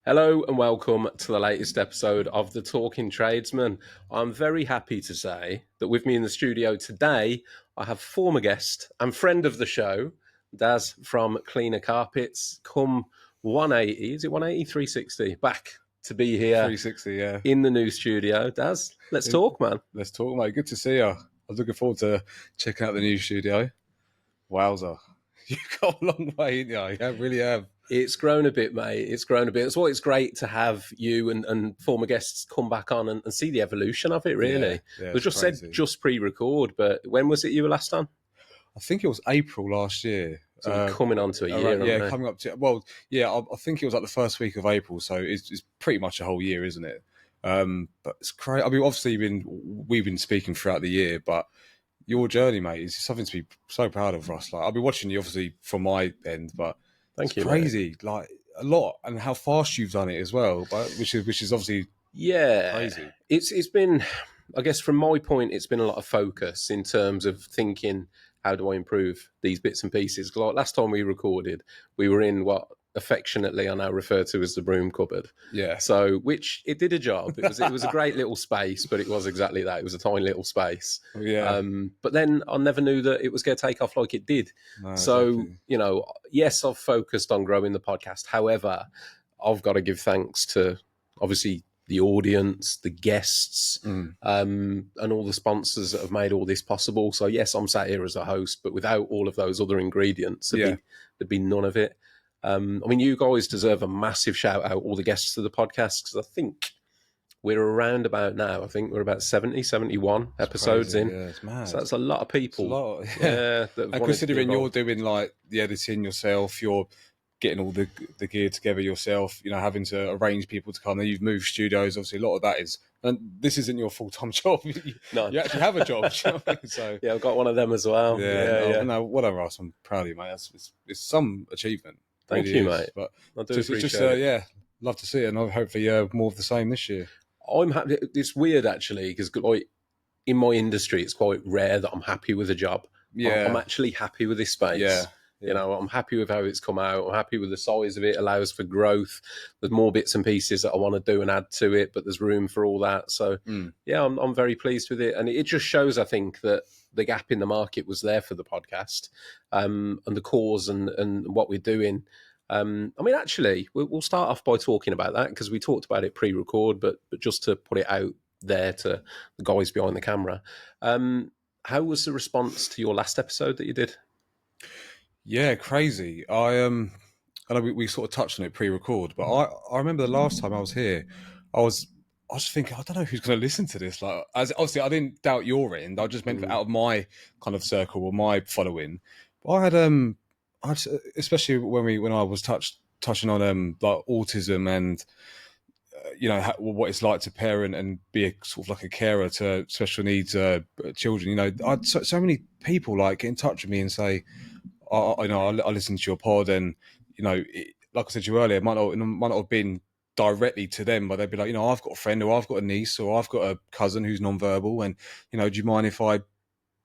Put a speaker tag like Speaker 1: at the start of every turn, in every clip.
Speaker 1: Hello and welcome to the latest episode of The Talking Tradesman. I'm very happy to say that with me in the studio today, I have former guest and friend of the show, Daz from Cleaner Carpets, come 180, is it 180, 360, back to be here
Speaker 2: 360, yeah.
Speaker 1: in the new studio. Daz, let's talk, man.
Speaker 2: Let's talk, mate. Good to see you. I was looking forward to checking out the new studio. Wowza. You've got a long way, ain't you? You really have.
Speaker 1: It's grown a bit, mate. It's grown a bit. It's always great to have you and former guests come back on and see the evolution of it, really.
Speaker 2: Yeah,
Speaker 1: We just said just pre-record, but when was it you were last on?
Speaker 2: I think it was April last year.
Speaker 1: So we're coming on to a year,
Speaker 2: yeah, coming up to... Well, yeah, I think it was like the first week of April, so it's pretty much a whole year, isn't it? But it's crazy. I mean, obviously, we've been speaking throughout the year, but your journey, mate, is something to be so proud of, Russ. Like, I've been watching you, obviously, from my end, but
Speaker 1: Thank you,
Speaker 2: crazy,
Speaker 1: mate.
Speaker 2: like a lot, and how fast you've done it as well. But which is obviously crazy.
Speaker 1: It's been, I guess, from my point, it's been a lot of focus in terms of thinking, how do I improve these bits and pieces? Like last time we recorded, we were in what affectionately I now refer to as the broom cupboard.
Speaker 2: Yeah.
Speaker 1: So, which it did a job. It was a great little space, but it was exactly that. It was a tiny little space.
Speaker 2: Yeah.
Speaker 1: But then I never knew that it was going to take off like it did.
Speaker 2: No,
Speaker 1: so,
Speaker 2: exactly.
Speaker 1: Yes, I've focused on growing the podcast. However, I've got to give thanks to obviously the audience, the guests, and all the sponsors that have made all this possible. So yes, I'm sat here as a host, but without all of those other ingredients, there'd be none of it. I mean, you guys deserve a massive shout out, all the guests of the podcast, because I think we're around about now. I think we're about 70, 71 episodes in.
Speaker 2: Yeah, it's mad.
Speaker 1: So that's a lot of people.
Speaker 2: It's a lot, yeah. And considering you're doing like the editing yourself, you're getting all the gear together yourself, having to arrange people to come. Then you've moved studios. Obviously, a lot of that is, and this isn't your full-time job.
Speaker 1: No.
Speaker 2: You actually have a job. So
Speaker 1: yeah, I've got one of them as well.
Speaker 2: No, whatever else. I'm proud of you, mate. It's some achievement.
Speaker 1: Thank you, mate.
Speaker 2: But
Speaker 1: I do appreciate it.
Speaker 2: Love to see it, and hopefully more of the same this year.
Speaker 1: I'm happy. It's weird actually because like in my industry, it's quite rare that I'm happy with a job.
Speaker 2: Yeah,
Speaker 1: I'm actually happy with this space.
Speaker 2: Yeah.
Speaker 1: I'm happy with how it's come out. I'm happy with the size of it. It allows for growth. There's more bits and pieces that I want to do and add to it, but there's room for all that. So I'm very pleased with it, and it just shows, I think, that the gap in the market was there for the podcast, and the cause and what we're doing. I mean, actually, we'll start off by talking about that because we talked about it pre-record, but just to put it out there to the guys behind the camera. How was the response to your last episode that you did?
Speaker 2: Yeah, crazy. I know we sort of touched on it pre-record, but I remember the last time I was here, I was just thinking, I don't know who's going to listen to this. Like, obviously, I didn't doubt your end. I just meant out of my kind of circle or my following. But I had especially when I was touching on like autism and what it's like to parent and be a sort of like a carer to special needs children. I had so many people like get in touch with me and say, I listened to your pod, and like I said to you earlier, it might not have been directly to them, but they'd be like, I've got a friend, or I've got a niece, or I've got a cousin who's non-verbal, and do you mind if I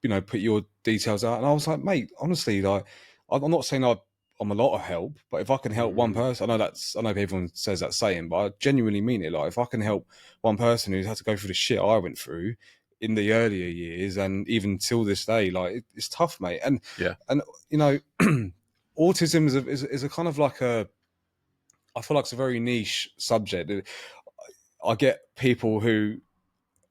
Speaker 2: put your details out? And I was like, mate, honestly, like, I'm not saying I'm a lot of help, but if I can help one person, I know everyone says that saying, but I genuinely mean it. Like, if I can help one person who's had to go through the shit I went through in the earlier years, and even till this day, like, it's tough, mate. And autism is a kind of like I feel like it's a very niche subject. I get people who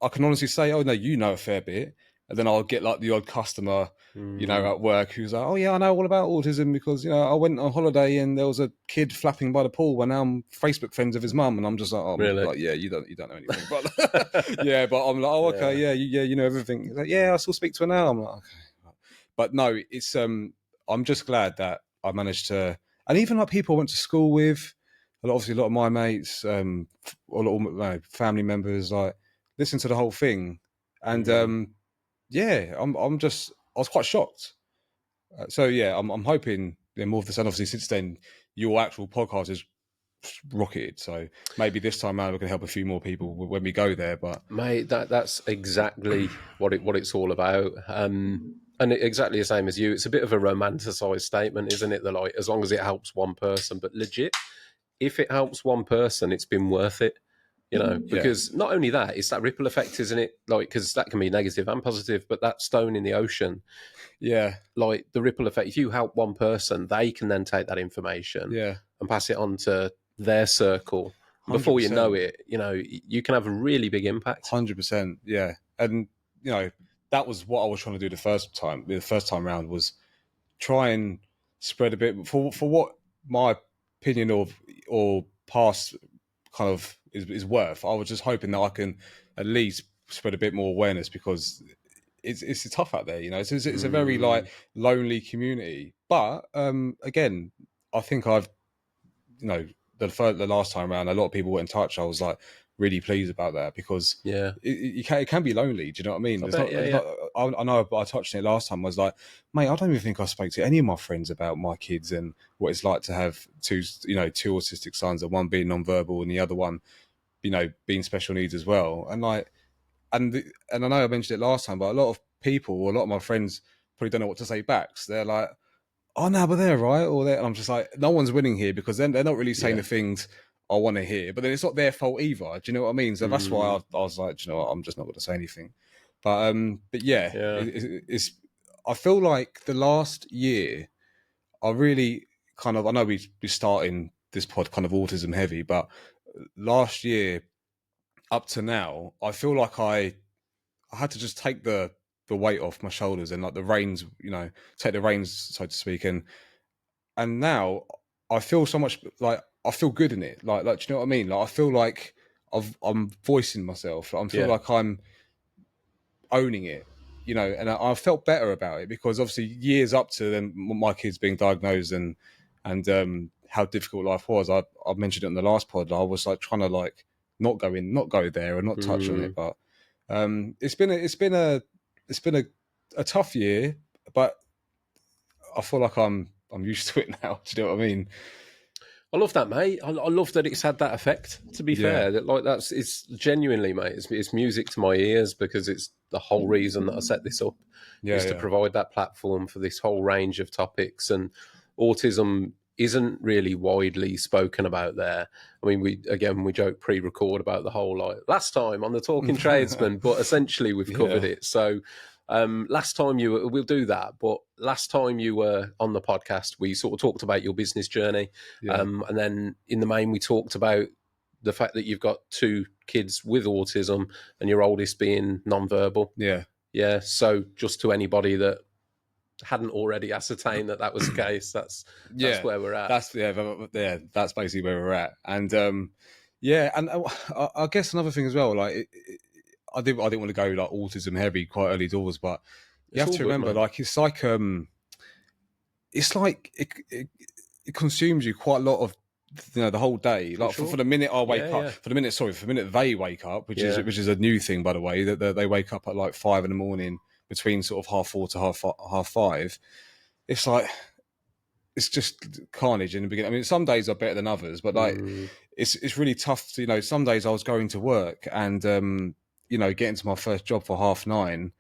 Speaker 2: I can honestly say, oh no, a fair bit. And then I'll get like the odd customer, at work who's like, oh yeah, I know all about autism because, I went on holiday and there was a kid flapping by the pool when I'm Facebook friends with his mum. And I'm just like, oh,
Speaker 1: really?
Speaker 2: Like, yeah, you don't know anything. But yeah, but I'm like, oh, okay, yeah, you know everything. He's like, yeah, I still speak to her now. I'm like, okay. But no, it's, I'm just glad that I managed to, and even like people I went to school with, obviously a lot of my mates, a lot of my family members, like, listen to the whole thing. And, yeah, I was quite shocked. So yeah, I'm hoping more of this. And obviously, since then, your actual podcast has rocketed. So maybe this time around we can help a few more people when we go there. But
Speaker 1: mate, that's exactly what it's all about. And exactly the same as you. It's a bit of a romanticised statement, isn't it? That like, as long as it helps one person, but legit, if it helps one person, it's been worth it. Because not only that, it's that ripple effect, isn't it? Like, because that can be negative and positive, but that stone in the ocean, like the ripple effect, if you help one person, they can then take that information and pass it on to their circle. Before you know it, you can have a really big impact.
Speaker 2: 100%. Yeah. And, that was what I was trying to do the first time round, was try and spread a bit for what my opinion or past kind of is worth. I was just hoping that I can at least spread a bit more awareness, because it's tough out there, it's a very like lonely community. But again, I think I've, the last time around, a lot of people were in touch. I was like really pleased about that, because it can be lonely. Do you know what I mean? I know, but I touched on it last time. I was like, mate, I don't even think I spoke to any of my friends about my kids and what it's like to have two autistic sons, and one being nonverbal and the other one, being special needs as well. And like, and I know I mentioned it last time, but a lot of people, or a lot of my friends, probably don't know what to say back. So they're like, oh no, but they're right, or they're, and I'm just like, no one's winning here, because then they're not really saying the things I want to hear, but then it's not their fault either. Do you know what I mean? So that's why I was like, do you know what, I'm just not going to say anything. But it's I feel like the last year, I really kind of, I know we're starting this pod kind of autism heavy, but last year up to now, I feel like I had to just take the weight off my shoulders, and like the reins, take the reins, so to speak. And now I feel so much like I feel good in it. Like, do you know what I mean? Like, I feel like I'm voicing myself. I feel like I'm owning it, and I felt better about it, because obviously years up to then my kids being diagnosed and how difficult life was. I mentioned it in the last pod. I was like trying to like not go there and not touch on it, but it's been a tough year, but I feel like I'm used to it now. Do you know what I mean?
Speaker 1: I love that, mate. I love that it's had that effect. To be fair, that it's genuinely, mate. It's music to my ears, because it's the whole reason that I set this up is to provide that platform for this whole range of topics. And autism isn't really widely spoken about there. I mean, we joke pre-record about the whole like last time on the Talking Tradesman, but essentially we've covered it. So last time we'll do that, but last time you were on the podcast, we sort of talked about your business journey. And then in the main, we talked about the fact that you've got 2 kids with autism and your oldest being nonverbal. Yeah. So just to anybody that hadn't already ascertained that was the case, that's where we're at.
Speaker 2: That's basically where we're at. And and I guess another thing as well, like I didn't want to go like autism heavy quite early doors, but you have to remember, like it's like it consumes you quite a lot of the whole day. Like for the minute I wake up, for the minute they wake up, which is a new thing, by the way, that they wake up at like 5 a.m, between sort of 4:30 to half 5. It's like, it's just carnage in the beginning. I mean, some days are better than others, but like it's really tough to, some days I was going to work and getting to my first job for 9:30,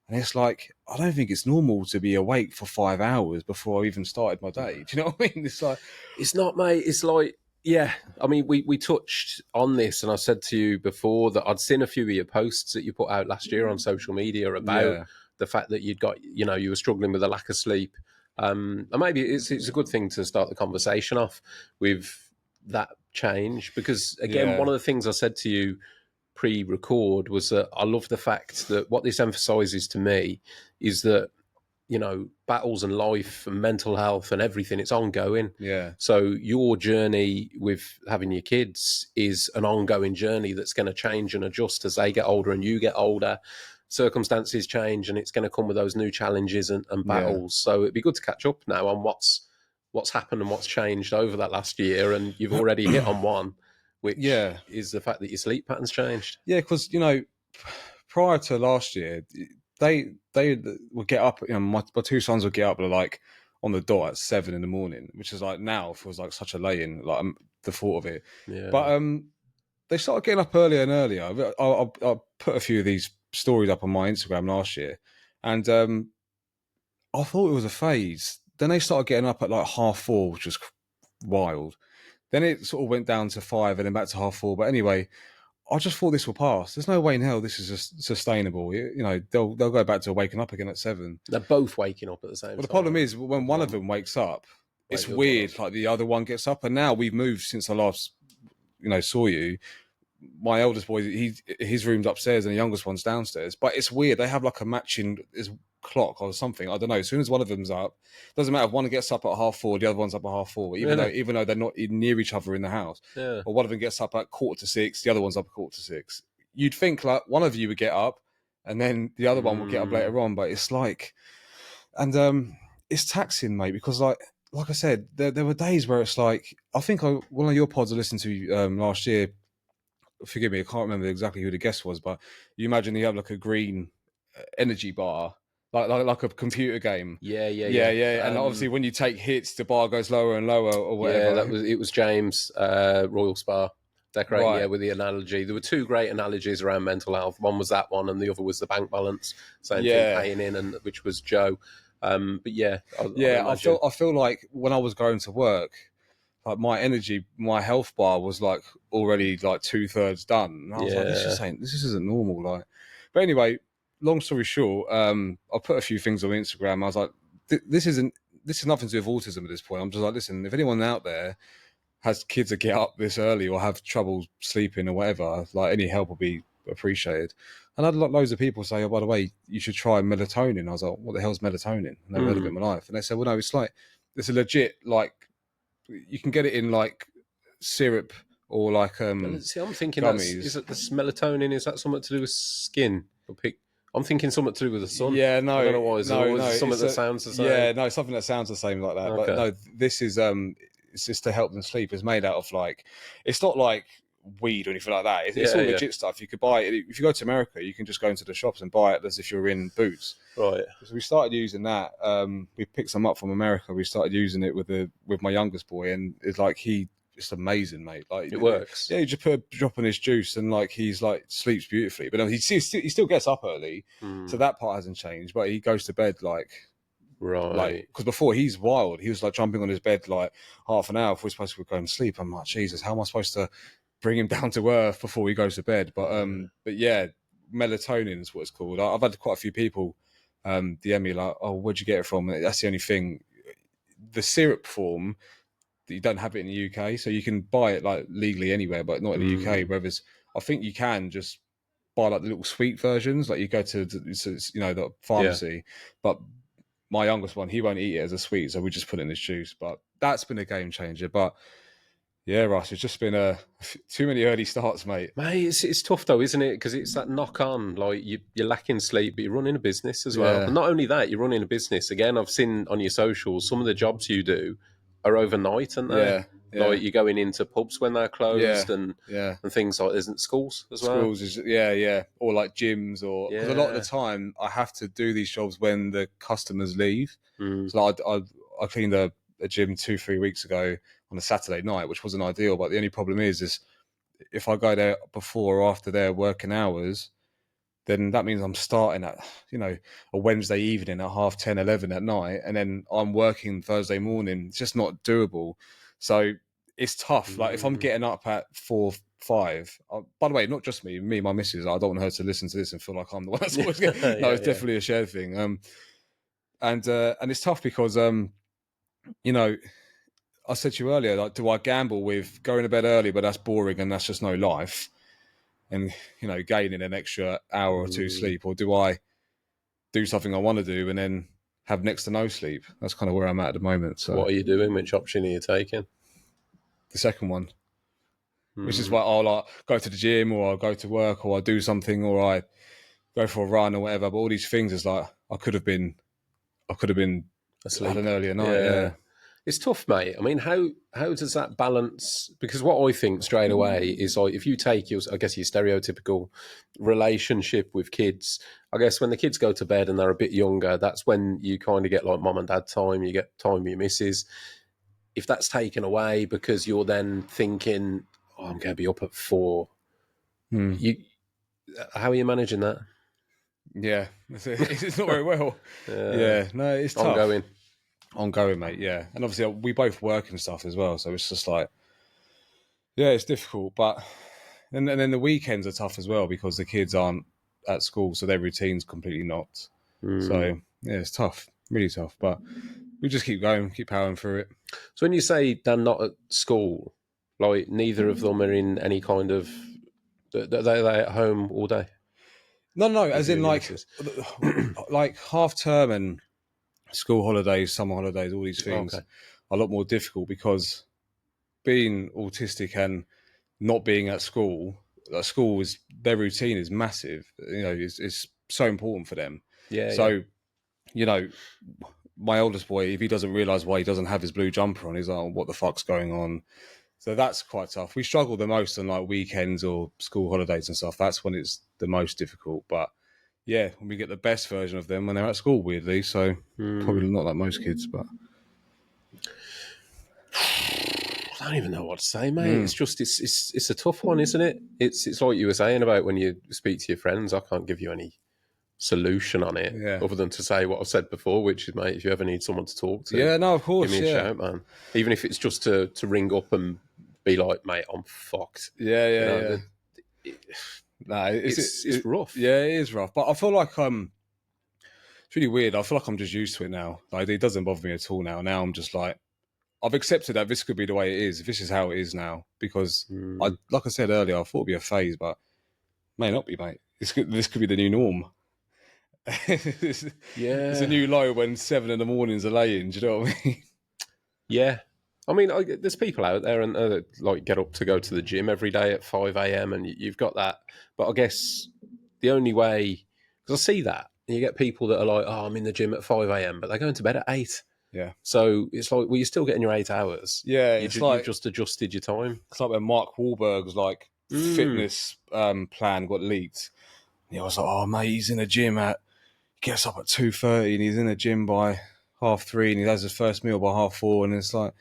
Speaker 2: and it's like, I don't think it's normal to be awake for 5 hours before I even started my day. Do you know what I mean? It's like,
Speaker 1: it's not, mate. It's like, yeah. I mean, we touched on this, and I said to you before that I'd seen a few of your posts that you put out last year on social media about the fact that you'd got, you were struggling with a lack of sleep. And maybe it's a good thing to start the conversation off with that change, because again, one of the things I said to you pre-record was that I love the fact that what this emphasizes to me is that, battles and life and mental health and everything, it's ongoing. So your journey with having your kids is an ongoing journey that's going to change and adjust as they get older and you get older. Circumstances change, and it's going to come with those new challenges and battles. So it'd be good to catch up now on what's happened and what's changed over that last year. And you've already hit on one, which is the fact that your sleep pattern's changed.
Speaker 2: Yeah, because prior to last year, they would get up. My 2 sons would get up like on the dot at 7 a.m, which is like, now feels like such a lay-in. Like, the thought of it. But they started getting up earlier and earlier. I put a few of these stories up on my Instagram last year, and I thought it was a phase. Then they started getting up at like 4:30, which was wild. Then it sort of went down to 5 and then back to half 4. But anyway, I just thought this will pass. There's no way in hell this is just sustainable. You know, they'll go back to waking up again at 7.
Speaker 1: They're both waking up at the same
Speaker 2: Well, the
Speaker 1: time.
Speaker 2: problem is when one of them wakes up,
Speaker 1: Wake
Speaker 2: it's
Speaker 1: the other one
Speaker 2: weird.
Speaker 1: up.
Speaker 2: Like the other one gets up, and now we've moved since I last, saw you. My eldest boy, his room's upstairs, and the youngest one's downstairs. But it's weird. They have like a matching clock or something. I don't know. As soon as one of them's up, doesn't matter if one gets up at half 4, the other one's up at half 4.
Speaker 1: Really?
Speaker 2: Even though they're not near each other in the house,
Speaker 1: Yeah.
Speaker 2: or one of them gets up at 5:45, the other one's up at 5:45. You'd think like one of you would get up, and then the other one will get up later on. But it's like, and it's taxing, mate, because like I said, there were days where it's like, I think one of your pods I listened to last year, forgive me, I can't remember exactly who the guest was, but you imagine you have like a green energy bar, like a computer game.
Speaker 1: Yeah.
Speaker 2: And obviously when you take hits, the bar goes lower and lower or whatever.
Speaker 1: Yeah, it was James Royal Spa decorating.
Speaker 2: Right.
Speaker 1: Yeah, with the analogy, there were two great analogies around mental health. One was that one, and the other was the bank balance. Same thing, paying in, and which was Joe. But yeah,
Speaker 2: I feel like when I was going to work, like my health bar was like already like 2/3 done. And I was like, this isn't normal. Like, but anyway, long story short, I put a few things on Instagram. I was like, this is nothing to do with autism at this point. I'm just like, listen, if anyone out there has kids that get up this early or have trouble sleeping or whatever, like any help will be appreciated. And I had loads of people say, oh, by the way, you should try melatonin. I was like, what the hell's melatonin? I never heard of it in my life. And they said, well, no, it's a legit, like, you can get it in like syrup or like
Speaker 1: see, I'm thinking
Speaker 2: gummies.
Speaker 1: Is it this melatonin? Is that something to do with skin? I'm thinking something to do with the sun.
Speaker 2: Yeah, no,
Speaker 1: I don't know why. Something that sounds the same.
Speaker 2: Yeah, no, something that sounds the same like that.
Speaker 1: Okay.
Speaker 2: But no, this is it's just to help them sleep. It's made out of like, it's not like weed or anything like that. It's all legit stuff. You could buy it if you go to America. You can just go into the shops and buy it as if you're in Boots.
Speaker 1: Right.
Speaker 2: So we started using that. We picked some up from America. We started using it with my youngest boy, and it's like it's amazing, mate. Like
Speaker 1: it works.
Speaker 2: Yeah, you just put a drop in his juice, and like he's like sleeps beautifully. But no, he still gets up early, so that part hasn't changed. But he goes to bed like.
Speaker 1: Right.
Speaker 2: Like, because before he's wild. He was like jumping on his bed like half an hour before we're supposed to go and sleep. I'm like, Jesus, how am I supposed to bring him down to earth before he goes to bed? But yeah, melatonin is what it's called. I've had quite a few people DM me like, oh, where'd you get it from? That's the only thing. The syrup form, you don't have it in the UK, so you can buy it like legally anywhere, but not in the UK. Whereas I think you can just buy like the little sweet versions, like you go to the pharmacy, but my youngest one, he won't eat it as a sweet, so we just put it in his juice. But that's been a game changer. But yeah, Russ, it's just been too many early starts, mate.
Speaker 1: Mate, it's tough though, isn't it? Because it's that knock on. Like you're lacking sleep, but you're running a business as well. And not only that, you're running a business. Again, I've seen on your socials some of the jobs you do are overnight, aren't they?
Speaker 2: Yeah.
Speaker 1: Like you're going into pubs when they're closed and things like isn't schools as well.
Speaker 2: Schools is or like gyms or because a lot of the time I have to do these jobs when the customers leave. So like I cleaned a gym 2-3 weeks ago on a Saturday night, which wasn't ideal. But the only problem is if I go there before or after their working hours, then that means I'm starting at a Wednesday evening at 10:30, 11 at night, and then I'm working Thursday morning. It's just not doable. So it's tough. Like if I'm getting up at 4, 5. By the way, not just me, my missus. I don't want her to listen to this and feel like I'm the one that's always it's definitely a shared thing. And it's tough because I said to you earlier, like, do I gamble with going to bed early, but that's boring and that's just no life, and gaining an extra hour or two sleep, or do I do something I want to do and then have next to no sleep? That's kind of where I'm at the moment. So
Speaker 1: what are you doing? Which option are you taking?
Speaker 2: The second one, which is why I'll like go to the gym or I'll go to work or I'll do something or I go for a run or whatever. But all these things is like I could have been asleep at an earlier night. Yeah.
Speaker 1: It's tough, mate. I mean, how does that balance? Because what I think straight away is like if you take your stereotypical relationship with kids, I guess when the kids go to bed and they're a bit younger, that's when you kind of get like mom and dad time. You get time with your missus. If that's taken away because you're then thinking, oh, I'm going to be up at 4, how are you managing that?
Speaker 2: Yeah, it's not very well. No, it's tough.
Speaker 1: Ongoing,
Speaker 2: mate. Yeah, and obviously we both work and stuff as well, so it's just like Yeah, it's difficult, but and then the weekends are tough as well because the kids aren't at school, so their routine's completely knocked. So yeah, it's tough, really tough. But we just keep going, keep powering through it.
Speaker 1: So when you say they're not at school, like neither of them are in any kind of, they're at home all day
Speaker 2: No,
Speaker 1: with
Speaker 2: as
Speaker 1: you
Speaker 2: in
Speaker 1: and your missus.
Speaker 2: like half term and school holidays, summer holidays, all these things
Speaker 1: Okay.
Speaker 2: are a lot more difficult because being autistic and not being at school is their routine is massive. You know, it's so important for them.
Speaker 1: Yeah, yeah.
Speaker 2: So, you know, my oldest boy, if he doesn't realise why he doesn't have his blue jumper on, he's like, oh, what the fuck's going on? So that's quite tough. We struggle the most on like weekends or school holidays and stuff. That's when it's the most difficult. But yeah, we get the best version of them when they're at school, weirdly. So probably not like most kids, but
Speaker 1: I don't even know what to say, mate. It's just it's a tough one, isn't it? It's like you were saying about when you speak to your friends. I can't give you any solution on it
Speaker 2: yeah.
Speaker 1: other than to say what I've said before, which is, mate, if you ever need someone to talk to,
Speaker 2: Yeah, no, of
Speaker 1: give
Speaker 2: course,
Speaker 1: me a
Speaker 2: yeah.
Speaker 1: shout, man. Even if it's just to ring up and be like, mate, I'm fucked.
Speaker 2: Yeah,
Speaker 1: You
Speaker 2: yeah,
Speaker 1: know,
Speaker 2: yeah. No,
Speaker 1: it's rough.
Speaker 2: yeah, it is rough. But I feel like it's really weird. I feel like I'm just used to it now. Like it doesn't bother me at all now. Now I'm just like I've accepted that this could be the way it is. This is how it is now. Because like I said earlier, I thought it'd be a phase, but may not be, mate. This could be the new norm. it's a
Speaker 1: Yeah.
Speaker 2: new low when 7 in the mornings are laying. Do you know what I mean?
Speaker 1: Yeah. I mean, there's people out there and like get up to go to the gym every day at 5 a.m. and you've got that. But I guess the only way, because I see that, and you get people that are like, oh, I'm in the gym at 5 a.m., but they're going to bed at 8.
Speaker 2: Yeah.
Speaker 1: So it's like, well, you're still getting your 8 hours.
Speaker 2: Yeah,
Speaker 1: You've just adjusted your time.
Speaker 2: it's like when Mark Wahlberg's like fitness plan got leaked. And I was like, oh mate, he's in the gym gets up at 2:30 and he's in the gym by 3:30 and he has his first meal by 4:30 and it's like,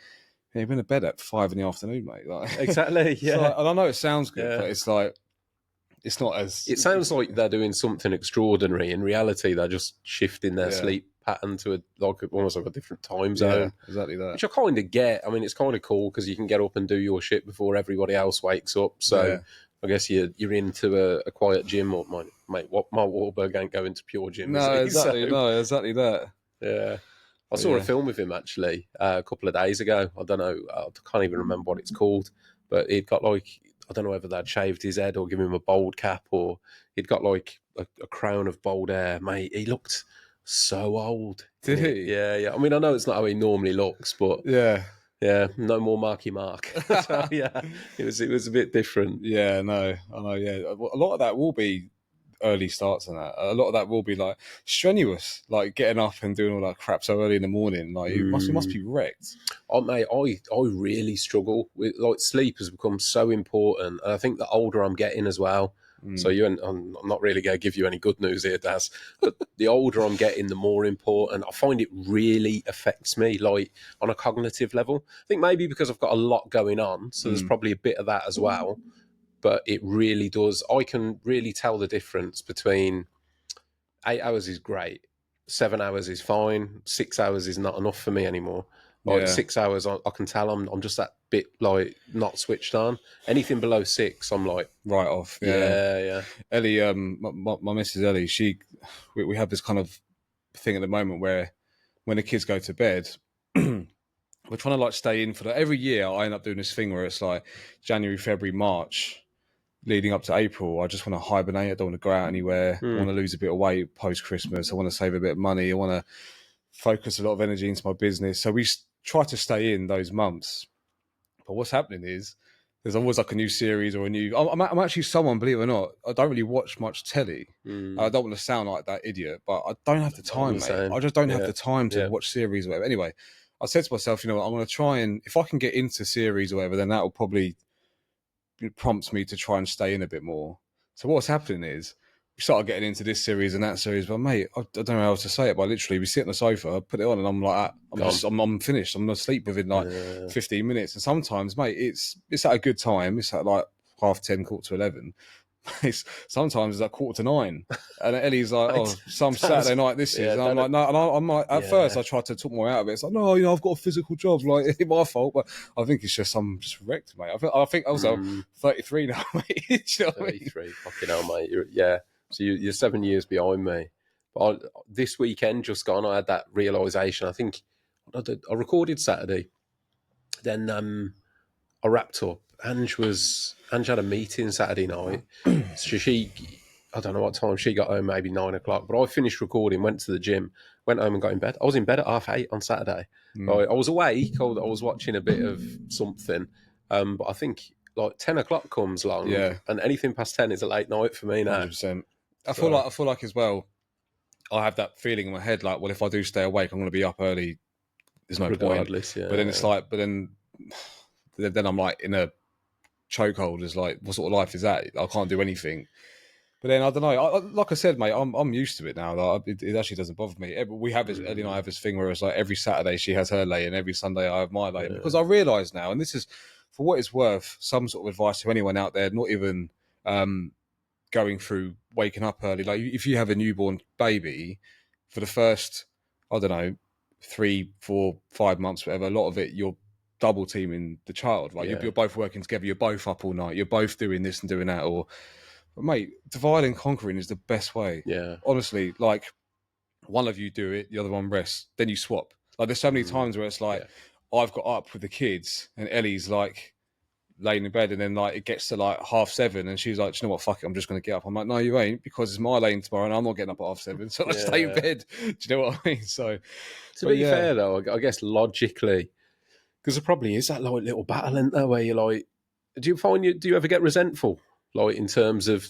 Speaker 2: yeah, you've been to bed at 5 in the afternoon, mate. Like,
Speaker 1: Exactly, yeah.
Speaker 2: like, and I know it sounds good,
Speaker 1: Yeah.
Speaker 2: but it's like it's not as.
Speaker 1: It sounds like they're doing something extraordinary. In reality, they're just shifting their sleep pattern to almost like a different time zone.
Speaker 2: Yeah, exactly that.
Speaker 1: Which I kind of get. I mean, it's kind of cool because you can get up and do your shit before everybody else wakes up. So I guess you're into a quiet gym. Or mate, what Mark Wahlberg ain't going to pure gym.
Speaker 2: No,
Speaker 1: is he?
Speaker 2: exactly.
Speaker 1: So,
Speaker 2: No, exactly that.
Speaker 1: yeah. I saw a film with him actually a couple of days ago. I don't know. I can't even remember what it's called. But he'd got like, I don't know whether they'd shaved his head or given him a bald cap or he'd got like a crown of bald hair. Mate, he looked so old.
Speaker 2: Did he?
Speaker 1: Yeah, yeah. I mean, I know it's not how he normally looks, but
Speaker 2: Yeah.
Speaker 1: yeah, no more Marky Mark. So, yeah, it was a bit different.
Speaker 2: Yeah, no, I know. Yeah, a lot of that will be early starts and that. A lot of that will be like strenuous, like getting up and doing all that crap so early in the morning. Like you must be wrecked.
Speaker 1: Oh, mate, I really struggle with, like, sleep has become so important, and I think the older I'm getting as well. So I'm not really going to give you any good news here, Daz, but the older I'm getting, the more important. I find it really affects me, like on a cognitive level. I think maybe because I've got a lot going on, so there's probably a bit of that as well. But it really does. I can really tell the difference between 8 hours is great, 7 hours is fine, 6 hours is not enough for me anymore. Like 6 hours, I can tell I'm just that bit like not switched on. Anything below 6, I'm like
Speaker 2: Right off.
Speaker 1: yeah.
Speaker 2: Ellie, my missus Ellie, we have this kind of thing at the moment where when the kids go to bed, we're trying to like stay in for every year. I end up doing this thing where it's like January, February, March, leading up to April. I just want to hibernate. I don't want to go out anywhere. I want to lose a bit of weight post Christmas. I want to save a bit of money. I want to focus a lot of energy into my business. So we try to stay in those months. But what's happening is there's always like a new series or a new. I'm actually someone, believe it or not, I don't really watch much telly. I don't want to sound like that idiot, but I don't have the time, mate. I just don't have the time to watch series or whatever. Anyway, I said to myself, you know, I'm going to try and if I can get into series or whatever, then that will probably prompt me to try and stay in a bit more. So what's happening is we started getting into this series and that series, but mate, I don't know how else to say it, but literally we sit on the sofa, I put it on and I'm like, I'm finished. I'm going to sleep within like 15 minutes. And sometimes, mate, it's at a good time. It's at like 10:30, 11:15. sometimes it's like 8:45, and Ellie's like, "Oh, some
Speaker 1: That's-
Speaker 2: Saturday night this is."
Speaker 1: yeah,
Speaker 2: And I'm like, "No," and I'm like, at first I tried to talk my way out of it. It's like, "No, I've got a physical job, like it's my fault." But I think it's just I'm just wrecked, mate. I think also I'm 33 now, mate. Do you know what I mean?
Speaker 1: 33, fucking hell, mate. So you're 7 years behind me. But this weekend just gone, I had that realization. I think I recorded Saturday, then I wrapped up. Ange had a meeting Saturday night, so I don't know what time she got home, maybe 9 o'clock. But I finished recording, went to the gym, went home and got in bed. I was in bed at 8:30 on Saturday. I was awake. I was watching a bit of something, but I think like 10 o'clock comes along,
Speaker 2: Yeah.
Speaker 1: and anything past 10 is a late night for me now.
Speaker 2: 100%. I
Speaker 1: So,
Speaker 2: feel like as well, I have that feeling in my head, like, well, if I do stay awake, I'm going to be up early. There's no point.
Speaker 1: regardless, yeah.
Speaker 2: But then it's like, then I'm like in a chokehold. Is like, what sort of life is that? I can't do anything. But then I don't know. Like I said, mate, I'm used to it now. Like, it actually doesn't bother me. We have this, Ellie and I have this thing where it's like every Saturday she has her lay, and every Sunday I have my lay. Because I realise now, and this is for what it's worth, some sort of advice to anyone out there, not even going through waking up early. Like if you have a newborn baby, for the first, I don't know, 3, 4, 5 months, whatever, a lot of it you're double teaming the child, right? You're both working together, you're both up all night, you're both doing this and doing that. But mate, divide and conquering is the best way.
Speaker 1: Yeah.
Speaker 2: Honestly, like one of you do it, the other one rests, then you swap. Like there's so many times where it's like I've got up with the kids and Ellie's like laying in bed, and then like it gets to like 7:30 and she's like, "Do you know what, fuck it, I'm just going to get up." I'm like, "No, you ain't, because it's my lane tomorrow and I'm not getting up at 7:30, so I stay in bed." Do you know what I mean? So
Speaker 1: To be fair, though, I guess logically, because there probably is that like little battle, isn't there, where you're like, do you ever get resentful, like in terms of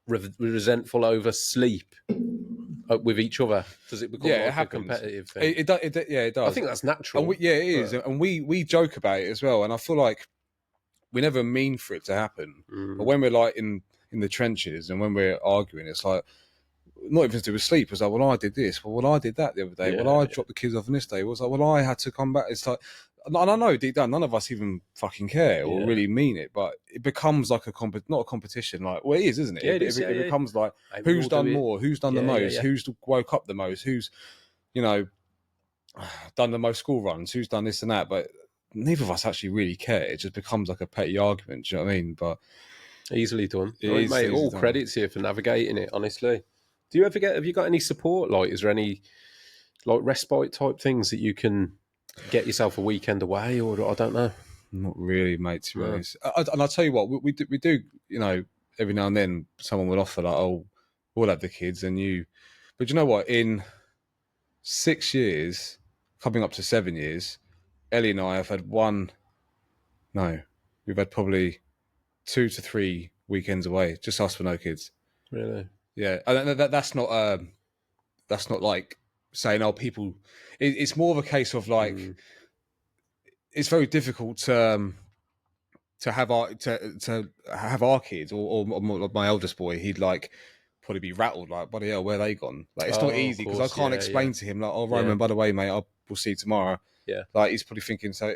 Speaker 1: resentful over sleep with each other? Does it become
Speaker 2: it
Speaker 1: like a
Speaker 2: happens.
Speaker 1: competitive thing?
Speaker 2: It does.
Speaker 1: I think that's natural.
Speaker 2: And it is. And we joke about it as well. And I feel like we never mean for it to happen. But when we're like in the trenches and when we're arguing, it's like, not even to do with sleep. It's like, well, I did this. Well, I did that the other day. Well, I dropped the kids off on this day. It was like, well, I had to come back. It's like, and I know deep down, none of us even fucking care or really mean it, but it becomes like not a competition. Like, well, it is, isn't it?
Speaker 1: Yeah,
Speaker 2: It becomes like, who's done more? Who's done the most? Who's woke up the most? Who's, done the most school runs? Who's done this and that? But neither of us actually really care. It just becomes like a petty argument. Do you know what I mean? But
Speaker 1: easily done. Mate, all credits here for navigating it, honestly. Have you got any support? Like, is there any like respite type things that you can get yourself a weekend away, or I don't know?
Speaker 2: Not really, mate, to be honest. And I'll tell you what, we do, every now and then someone will offer like, oh, we'll have the kids and you. But you know what? In 6 years, coming up to 7 years, Ellie and I have had we've had probably 2 to 3 weekends away, just us for no kids.
Speaker 1: Really?
Speaker 2: Yeah, and that's not like saying, oh, people. It's more of a case of like, it's very difficult to have our kids or my eldest boy. He'd like probably be rattled, like, bloody hell, where they gone? Like, it's not easy because I can't explain to him like, oh, Roman, by the way, mate, we'll see you tomorrow.
Speaker 1: Yeah,
Speaker 2: like he's probably thinking so.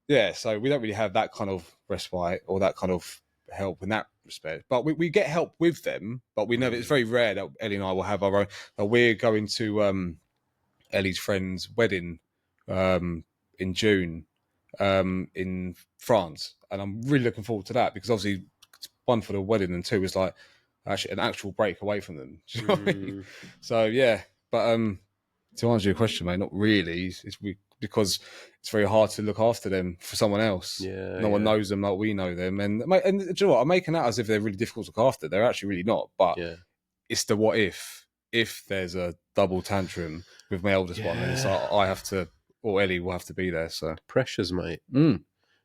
Speaker 2: Yeah, so we don't really have that kind of respite or that kind of help in that respect. But we get help with them, but we never. It's very rare that Ellie and I will have our own. We're going to Ellie's friend's wedding in June in France, and I'm really looking forward to that because obviously, one, for the wedding, and two, is like actually an actual break away from them. Do you know what I mean? So yeah, but to answer your question, mate, not really. Because it's very hard to look after them for someone else.
Speaker 1: Yeah,
Speaker 2: no one knows them like we know them, and do you know what? I'm making out as if they're really difficult to look after. They're actually really not. But it's the what if there's a double tantrum with my eldest one, and it's like I have to, or Ellie will have to be there. So
Speaker 1: pressures, mate.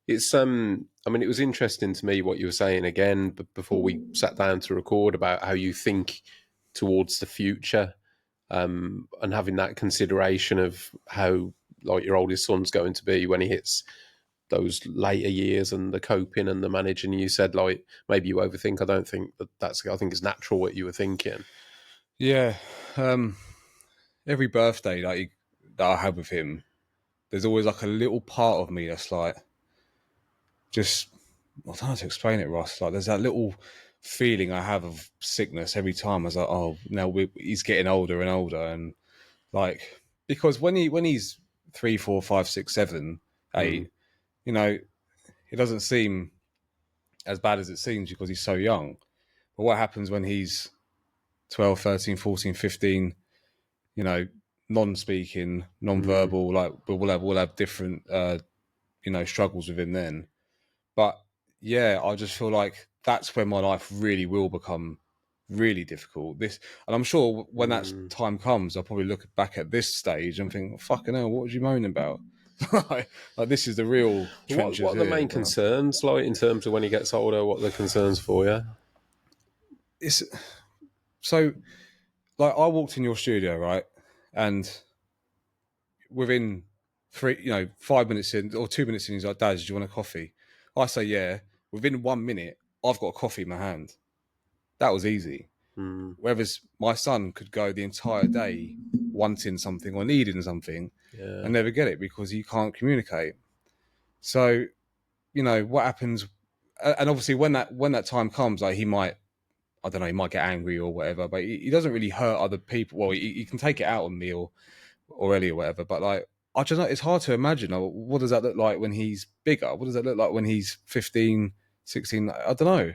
Speaker 1: It's I mean, it was interesting to me what you were saying again before we sat down to record about how you think towards the future, and having that consideration of how like your oldest son's going to be when he hits those later years and the coping and the managing. You said like maybe you overthink. I don't think that's. I think it's natural what you were thinking.
Speaker 2: Yeah, every birthday that I have with him, there's always like a little part of me that's like, just I don't know how to explain it, Ross. Like there's that little feeling I have of sickness every time. I was like, oh, now he's getting older and older, and like because when he's 3, 4, 5, 6, 7, 8,
Speaker 1: Mm,
Speaker 2: you know, it doesn't seem as bad as it seems because he's so young. But what happens when he's 12, 13, 14, 15? You know, non-speaking,
Speaker 1: mm.
Speaker 2: non-verbal, like we'll have different struggles with him then. But yeah, I just feel like that's when my life really will become really difficult. And I'm sure when that
Speaker 1: Mm.
Speaker 2: time comes, I'll probably look back at this stage and think, "Fucking hell, what was you moaning about?" like this is the real
Speaker 1: What
Speaker 2: trenches
Speaker 1: are the
Speaker 2: here.
Speaker 1: main
Speaker 2: But
Speaker 1: concerns like in terms of when he gets older? What are the concerns for you?
Speaker 2: it's so like I walked in your studio, right, and within 5 minutes in or 2 minutes in, he's like, "Dad, do you want a coffee?" I say, "Yeah." Within 1 minute, I've got a coffee in my hand. That was easy.
Speaker 1: Mm.
Speaker 2: Whereas my son could go the entire day wanting something or needing something
Speaker 1: Yeah.
Speaker 2: and never get it because he can't communicate. So, what happens, and obviously when that time comes, like he might, I don't know, he might get angry or whatever, but he doesn't really hurt other people. Well, he can take it out on me or Ellie or whatever, but like, I just know it's hard to imagine. Like, what does that look like when he's bigger? What does that look like when he's 15, 16? I don't know.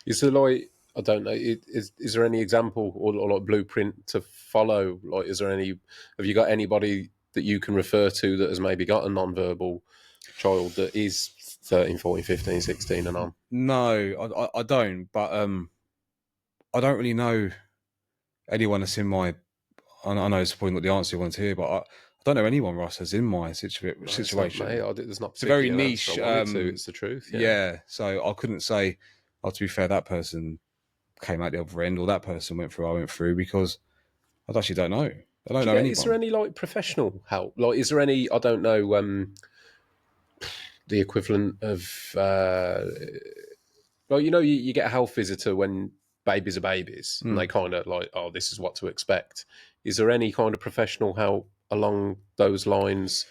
Speaker 1: Is there like I don't know? Is there any example or like blueprint to follow? Like, is there any? Have you got anybody that you can refer to that has maybe got a non-verbal child that is 13, 14, 15, 16 and on?
Speaker 2: No, I don't. But I don't really know anyone that's in my. I know it's probably not the answer you want to hear, but I don't know anyone, Russ, that's in my
Speaker 1: No, it's not, mate.
Speaker 2: situation.
Speaker 1: There's not
Speaker 2: It's a very
Speaker 1: particularly an answer I
Speaker 2: niche.
Speaker 1: wanted to. It's the truth. Yeah.
Speaker 2: Yeah, so I couldn't say. Oh, to be fair, that person came out the other end, or that person went through. I went through because I actually don't know. I don't
Speaker 1: Do you
Speaker 2: know
Speaker 1: get? Is there
Speaker 2: anyone.
Speaker 1: any like professional help? Like, is there any? I don't know. The equivalent of well, you get a health visitor when babies are babies, and they
Speaker 2: Hmm.
Speaker 1: kind of like, oh, this is what to expect. Is there any kind of professional help along those lines?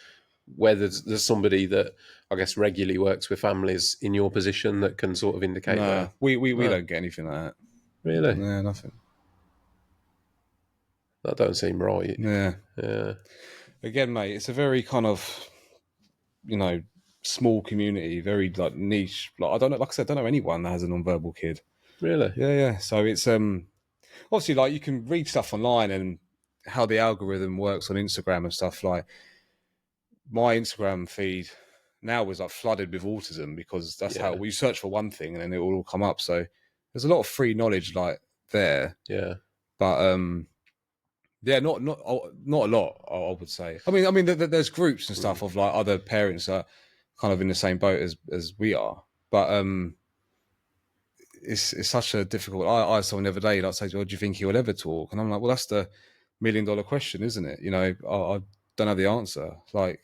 Speaker 1: Where there's somebody that I guess regularly works with families in your position that can sort of indicate
Speaker 2: Nah,
Speaker 1: that.
Speaker 2: we
Speaker 1: No,
Speaker 2: don't get anything like that.
Speaker 1: really,
Speaker 2: Nah, nothing.
Speaker 1: that don't seem right.
Speaker 2: Yeah.
Speaker 1: Yeah,
Speaker 2: Again, mate, it's a very kind of you know small community, very like niche. Like I don't know, like I said, I don't know anyone that has a non-verbal kid.
Speaker 1: really.
Speaker 2: Yeah, yeah. So it's obviously like you can read stuff online and how the algorithm works on Instagram and stuff. Like my Instagram feed now is like flooded with autism because that's how
Speaker 1: Yeah,
Speaker 2: we search for one thing and then it will all come up. So there's a lot of free knowledge like there,
Speaker 1: yeah,
Speaker 2: but yeah, not a lot. I would say. I mean, there's groups and
Speaker 1: mm,
Speaker 2: stuff of like other parents that are kind of in the same boat as we are, but it's such a difficult. I asked someone the other day, like, say, "Well, do you think he will ever talk?" And I'm like, "Well, that's the $1 million question, isn't it? I don't have the answer. Like,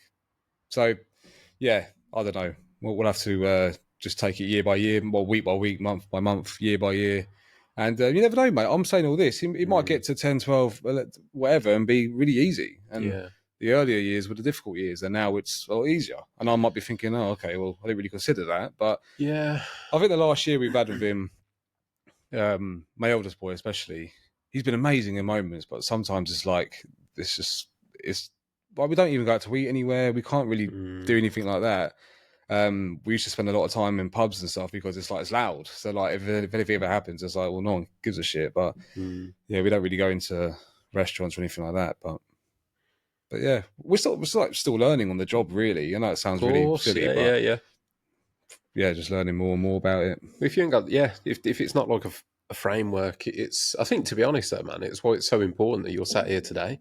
Speaker 2: so yeah, I don't know. We'll have to just take it year by year, well, week by week, month by month, year by year. And you never know, mate. I'm saying all this. It might
Speaker 1: mm,
Speaker 2: get to 10, 12, whatever, and be really easy. And
Speaker 1: yeah,
Speaker 2: the earlier years were the difficult years, and now it's a lot easier. And I might be thinking, oh, okay, well, I didn't really consider that. But
Speaker 1: yeah,
Speaker 2: I think the last year we've had with him, my eldest boy especially, he's been amazing in moments, but sometimes it's like it's well, we don't even go out to eat anywhere. We can't really
Speaker 1: mm,
Speaker 2: do anything like that. We used to spend a lot of time in pubs and stuff because it's loud. So like if anything ever happens, it's like, well, no one gives a shit. But
Speaker 1: mm.
Speaker 2: yeah, we don't really go into restaurants or anything like that. But yeah, we're still learning on the job, really. I know it
Speaker 1: Of
Speaker 2: sounds really
Speaker 1: course,
Speaker 2: silly,
Speaker 1: yeah,
Speaker 2: but
Speaker 1: yeah, yeah.
Speaker 2: yeah, just learning more and more about it.
Speaker 1: If you ain't got, yeah, if it's not like a framework, it's. I think to be honest, though, man, it's why it's so important that you're sat here today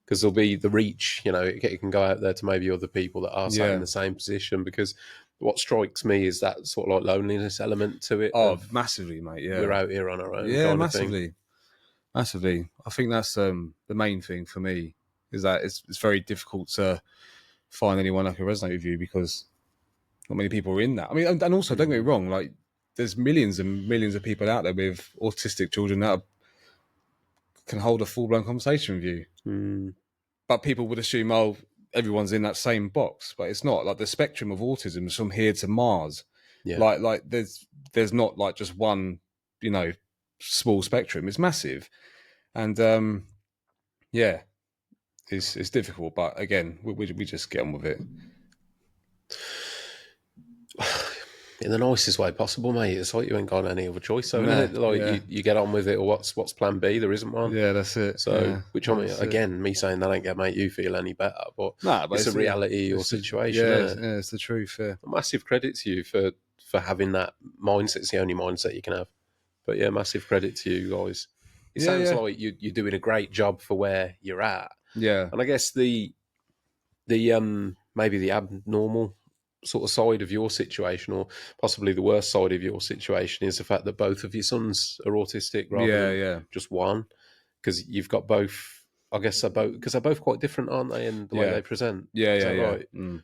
Speaker 1: because there'll be the reach. It can go out there to maybe other people that are sat in
Speaker 2: Yeah.
Speaker 1: the same position. Because what strikes me is that sort of like loneliness element to it
Speaker 2: Oh,
Speaker 1: of
Speaker 2: massively, mate.
Speaker 1: we're
Speaker 2: Yeah.
Speaker 1: out here on our own
Speaker 2: Yeah,
Speaker 1: kind of thing.
Speaker 2: massively. Massively. I think that's the main thing for me is that it's very difficult to find anyone that can resonate with you because not many people are in that. I mean, and also don't get me
Speaker 1: Mm,
Speaker 2: wrong, like there's millions and millions of people out there with autistic children that can hold a full blown conversation with you.
Speaker 1: mm,
Speaker 2: But people would assume, oh, everyone's in that same box, but it's not. Like the spectrum of autism is from here to Mars.
Speaker 1: yeah,
Speaker 2: Like there's not like just one small spectrum. It's massive, and yeah, it's difficult. But again, we just get on with it.
Speaker 1: In the nicest way possible, mate. It's like you ain't got any other choice, so
Speaker 2: Nah,
Speaker 1: isn't it? Like
Speaker 2: yeah.
Speaker 1: you get on with it, or what's plan B? There isn't one.
Speaker 2: Yeah, that's it.
Speaker 1: So,
Speaker 2: Yeah,
Speaker 1: which I mean,
Speaker 2: that's it.
Speaker 1: again, me saying that ain't gonna make you feel any better, but
Speaker 2: Nah, but
Speaker 1: it's a reality of your situation, isn't it?
Speaker 2: it's the truth. Yeah.
Speaker 1: Massive credit to you for having that mindset. It's the only mindset you can have. But yeah, massive credit to you guys. It
Speaker 2: Yeah,
Speaker 1: sounds
Speaker 2: yeah,
Speaker 1: like you're doing a great job for where you're at,
Speaker 2: yeah,
Speaker 1: and I guess the maybe the abnormal sort of side of your situation, or possibly the worst side of your situation, is the fact that both of your sons are autistic rather
Speaker 2: yeah,
Speaker 1: than
Speaker 2: yeah,
Speaker 1: just one, because you've got both. I guess they're both quite different, aren't they, in the way
Speaker 2: yeah,
Speaker 1: they present?
Speaker 2: yeah,
Speaker 1: Is
Speaker 2: yeah,
Speaker 1: that
Speaker 2: yeah.
Speaker 1: right?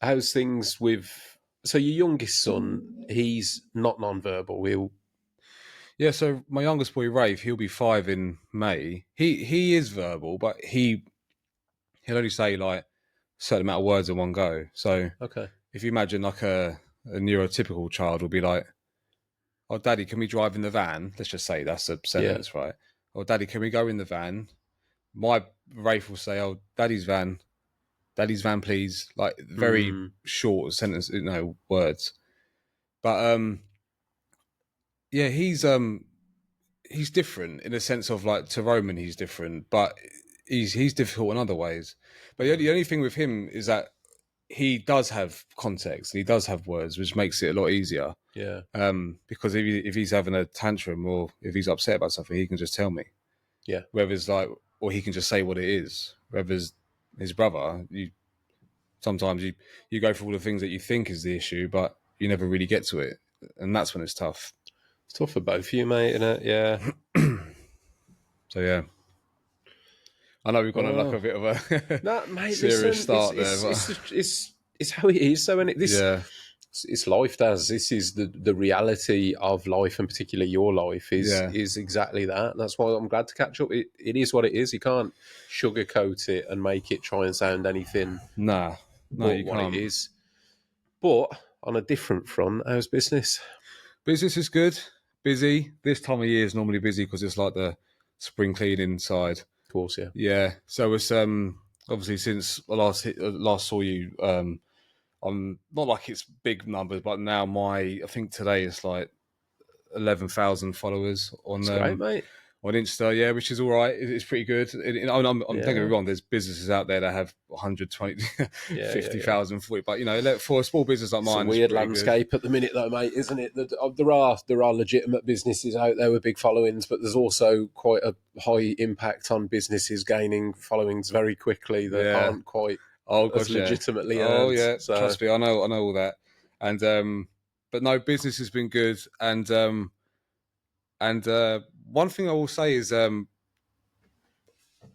Speaker 1: How's things with? So your youngest son, he's not non-verbal.
Speaker 2: Yeah, so my youngest boy Rafe, he'll be 5 in May. He is verbal, but he'll only say like a certain amount of words in one go. So
Speaker 1: Okay.
Speaker 2: if you imagine like a neurotypical child will be like, "Oh, Daddy, can we drive in the van?" Let's just say that's a
Speaker 1: Yeah.
Speaker 2: sentence, right? "Oh, Daddy, can we go in the van?" My Rafe will say, "Oh, Daddy's van, please." Like very
Speaker 1: Mm,
Speaker 2: short sentence, words. But yeah, he's different in a sense of like to Roman, he's different, but he's difficult in other ways. But the only thing with him is that he does have context and he does have words, which makes it a lot easier.
Speaker 1: yeah.
Speaker 2: Because if he's having a tantrum or if he's upset about something, he can just tell me.
Speaker 1: Yeah.
Speaker 2: Whether it's like, or he can just say what it is. Whether it's his brother, sometimes you go for all the things that you think is the issue, but you never really get to it, and that's when it's tough.
Speaker 1: It's tough for both of you, mate, isn't it? Yeah.
Speaker 2: So yeah. I know we've gone on like
Speaker 1: Oh.
Speaker 2: a bit of a
Speaker 1: No, mate.
Speaker 2: serious
Speaker 1: Listen,
Speaker 2: start there, but
Speaker 1: it's how it is. So, and this
Speaker 2: yeah,
Speaker 1: it's life. Does this is the reality of life, and particularly your life
Speaker 2: yeah,
Speaker 1: is exactly that. That's why I'm glad to catch up. It is what it is. You can't sugarcoat it and make it try and sound anything
Speaker 2: nah, no,
Speaker 1: but
Speaker 2: you
Speaker 1: what it
Speaker 2: can't.
Speaker 1: is. But on a different front, how's business?
Speaker 2: Business is good, busy. This time of year is normally busy because it's like the spring cleaning side.
Speaker 1: Of course, yeah.
Speaker 2: Yeah, so it's obviously since I last saw you, I'm not like it's big numbers, but now I think today it's like 11,000 followers
Speaker 1: It's great, mate.
Speaker 2: on Insta, yeah, which is all right. It's pretty good. I'm don't get me
Speaker 1: Yeah,
Speaker 2: wrong. There's businesses out there that have 120,
Speaker 1: yeah, yeah, yeah.
Speaker 2: 50,000 for it, but for a small business like
Speaker 1: It's a
Speaker 2: mine, it's
Speaker 1: weird
Speaker 2: pretty good.
Speaker 1: landscape at the minute, though, mate, isn't it? There are legitimate businesses out there with big followings, but there's also quite a high impact on businesses gaining followings very quickly that
Speaker 2: Yeah.
Speaker 1: aren't quite
Speaker 2: Oh
Speaker 1: as
Speaker 2: gosh, yeah.
Speaker 1: legitimately
Speaker 2: Oh
Speaker 1: earned.
Speaker 2: yeah.
Speaker 1: So
Speaker 2: Trust me, I know all that. And but no, business has been good. And one thing I will say is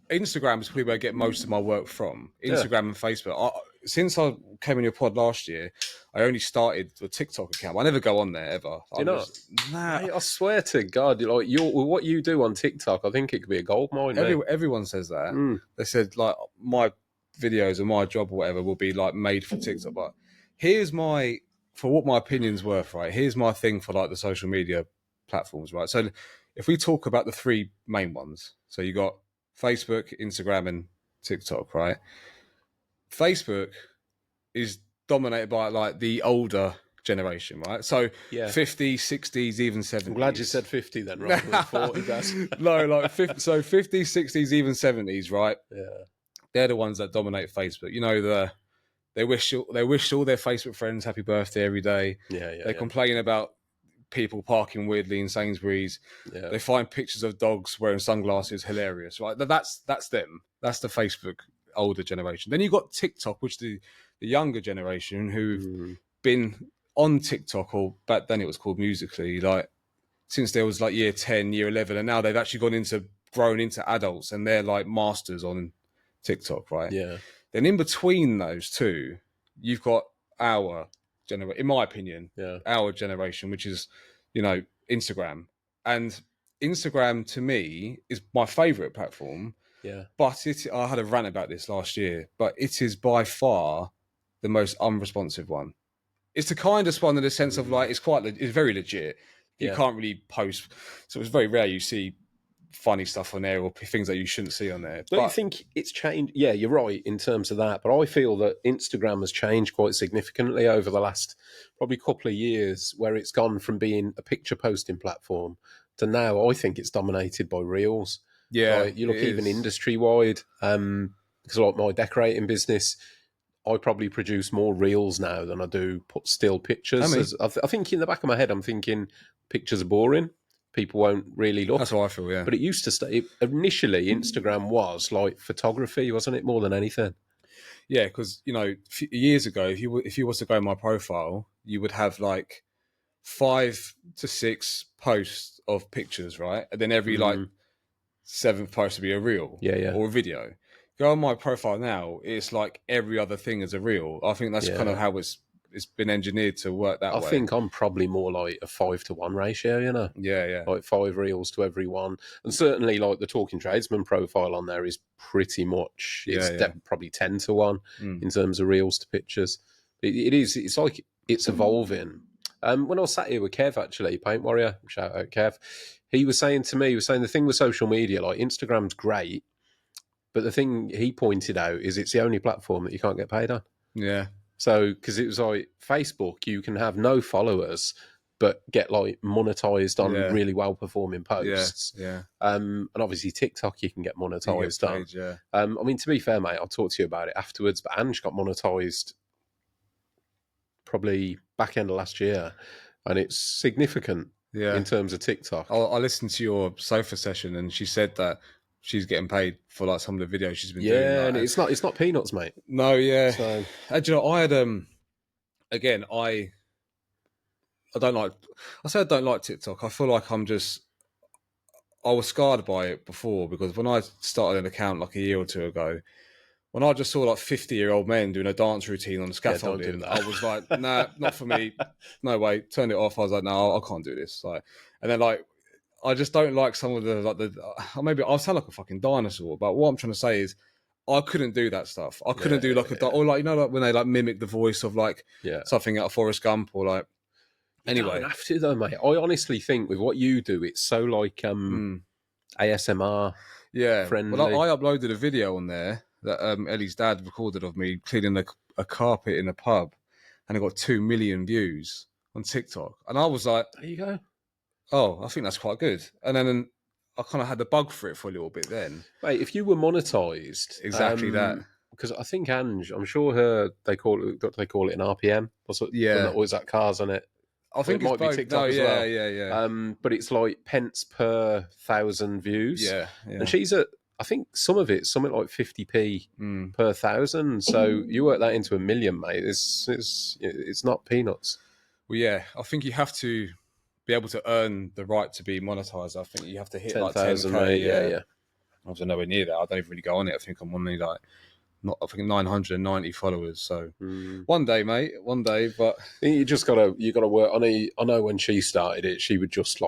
Speaker 2: Instagram is probably where I get most of my work from.
Speaker 1: yeah,
Speaker 2: Instagram and Facebook. Since I came on your pod last year, I only started a TikTok account. I never go on there ever.
Speaker 1: do you know? Mate, I swear to God, like what you do on TikTok, I think it could be a gold mine, mate.
Speaker 2: Everyone says that.
Speaker 1: Mm,
Speaker 2: They said like my videos and my job or whatever will be like made for TikTok. But here's for what my opinion's worth, right? Here's my thing for like the social media platforms, right? So if we talk about the three main ones, so you got Facebook, Instagram, and TikTok, right? Facebook is dominated by like the older generation, right? So
Speaker 1: yeah.
Speaker 2: 50s, 60s, even 70s.
Speaker 1: I'm glad you said 50 then rather than 40, Dad.
Speaker 2: No, like 50, so 50s, 60s, even 70s, right?
Speaker 1: Yeah,
Speaker 2: They're the ones that dominate Facebook. They wish all their Facebook friends happy birthday every day.
Speaker 1: yeah, yeah,
Speaker 2: They
Speaker 1: yeah.
Speaker 2: complain about people parking weirdly in Sainsbury's.
Speaker 1: Yeah.
Speaker 2: They find pictures of dogs wearing sunglasses hilarious, right? That's them. That's the Facebook older generation. Then you've got TikTok, which the younger generation who've been on TikTok, or back then it was called Musically, like since there was like year 10, year 11, and now they've actually grown into adults and they're like masters on TikTok, right?
Speaker 1: Yeah.
Speaker 2: Then in between those two, you've got our generation, in my opinion,
Speaker 1: Yeah.
Speaker 2: our generation, which is, Instagram. And Instagram to me is my favorite platform,
Speaker 1: Yeah.
Speaker 2: but I had a rant about this last year, but it is by far the most unresponsive one. It's the kindest one in the sense of like, it's very legit. You
Speaker 1: Yeah.
Speaker 2: can't really post. So it's very rare you see funny stuff on there or things that you shouldn't see on there.
Speaker 1: Don't you
Speaker 2: But
Speaker 1: think it's changed? Yeah, you're right in terms of that, but I feel that Instagram has changed quite significantly over the last probably couple of years, where it's gone from being a picture posting platform to now I think it's dominated by reels.
Speaker 2: yeah,
Speaker 1: Like you
Speaker 2: it
Speaker 1: look even
Speaker 2: is.
Speaker 1: industry wide, because like my decorating business, I probably produce more reels now than I do put still
Speaker 2: I
Speaker 1: pictures.
Speaker 2: mean,
Speaker 1: As I think in the back of my head, I'm thinking pictures are boring. People won't really
Speaker 2: that's
Speaker 1: look.
Speaker 2: how I feel. Yeah,
Speaker 1: But it used to stay. Initially, Instagram was like photography, wasn't it? More than anything.
Speaker 2: yeah, because years ago, if you was to go on my profile, you would have like 5 to 6 posts of pictures, right? And then every like
Speaker 1: Mm,
Speaker 2: 7th post would be a reel
Speaker 1: yeah, yeah,
Speaker 2: or a video. Go on my profile now, it's like every other thing is a reel. I think that's kind of
Speaker 1: yeah.
Speaker 2: how it's been engineered to work that
Speaker 1: I
Speaker 2: way.
Speaker 1: think I'm probably more like a 5-to-1 ratio, you know,
Speaker 2: Yeah, yeah,
Speaker 1: like 5 reels to every one. And certainly, like the Talking Tradesman profile on there is pretty much,
Speaker 2: yeah, yeah.
Speaker 1: probably 10-to-1
Speaker 2: Mm.
Speaker 1: in terms of reels to pictures. It is, it's like it's evolving. When I was sat here with Kev, actually, Paint Warrior, shout out Kev, he was saying to me, he was saying the thing with social media, like Instagram's great, but the thing he pointed out is it's the only platform that you can't get paid on.
Speaker 2: Yeah,
Speaker 1: So, because it was like Facebook, you can have no followers, but get like monetized on
Speaker 2: yeah,
Speaker 1: really well performing
Speaker 2: yeah,
Speaker 1: posts.
Speaker 2: yeah.
Speaker 1: And obviously TikTok, you can get
Speaker 2: You get
Speaker 1: monetized on.
Speaker 2: paid, yeah.
Speaker 1: I mean, to be fair, mate, I'll talk to you about it afterwards. But Ange got monetized probably back end of last year, and it's significant
Speaker 2: Yeah.
Speaker 1: in terms of TikTok.
Speaker 2: I listened to your sofa session and she said that she's getting paid for like some of the videos she's been doing.
Speaker 1: Yeah,
Speaker 2: Like,
Speaker 1: and it's not peanuts, mate.
Speaker 2: no, yeah.
Speaker 1: So
Speaker 2: And I had again, I don't like. I say I don't like TikTok. I feel like I was scarred by it before because when I started an account like a year or two ago, when I just saw like 50-year-old men doing a dance routine on the
Speaker 1: yeah, don't do
Speaker 2: scaffolding,
Speaker 1: that.
Speaker 2: I was like, nah, not for me. No way. Turned it off. I was like, no, I can't do this. Like, and then like, I just don't like some of maybe I'll sound like a fucking dinosaur, but what I'm trying to say is I couldn't do that stuff. I couldn't do like or like like when they like mimic the voice of like
Speaker 1: Yeah.
Speaker 2: something out of Forrest Gump or like.
Speaker 1: You
Speaker 2: Anyway,
Speaker 1: don't have to though, mate. I honestly think with what you do, it's so like ASMR
Speaker 2: yeah. Well,
Speaker 1: friendly.
Speaker 2: I uploaded a video on there that Ellie's dad recorded of me cleaning a carpet in a pub, and it got 2 million views on TikTok. And I was like,
Speaker 1: There you go,
Speaker 2: oh, I think that's quite good. And then I kind of had the bug for it for a little bit then.
Speaker 1: mate. If you were monetized,
Speaker 2: Exactly that.
Speaker 1: because I think Ange, I'm sure they call it. What do they call it? An RPM?
Speaker 2: Yeah.
Speaker 1: Or is that cars on it?
Speaker 2: I
Speaker 1: Or it
Speaker 2: think it's
Speaker 1: might be
Speaker 2: both. No,
Speaker 1: TikTok as
Speaker 2: yeah,
Speaker 1: well.
Speaker 2: yeah, yeah.
Speaker 1: But it's like pence per 1,000 views,
Speaker 2: Yeah, yeah.
Speaker 1: and she's at. I think some of it's something like 50p
Speaker 2: Mm.
Speaker 1: per 1,000. So you work that into a million, mate. It's not peanuts.
Speaker 2: Well, yeah, I think you have to be able to earn the right to be monetized. I think you have to hit like
Speaker 1: 10,000,
Speaker 2: 10K.
Speaker 1: mate. Yeah,
Speaker 2: Yeah.
Speaker 1: yeah.
Speaker 2: I was nowhere near that. I don't even really go on it. I think I'm only like I think 990 followers. So one day, mate, one day. But
Speaker 1: You gotta work. I know when she started it, she was just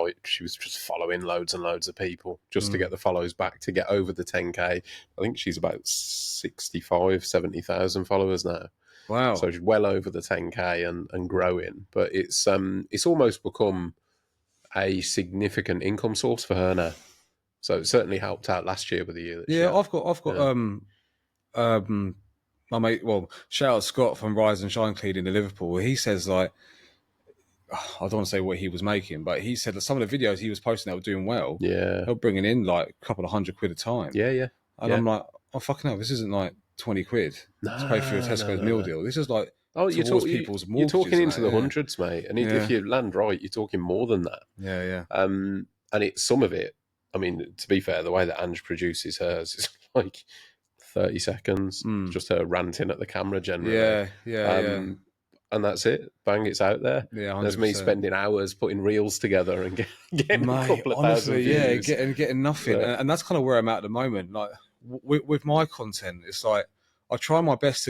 Speaker 1: following loads and loads of people just to get the follows back to get over the 10K. I think she's about 70,000 followers now.
Speaker 2: wow,
Speaker 1: So she's well over the 10K and growing. But it's almost become a significant income source for her now. So it certainly helped out last year with the year that she
Speaker 2: yeah,
Speaker 1: had.
Speaker 2: I've got my mate. Well, shout out Scott from Rise and Shine Cleaning in Liverpool. He says like I don't want to say what he was making, but he said that some of the videos he was posting that were doing well.
Speaker 1: Yeah.
Speaker 2: They were bringing in like a couple of £100 a time.
Speaker 1: Yeah, yeah.
Speaker 2: And I'm like, oh fucking hell, this isn't like 20 quid to pay for a Tesco's meal deal. This is like towards people's
Speaker 1: you're
Speaker 2: mortgages.
Speaker 1: talking into the
Speaker 2: yeah.
Speaker 1: hundreds, mate. And
Speaker 2: Yeah.
Speaker 1: if you land right, you're talking more than that.
Speaker 2: Yeah, yeah.
Speaker 1: And it's some of it. I mean, to be fair, the way that Ange produces hers is like 30 seconds, just her ranting at the camera generally.
Speaker 2: Yeah, yeah, yeah.
Speaker 1: And that's it. Bang, it's out there.
Speaker 2: Yeah, 100%.
Speaker 1: There's me spending hours putting reels together and getting a couple of thousand views.
Speaker 2: Getting nothing.
Speaker 1: Yeah.
Speaker 2: And that's kind of where I'm at the moment. Like with my content, it's like I try my best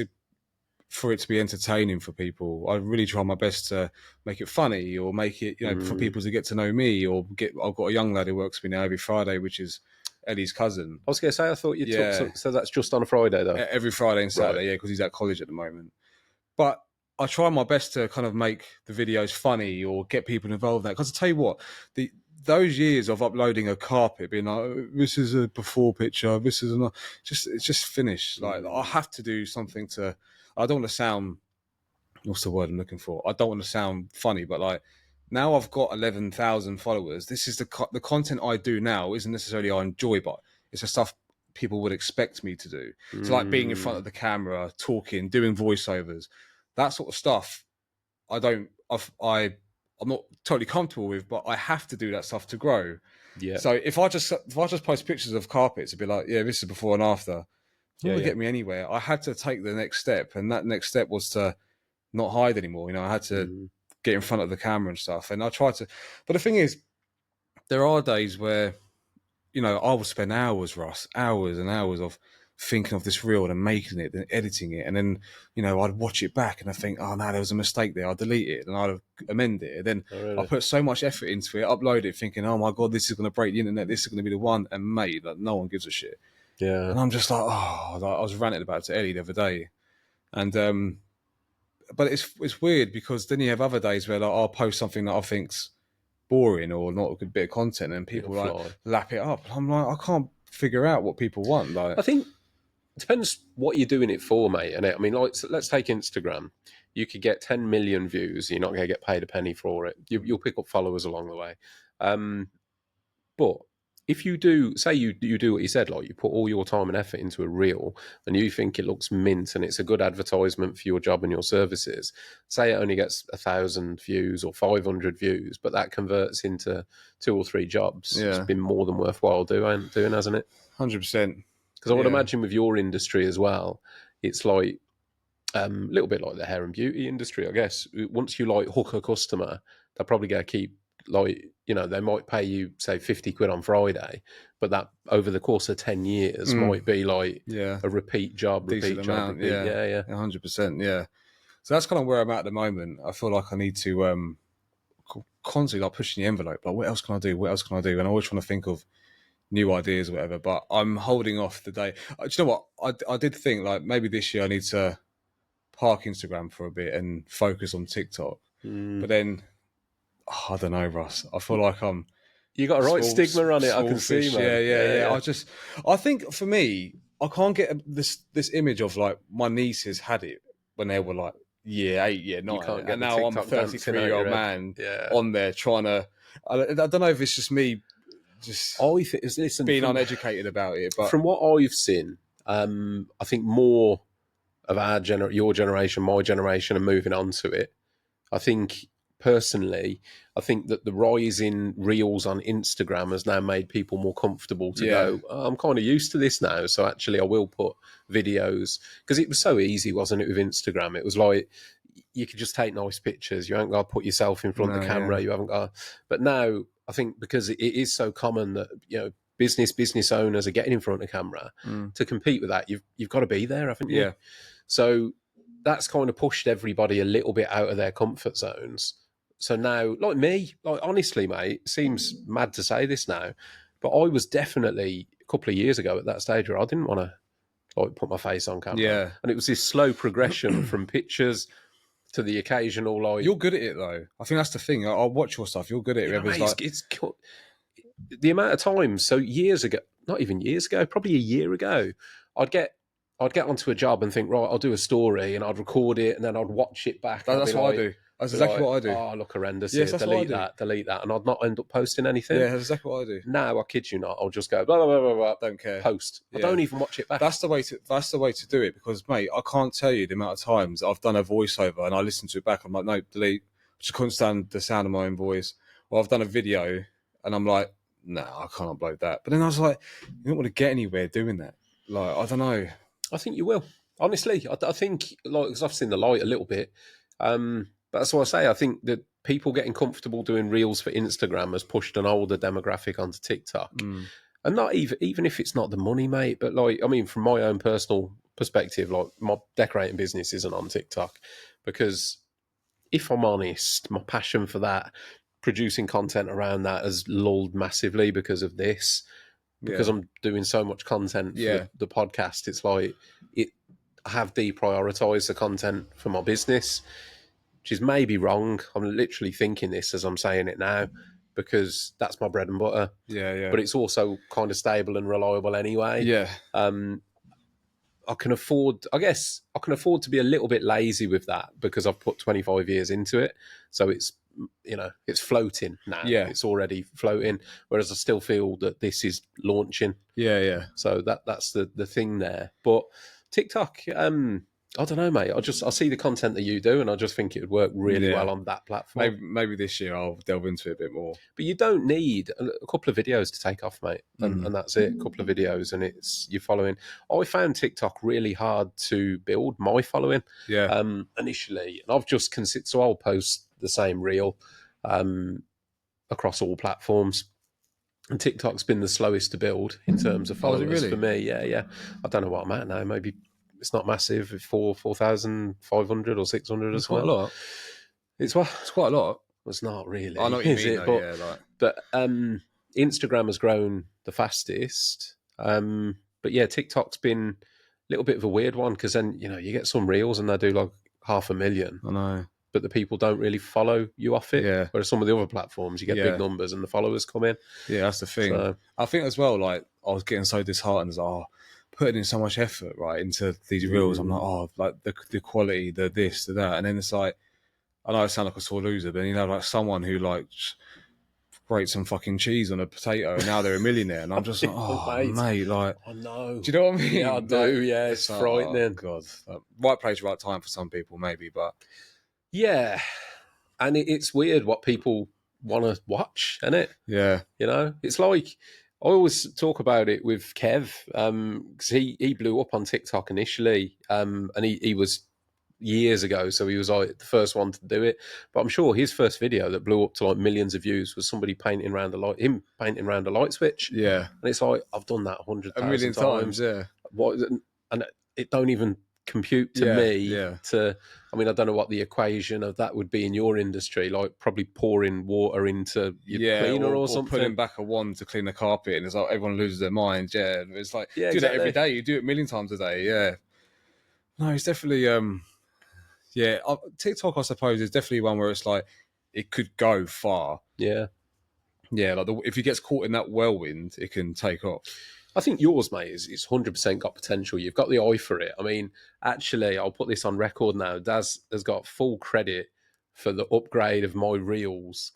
Speaker 2: for it to be entertaining for people. I really try my best to make it funny or make it, for people to get to know me I've got a young lad who works with me now every Friday, which is Ellie's cousin.
Speaker 1: I was going to say, I thought you took so that's just on a Friday, though.
Speaker 2: Every Friday and Saturday, yeah, because he's at college at the moment. But I try my best to kind of make the videos funny or get people involved in that. Because I tell you what, those years of uploading a carpet, being like, oh, this is a before picture, this is not, it's just finished. Like I have to do something to. I don't want to sound. What's the word I'm looking for? I don't want to sound funny, but like now I've got 11,000 followers. This is the content I do now isn't necessarily I enjoy, but it's the stuff people would expect me to do. So like being in front of the camera, talking, doing voiceovers, that sort of stuff. I'm not totally comfortable with, but I have to do that stuff to grow.
Speaker 1: Yeah.
Speaker 2: So if I just post pictures of carpets, it'd be like, yeah, this is before and after. It's not going to get me anywhere. I had to take the next step, and that next step was to not hide anymore. You know, I had to get in front of the camera and stuff, and I tried to. But the thing is, there are days where, you know, I will spend hours, Russ, hours and hours of thinking of this reel and making it and editing it, and then, you know, I'd watch it back and I think, oh no, there was a mistake there. I'd delete it and I'd amend it. And then I put so much effort into it, upload it, thinking, oh my god, this is going to break the internet. This is going to be the one. And mate, like, no one gives a shit.
Speaker 1: Yeah.
Speaker 2: And I'm just like, oh, like, I was ranting about it to Ellie the other day, and but it's weird because then you have other days where like, I'll post something that I think's boring or not a good bit of content, and people like lap it up. I'm like, I can't figure out what people want. Like,
Speaker 1: I think it depends what you're doing it for, mate. And I mean, like, let's take Instagram. You could get 10 million views. You're not going to get paid a penny for it. You'll pick up followers along the way. But if you do, say you do what you said, like you put all your time and effort into a reel and you think it looks mint and it's a good advertisement for your job and your services, say it only gets 1,000 views or 500 views, but that converts into 2 or 3 jobs. It's been more than worthwhile doing, hasn't it?
Speaker 2: 100%.
Speaker 1: Because I would imagine with your industry as well, it's like a little bit like the hair and beauty industry, I guess. Once you like hook a customer, they're probably going to keep, like, you know, they might pay you say 50 quid on Friday, but that over the course of 10 years might be like a repeat job,
Speaker 2: decent
Speaker 1: repeat job,
Speaker 2: amount,
Speaker 1: repeat.
Speaker 2: yeah, 100%, yeah. So that's kind of where I'm at the moment. I feel like I need to constantly like pushing the envelope. Like, what else can I do? What else can I do? And I always trying to think of new ideas or whatever. But I'm holding off the day. Do you know what? I did think like maybe this year I need to park Instagram for a bit and focus on TikTok. But then I don't know, Russ. I feel like I'm.
Speaker 1: You got a right stigma on it. I can see, man.
Speaker 2: Yeah. I think for me, I can't get this image of like my nieces had it when they were like year 8, year 9, and now I'm a 33-year-old man on there trying to. I don't know if it's just me, just being uneducated about it. But
Speaker 1: from what I've seen, I think more of your generation, my generation, are moving on to it. I think personally, I think that the rise in reels on Instagram has now made people more comfortable to go, oh, I'm kind of used to this now. So actually I will put videos, because it was so easy, wasn't it, with Instagram? It was like, you could just take nice pictures. You haven't got to put yourself in front of the camera. You haven't got, but now I think because it is so common that, you know, business owners are getting in front of camera to compete with that. You've got to be there, haven't you?
Speaker 2: Yeah.
Speaker 1: So that's kind of pushed everybody a little bit out of their comfort zones. So now, like me, like honestly, mate, it seems mad to say this now, but I was definitely a couple of years ago at that stage where I didn't want to like put my face on camera.
Speaker 2: Yeah.
Speaker 1: And it was this slow progression from pictures to the occasional like.
Speaker 2: You're good at it though. I think that's the thing. I'll watch your stuff. You're good at it.
Speaker 1: You know, mate, it's the amount of times. So years ago, not even years ago, probably a year ago, I'd get onto a job and think, right, I'll do a story, and I'd record it, and then I'd watch it back.
Speaker 2: That's what I do. That's exactly what I do.
Speaker 1: Oh, look horrendous.
Speaker 2: Yes,
Speaker 1: here. Delete that. And I'd not end up posting anything.
Speaker 2: Yeah, that's exactly what I do.
Speaker 1: Now, I kid you not, I'll just go, blah, blah, blah, blah, blah.
Speaker 2: Don't care.
Speaker 1: Post. Yeah. I don't even watch it back.
Speaker 2: That's the way to do it, because, mate, I can't tell you the amount of times I've done a voiceover and I listen to it back. I'm like, no, delete. I just couldn't stand the sound of my own voice. Or I've done a video and I'm like, no, I can't upload that. But then I was like, you don't want to get anywhere doing that. Like, I don't know.
Speaker 1: I think you will. Honestly, I think, like, because I've seen the light a little bit. But that's what I say. I think that people getting comfortable doing reels for Instagram has pushed an older demographic onto TikTok. And not even if it's not the money, mate, but like, I mean, from my own personal perspective, like my decorating business isn't on TikTok because if I'm honest, my passion for that, producing content around that has lulled massively because of this. Because I'm doing so much content for the podcast, it's like I have deprioritised the content for my business, which is maybe wrong. I'm literally thinking this as I'm saying it now, because that's my bread and butter.
Speaker 2: Yeah, yeah.
Speaker 1: But it's also kind of stable and reliable anyway.
Speaker 2: Yeah.
Speaker 1: I can afford, I guess, I can afford to be a little bit lazy with that because I've put 25 years into it. So it's, it's floating now.
Speaker 2: Yeah.
Speaker 1: It's already floating. Whereas I still feel that this is launching.
Speaker 2: Yeah, yeah.
Speaker 1: So that's the thing there. But TikTok, I don't know, mate. I see the content that you do, and I just think it would work really
Speaker 2: Yeah.
Speaker 1: well on that platform.
Speaker 2: Maybe this year I'll delve into it a bit more.
Speaker 1: But you don't need a couple of videos to take off, mate, and that's it. A couple of videos, and it's you're following. I found TikTok really hard to build my following.
Speaker 2: Yeah.
Speaker 1: Initially, and I've just considered. So I'll post the same reel across all platforms. And TikTok's been the slowest to build in terms of followers
Speaker 2: really?
Speaker 1: for me. Yeah. I don't know what I'm at now. Maybe it's not massive, 4,500 or 600 or
Speaker 2: It's
Speaker 1: something.
Speaker 2: quite a lot.
Speaker 1: It's what?
Speaker 2: It's quite a lot.
Speaker 1: It's not really.
Speaker 2: I know what you
Speaker 1: is
Speaker 2: mean,
Speaker 1: it?
Speaker 2: though, yeah, like...
Speaker 1: But Instagram has grown the fastest. But yeah, TikTok's been a little bit of a weird one because then, you get some reels and they do like 500,000.
Speaker 2: I know.
Speaker 1: But the people don't really follow you off it.
Speaker 2: Yeah.
Speaker 1: Whereas some of the other platforms, you get big numbers and the followers come in.
Speaker 2: Yeah, that's the thing.
Speaker 1: So,
Speaker 2: I think as well, like, I was getting so disheartened as, putting in so much effort, right, into these reels. I'm like, like the quality, the this, the that. And then it's like, I know I sound like a sore loser, but, like someone who, like, grates some fucking cheese on a potato and now they're a millionaire. And I'm just like, mate, like...
Speaker 1: I know.
Speaker 2: Do you know what I mean?
Speaker 1: Yeah, I do.
Speaker 2: Like,
Speaker 1: Yeah, it's frightening.
Speaker 2: Oh, God. Right place, right time for some people, maybe, but...
Speaker 1: Yeah. And it's weird what people want to watch, isn't it?
Speaker 2: Yeah.
Speaker 1: It's like, I always talk about it with Kev, because he blew up on TikTok initially, and he was years ago, so he was like the first one to do it. But I'm sure his first video that blew up to like millions of views was somebody painting around him painting around a light switch.
Speaker 2: Yeah.
Speaker 1: And it's like, I've done that 100,000
Speaker 2: million times. Yeah.
Speaker 1: And it don't even compute to me to, I mean, I don't know what the equation of that would be in your industry, like probably pouring water into your cleaner or something.
Speaker 2: Putting back a wand to clean the carpet, and it's like everyone loses their mind. Yeah. It's like, do
Speaker 1: exactly.
Speaker 2: that every day. You do it a million times a day. Yeah. No, it's definitely, TikTok, I suppose, is definitely one where it's like, it could go far.
Speaker 1: Yeah.
Speaker 2: Yeah. Like if it gets caught in that whirlwind, it can take off.
Speaker 1: I think yours, mate, is 100% got potential. You've got the eye for it. I mean, actually, I'll put this on record now. Daz has got full credit for the upgrade of my reels.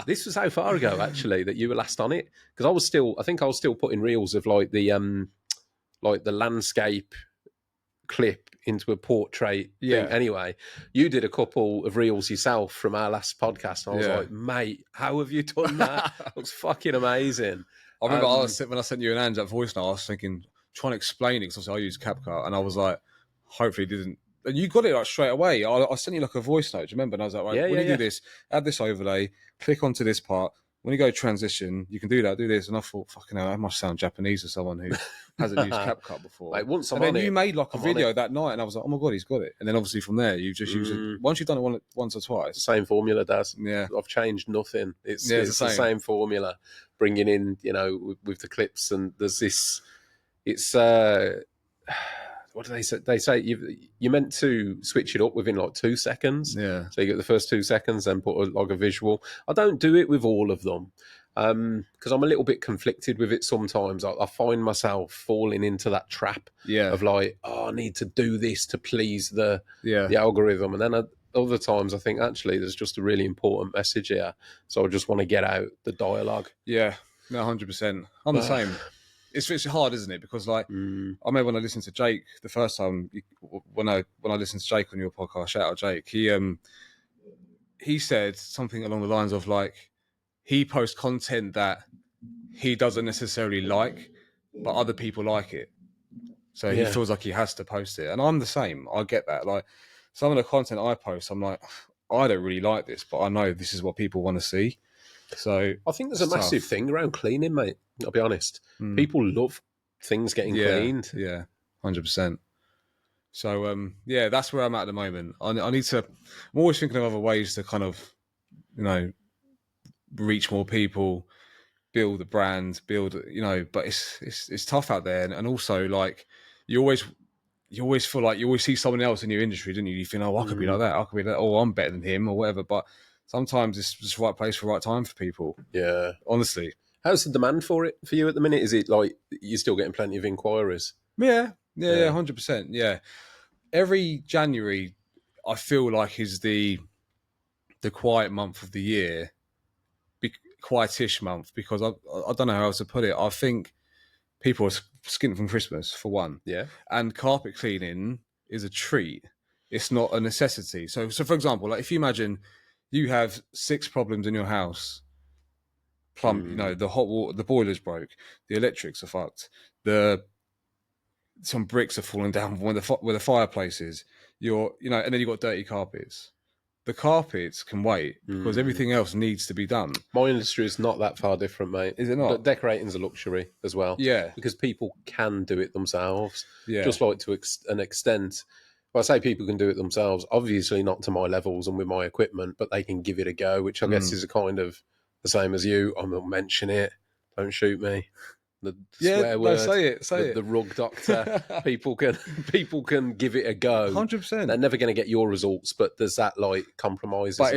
Speaker 1: This was how far ago, actually, that you were last on it? Because I think I was still putting reels of like the landscape clip into a portrait thing. Anyway, you did a couple of reels yourself from our last podcast, and I was like, mate, how have you done that? Looks fucking amazing.
Speaker 2: I remember when I sent you an that voice note, I was thinking, trying to explain it, because obviously I use CapCut, and I was like, hopefully it didn't... And you got it like straight away. I sent you like a voice note, do you remember? And I was like, right, when you do this, add this overlay, click onto this part. When you go transition, you can do that, do this. And I thought, fucking hell, that must sound Japanese to someone who hasn't used CapCut before.
Speaker 1: Like, once
Speaker 2: and then you made like a video that night, and I was like, oh my God, he's got it. And then obviously from there, you just use it. Once you've done it once or twice.
Speaker 1: Same formula, Daz.
Speaker 2: Yeah.
Speaker 1: I've changed nothing. It's the same formula. Bringing in, with the clips, and there's this, it's, what do they say? They say you're meant to switch it up within like 2 seconds.
Speaker 2: Yeah.
Speaker 1: So you get the first 2 seconds, then put a visual. I don't do it with all of them because I'm a little bit conflicted with it sometimes. I find myself falling into that trap of like, I need to do this to please the algorithm. And then other times I think, actually, there's just a really important message here. So I just want to get out the dialogue.
Speaker 2: Yeah, no, 100%. I'm the same. It's hard, isn't it? Because like I remember when I listened to Jake the first time, when I listened to Jake on your podcast, shout out Jake, he said something along the lines of like, he posts content that he doesn't necessarily like, but other people like it. So he feels like he has to post it. And I'm the same. I get that. Like some of the content I post, I'm like, I don't really like this, but I know this is what people want to see. So
Speaker 1: I think there's a massive thing around cleaning, mate. I'll be honest. People love things getting cleaned.
Speaker 2: Yeah, 100%. So that's where I'm at the moment. I need to. I'm always thinking of other ways to kind of, reach more people, build a brand, but it's tough out there, and also like you always you always feel like you always see someone else in your industry, don't you? You think, oh, I could be like that. I could be that. Oh, I'm better than him or whatever. But sometimes it's just the right place for the right time for people.
Speaker 1: Yeah.
Speaker 2: Honestly.
Speaker 1: How's the demand for it for you at the minute? Is it like you're still getting plenty of inquiries?
Speaker 2: Yeah. 100%. Yeah. Every January, I feel like is the quiet month of the year, quietish month, because I don't know how else to put it. I think people are skint from Christmas for one.
Speaker 1: Yeah.
Speaker 2: And carpet cleaning is a treat. It's not a necessity. So for example, like if you imagine you have 6 problems in your house, the hot water, the boiler's broke, the electrics are fucked, some bricks are falling down where the fireplace is. And then you've got dirty carpets. The carpets can wait because everything else needs to be done.
Speaker 1: My industry is not that far different, mate.
Speaker 2: Is it not?
Speaker 1: But decorating's a luxury as well.
Speaker 2: Yeah.
Speaker 1: Because people can do it themselves.
Speaker 2: Yeah.
Speaker 1: Just like to an extent. Well, I say people can do it themselves, obviously not to my levels and with my equipment, but they can give it a go, which I guess is a kind of the same as you. I'm going to mention it. Don't shoot me. The swear word.
Speaker 2: Say it.
Speaker 1: The rug doctor. people can give it a go.
Speaker 2: 100%.
Speaker 1: They're never going to get your results, but there's that like compromise.
Speaker 2: But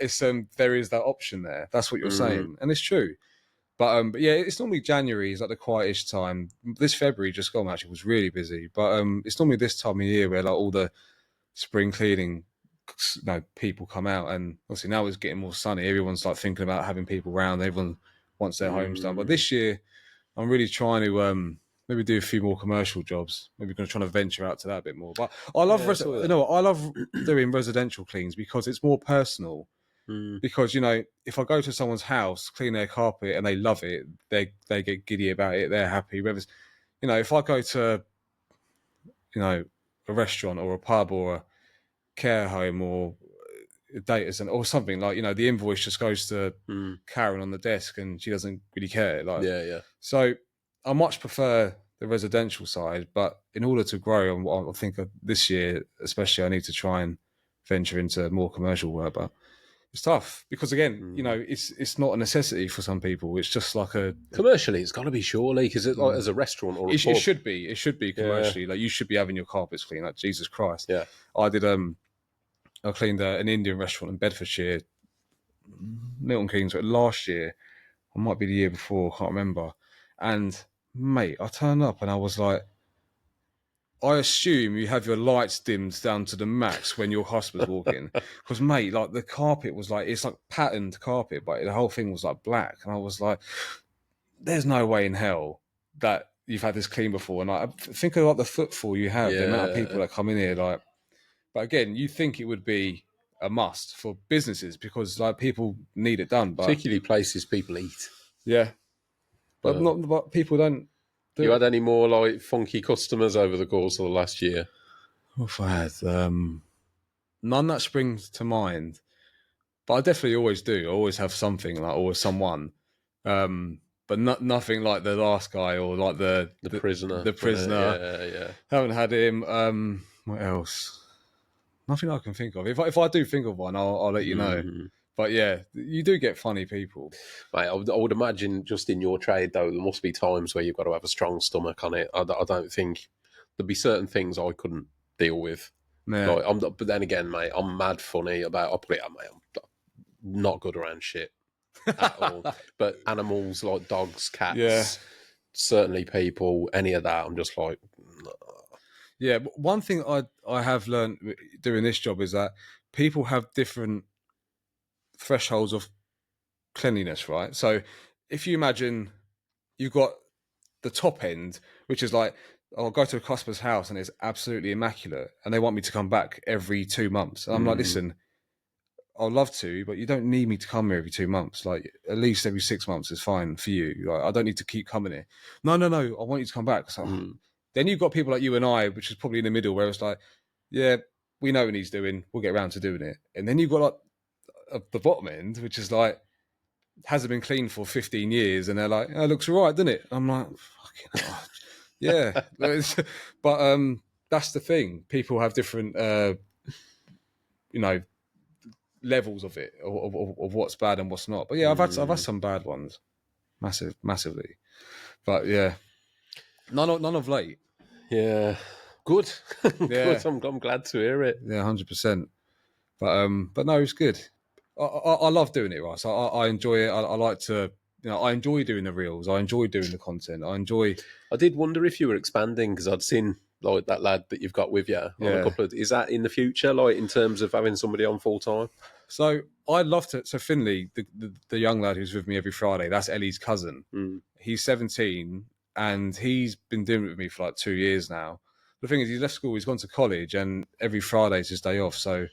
Speaker 2: it's there is that option there. That's what you're saying, and it's true. But yeah, it's normally January is like the quietish time. This February just gone actually was really busy. But it's normally this time of year where like all the spring cleaning, people come out, and obviously now it's getting more sunny. Everyone's like thinking about having people around. Everyone wants their homes done. But this year, I'm really trying to maybe do a few more commercial jobs. Maybe going to try to venture out to that a bit more. But I love I love doing residential cleans because it's more personal. Because if I go to someone's house, clean their carpet, and they love it, they get giddy about it. They're happy. Whereas, if I go to a restaurant or a pub or a care home or a data center or something, like the invoice just goes to Karen on the desk and she doesn't really care. Like So I much prefer the residential side, but in order to grow, I think this year especially I need to try and venture into more commercial work. But it's tough because again, it's not a necessity for some people. It's just like
Speaker 1: commercially, it's got to be surely because like as a restaurant or a pub.
Speaker 2: It should be commercially. Like you should be having your carpets clean. Like Jesus Christ.
Speaker 1: Yeah,
Speaker 2: I cleaned an Indian restaurant in Bedfordshire, Milton Keynes, last year. Or might be the year before. I can't remember. And mate, I turned up and I was like, I assume you have your lights dimmed down to the max when your customers walk in. Because, mate, like the carpet was like, it's like patterned carpet, but the whole thing was like black. And I was like, there's no way in hell that you've had this clean before. And I think of like the footfall you have, the amount of people that come in here. Like, but again, you think it would be a must for businesses because like people need it done. But
Speaker 1: particularly places people eat.
Speaker 2: Yeah. But people don't.
Speaker 1: You had any more like funky customers over the course of the last year?
Speaker 2: What have I had? None that springs to mind, but I definitely always do. I always have something like always someone, but nothing like the last guy or like the
Speaker 1: prisoner.
Speaker 2: The prisoner.
Speaker 1: Yeah.
Speaker 2: Haven't had him. What else? Nothing I can think of. If I do think of one, I'll let you know. But yeah, you do get funny people.
Speaker 1: Mate, I would imagine just in your trade, though, there must be times where you've got to have a strong stomach on it. I don't think there'd be certain things I couldn't deal with.
Speaker 2: Yeah.
Speaker 1: Like, but then again, mate, I'm mad funny about, I'll put it out, mate, I'm not good around shit at all. But animals like dogs, cats, certainly people, any of that, I'm just like...
Speaker 2: Yeah, but one thing I have learned doing this job is that people have different thresholds of cleanliness, right? So if you imagine you've got the top end, which is like, I'll go to a customer's house and it's absolutely immaculate and they want me to come back every 2 months. And I'm like, listen, I'd love to, but you don't need me to come here every 2 months. Like at least every 6 months is fine for you. Like, I don't need to keep coming here. No, I want you to come back. So, then you've got people like you and I, which is probably in the middle where it's like, yeah, we know what he's doing. We'll get around to doing it. And then you've got like the bottom end, which is like, hasn't been clean for 15 years. And they're like, oh, it looks all right, doesn't it? I'm like, fucking hell. Yeah. But that's the thing. People have different, levels of it, of what's bad and what's not. But yeah, I've had some bad ones. Massively. But yeah. None of late.
Speaker 1: Yeah. Good.
Speaker 2: Yeah,
Speaker 1: Good. I'm glad to hear it.
Speaker 2: yeah, 100%. But no, it's good. I love doing it, right? So I enjoy it. I like to, I enjoy doing the reels. I enjoy doing the content. I enjoy,
Speaker 1: I did wonder if you were expanding because I'd seen like that lad that you've got with you on a
Speaker 2: yeah.
Speaker 1: couple of. Is that in the future, like in terms of having somebody on full time?
Speaker 2: So I'd love to. So Finley, the young lad who's with me every Friday, that's Ellie's cousin.
Speaker 1: Mm.
Speaker 2: He's 17 and he's been doing it with me for like 2 years now. The thing is, he's left school, he's gone to college, and every Friday's his day off. So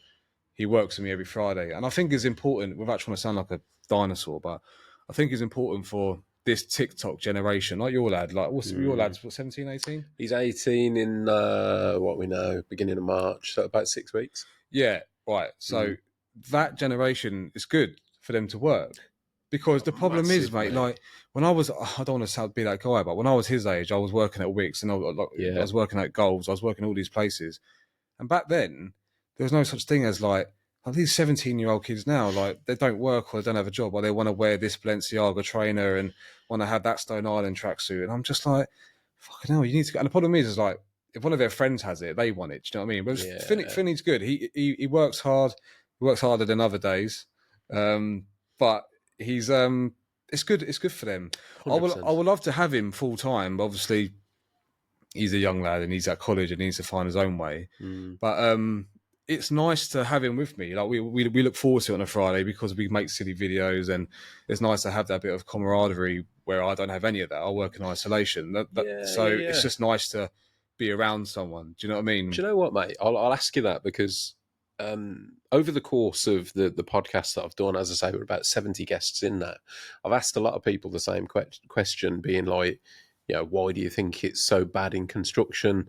Speaker 2: he works with me every Friday. And I think it's important, without trying to sound like a dinosaur, but I think it's important for this TikTok generation, like your lad, like what's your lad's, what, 17, 18?
Speaker 1: He's 18 in what we know, beginning of March, so about 6 weeks.
Speaker 2: Yeah, right. So that generation is good for them to work. Because the problem is, mate, like when I don't want to be that guy, but when I was his age, I was working at Wix and I was working at Goals, I was working at all these places. And back then, there was no such thing as like these 17-year-old kids now, like they don't work or they don't have a job or they want to wear this Balenciaga trainer and want to have that Stone Island tracksuit. And I'm just like, fucking hell, you need to. And the problem is like, if one of their friends has it, they want it. Do you know what I mean? But Finney's good. He works hard. He works harder than other days. But he's it's good. It's good for them.
Speaker 1: 100%.
Speaker 2: I would love to have him full time. Obviously, he's a young lad and he's at college and needs to find his own way. But it's nice to have him with me. Like we look forward to it on a Friday because we make silly videos and it's nice to have that bit of camaraderie where I don't have any of that. I work in isolation. It's just nice to be around someone. Do you know what I mean?
Speaker 1: Do you know what, mate? I'll ask you that because over the course of the podcast that I've done, as I say, we're about 70 guests in that. I've asked a lot of people the same question, being like, why do you think it's so bad in construction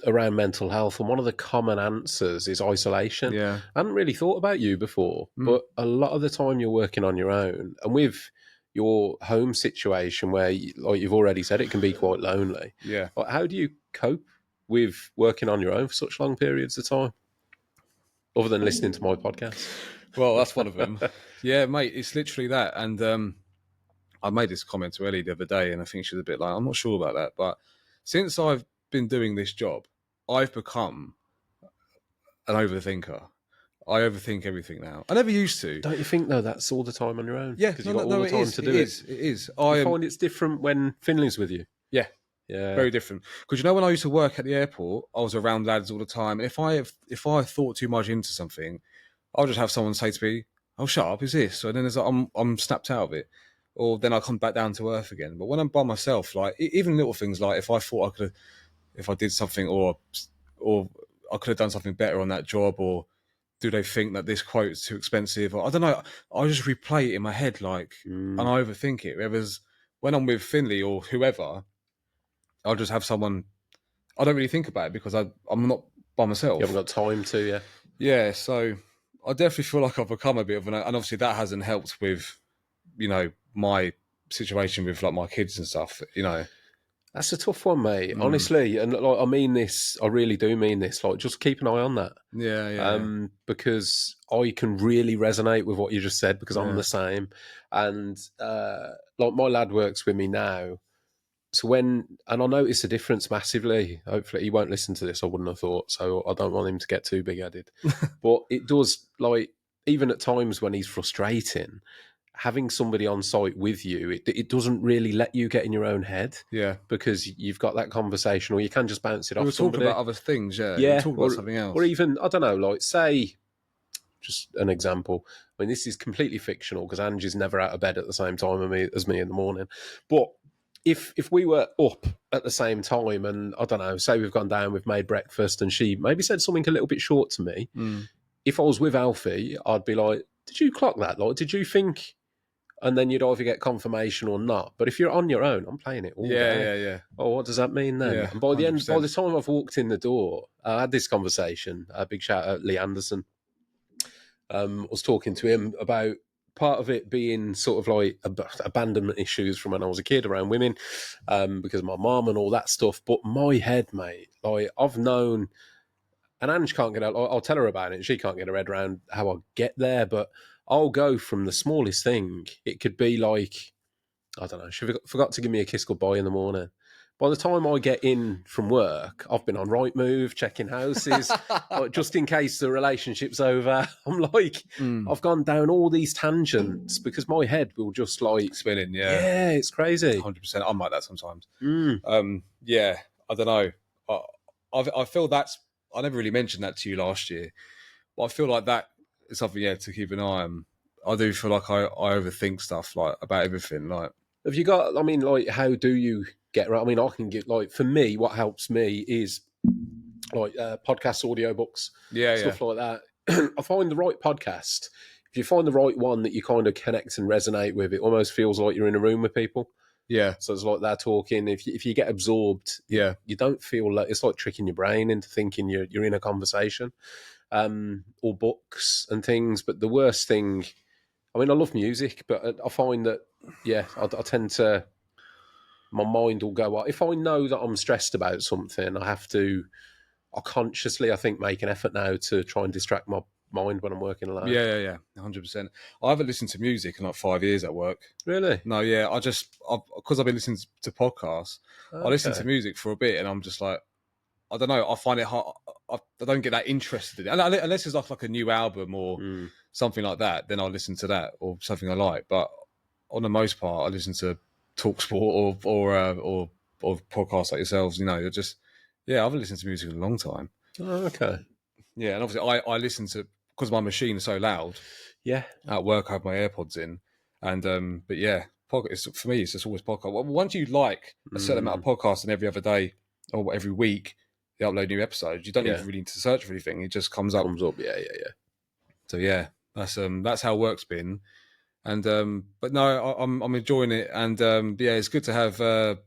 Speaker 1: around mental health? And one of the common answers is isolation.
Speaker 2: Yeah.
Speaker 1: I hadn't really thought about you before, but a lot of the time you're working on your own, and with your home situation where, like you've already said, it can be quite lonely.
Speaker 2: Yeah.
Speaker 1: Like, how do you cope with working on your own for such long periods of time, other than listening to my podcast?
Speaker 2: Well, that's one of them. Yeah, mate, it's literally that. And I made this comment to Ellie the other day, and I think she was a bit like, I'm not sure about that. But since I've been doing this job, I've become an overthinker. I overthink everything now. I never used to.
Speaker 1: Don't you think, though, that's all the time on your own?
Speaker 2: Yeah,
Speaker 1: because you've got all the time to do it.
Speaker 2: It is.
Speaker 1: I find it's different when Finley's with you.
Speaker 2: Yeah.
Speaker 1: Yeah.
Speaker 2: Very different. Because when I used to work at the airport, I was around lads all the time. If I thought too much into something, I'll just have someone say to me, "Oh, shut up! Is this?" So then I'm snapped out of it, or then I come back down to earth again. But when I'm by myself, like even little things, like if I thought I could, if I did something, or I could have done something better on that job, or do they think that this quote is too expensive? Or I don't know. I just replay it in my head, like, and I overthink it. Whereas when I'm with Finley or whoever, I'll just have someone. I don't really think about it because I'm not by myself.
Speaker 1: You haven't got time to, yeah.
Speaker 2: Yeah, so I definitely feel like I've become a bit of and obviously that hasn't helped with, my situation with like my kids and stuff.
Speaker 1: That's a tough one, mate. Honestly, and like, I mean this. I really do mean this. Like, just keep an eye on that.
Speaker 2: Yeah.
Speaker 1: Because I can really resonate with what you just said because I'm the same. And like my lad works with me now. So and I notice a difference massively. Hopefully he won't listen to this, I wouldn't have thought. So I don't want him to get too big-headed. But it does, like, even at times when he's frustrating, having somebody on site with you, it doesn't really let you get in your own head.
Speaker 2: Yeah.
Speaker 1: Because you've got that conversation, or you can just bounce it off
Speaker 2: We were
Speaker 1: somebody.
Speaker 2: talking about other things, yeah.
Speaker 1: Yeah.
Speaker 2: Talk about something else.
Speaker 1: Or even, I don't know, like, say, just an example. I mean, this is completely fictional because Angie's never out of bed at the same time as me in the morning. But if we were up at the same time and, I don't know, say we've gone down, we've made breakfast and she maybe said something a little bit short to me, if I was with Alfie, I'd be like, did you clock that? Like, did you think? And then you'd either get confirmation or not. But if you're on your own, I'm playing it all day.
Speaker 2: Yeah.
Speaker 1: Oh, what does that mean then?
Speaker 2: Yeah,
Speaker 1: and by
Speaker 2: 100%.
Speaker 1: the time I've walked in the door, I had this conversation. A big shout out Lee Anderson. I was talking to him about part of it being sort of like abandonment issues from when I was a kid around women, because of my mum and all that stuff. But my head, mate, like I've known, and Ange can't get out. I'll tell her about it. She can't get her head around how I get there, but I'll go from the smallest thing. It could be like, I don't know, she forgot to give me a kiss goodbye in the morning. by the time I get in from work, I've been on Rightmove, checking houses, like just in case the relationship's over. I'm like, I've gone down all these tangents because my head will just like
Speaker 2: Spinning, yeah.
Speaker 1: yeah, it's crazy.
Speaker 2: 100%. I'm like that sometimes.
Speaker 1: Mm.
Speaker 2: Yeah, I don't know. I feel that's. I never really mentioned that to you last year, but I feel like that is something, yeah, to keep an eye on. I do feel like I overthink stuff like about everything. Like,
Speaker 1: Have you got? I mean, like, how do you get around? I mean, I can get like for me, what helps me is like podcasts, audiobooks,
Speaker 2: yeah,
Speaker 1: stuff like that. I find the right podcast. If you find the right one that you kind of connect and resonate with, it almost feels like you're in a room with people.
Speaker 2: yeah,
Speaker 1: So it's like they're talking. If you get absorbed,
Speaker 2: yeah,
Speaker 1: you don't feel like it's like tricking your brain into thinking you're in a conversation, or books and things. But the worst thing, I mean, I love music, but I find that I tend to my mind will go. If I know that I'm stressed about something, I consciously, I think, make an effort now to try and distract my mind when I'm working alone.
Speaker 2: yeah, 100%. I haven't listened to music in like 5 years at work.
Speaker 1: Really?
Speaker 2: No, yeah, because I've been listening to podcasts. I listen to
Speaker 1: Okay.
Speaker 2: music for a bit, and I'm just like, I don't know. I find it hard. I don't get that interested in it. Unless it's like a new album or something like that, then I'll listen to that or something I like. But on the most part, I listen to Talksport or podcasts like yourselves. You know, you're just I haven't listened to music in a long time.
Speaker 1: Oh, okay.
Speaker 2: Yeah, and obviously I listen to because my machine is so loud.
Speaker 1: Yeah.
Speaker 2: At work, I have my AirPods in, and but yeah, for me, it's just always podcast. Once you like a certain amount of podcasts, and every other day or every week they upload new episodes, you don't even really need to search for anything; it just comes up.
Speaker 1: Comes up. Yeah, yeah, yeah.
Speaker 2: So yeah, that's how work's been, and but no, I'm enjoying it, and yeah, it's good to have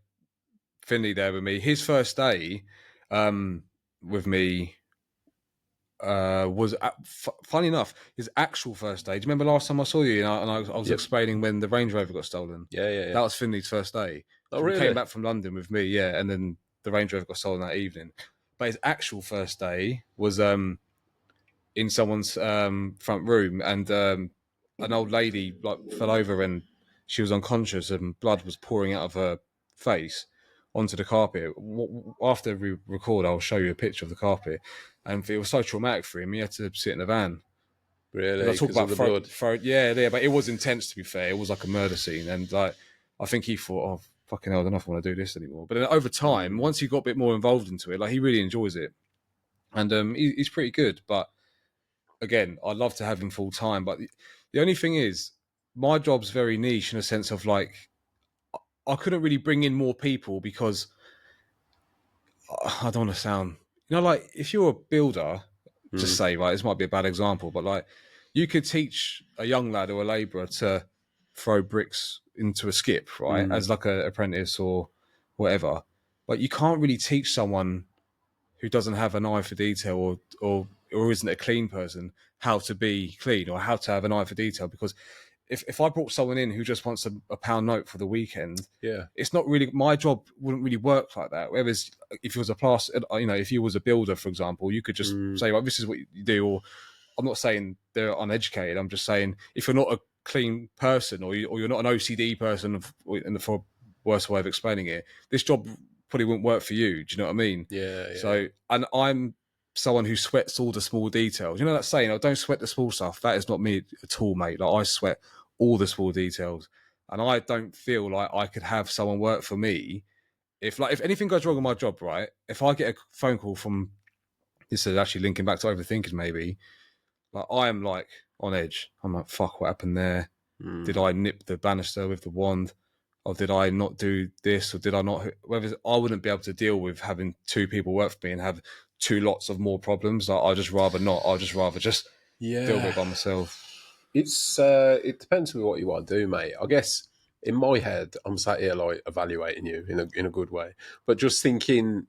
Speaker 2: Finley there with me. His first day with me was funny enough his actual first day. Do you remember last time I saw you? And I was explaining when the Range Rover got stolen.
Speaker 1: Yeah, yeah, yeah.
Speaker 2: That was Finley's first day.
Speaker 1: Oh,
Speaker 2: So he
Speaker 1: really?
Speaker 2: came back from London with me, yeah, and then the Range Rover got stolen that evening. But his actual first day was in someone's front room, and an old lady like fell over and she was unconscious, and blood was pouring out of her face onto the carpet. After we record, I'll show you a picture of the carpet, and it was so traumatic for him. He had to sit in a van.
Speaker 1: Really?
Speaker 2: I talk
Speaker 1: Because of
Speaker 2: about
Speaker 1: the blood?
Speaker 2: yeah, but it was intense. To be fair, it was like a murder scene, and like I think he thought, "Oh, fucking hell, I don't know if I want to do this anymore." But then over time, once he got a bit more involved into it, like he really enjoys it, and he's pretty good. But again, I'd love to have him full time. But the only thing is, my job's very niche in a sense of like I couldn't really bring in more people because I don't want to sound, like if you're a builder, just say, right, this might be a bad example, but like you could teach a young lad or a labourer to throw bricks into a skip, right, as like an apprentice or whatever. But you can't really teach someone who doesn't have an eye for detail or isn't a clean person how to be clean or how to have an eye for detail, because if I brought someone in who just wants a pound note for the weekend,
Speaker 1: Yeah.
Speaker 2: it's not really my job. Wouldn't really work like that. Whereas if you was a plaster, if you was a builder, for example, you could just say, "Well, this is what you do." Or I'm not saying they're uneducated. I'm just saying if you're not a clean person or you're not an OCD person, and for worst way of explaining it, this job probably wouldn't work for you. Do you know what I mean?
Speaker 1: Yeah, yeah.
Speaker 2: So, and I'm someone who sweats all the small details. You know that saying, "I don't sweat the small stuff." That is not me at all, mate. Like I sweat all the small details, and I don't feel like I could have someone work for me if anything goes wrong in my job, right? If I get a phone call from this is actually linking back to overthinking, maybe like I am like on edge. I'm like, fuck, what happened there? Did I nip the banister with the wand? Or did I not do this? Or did I not? Whether I wouldn't be able to deal with having two people work for me and have two lots of more problems. Like I'd just rather not. I'd just rather just deal with it by myself.
Speaker 1: It depends on what you want to do, mate. I guess in my head, I'm sat here like evaluating you in a good way, but just thinking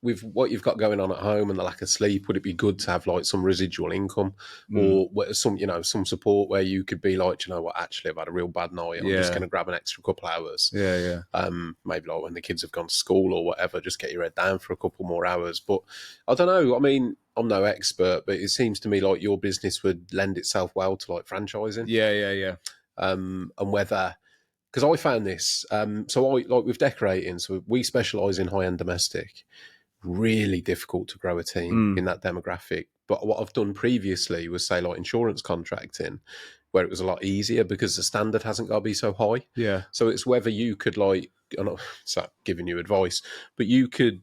Speaker 1: with what you've got going on at home and the lack of sleep, would it be good to have like some residual income or some support where you could be like, you know what, actually I've had a real bad night. I'm just going to grab an extra couple hours.
Speaker 2: Yeah.
Speaker 1: Maybe like when the kids have gone to school or whatever, just get your head down for a couple more hours. But I don't know. I mean, I'm no expert, but it seems to me like your business would lend itself well to like franchising.
Speaker 2: Yeah.
Speaker 1: And whether because I found this. So I like with decorating. So we specialise in high end domestic. Really difficult to grow a team in that demographic. But what I've done previously was say like insurance contracting, where it was a lot easier because the standard hasn't got to be so high.
Speaker 2: Yeah.
Speaker 1: So it's whether you could like, I'm not giving you advice, but you could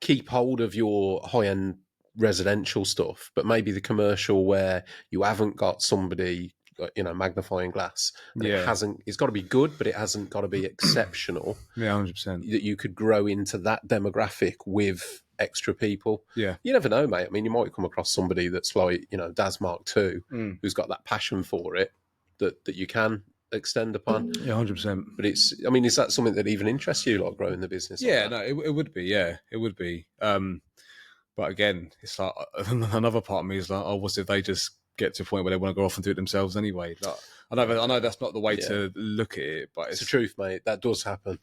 Speaker 1: keep hold of your high end residential stuff, but maybe the commercial where you haven't got somebody, magnifying glass, and it's got to be good, but it hasn't got to be exceptional.
Speaker 2: Yeah, 100%.
Speaker 1: That you could grow into that demographic with extra people.
Speaker 2: Yeah.
Speaker 1: You never know, mate. I mean, you might come across somebody that's like, Daz Mark II, who's got that passion for it that you can extend upon.
Speaker 2: Yeah, 100%.
Speaker 1: But is that something that even interests you, like growing the business?
Speaker 2: Yeah,
Speaker 1: like
Speaker 2: no, it would be. Yeah, it would be. But again, it's like another part of me is like, oh, what if they just get to a point where they want to go off and do it themselves anyway? Like, I know that's not the way to look at it, but
Speaker 1: it's the truth, mate. That does happen.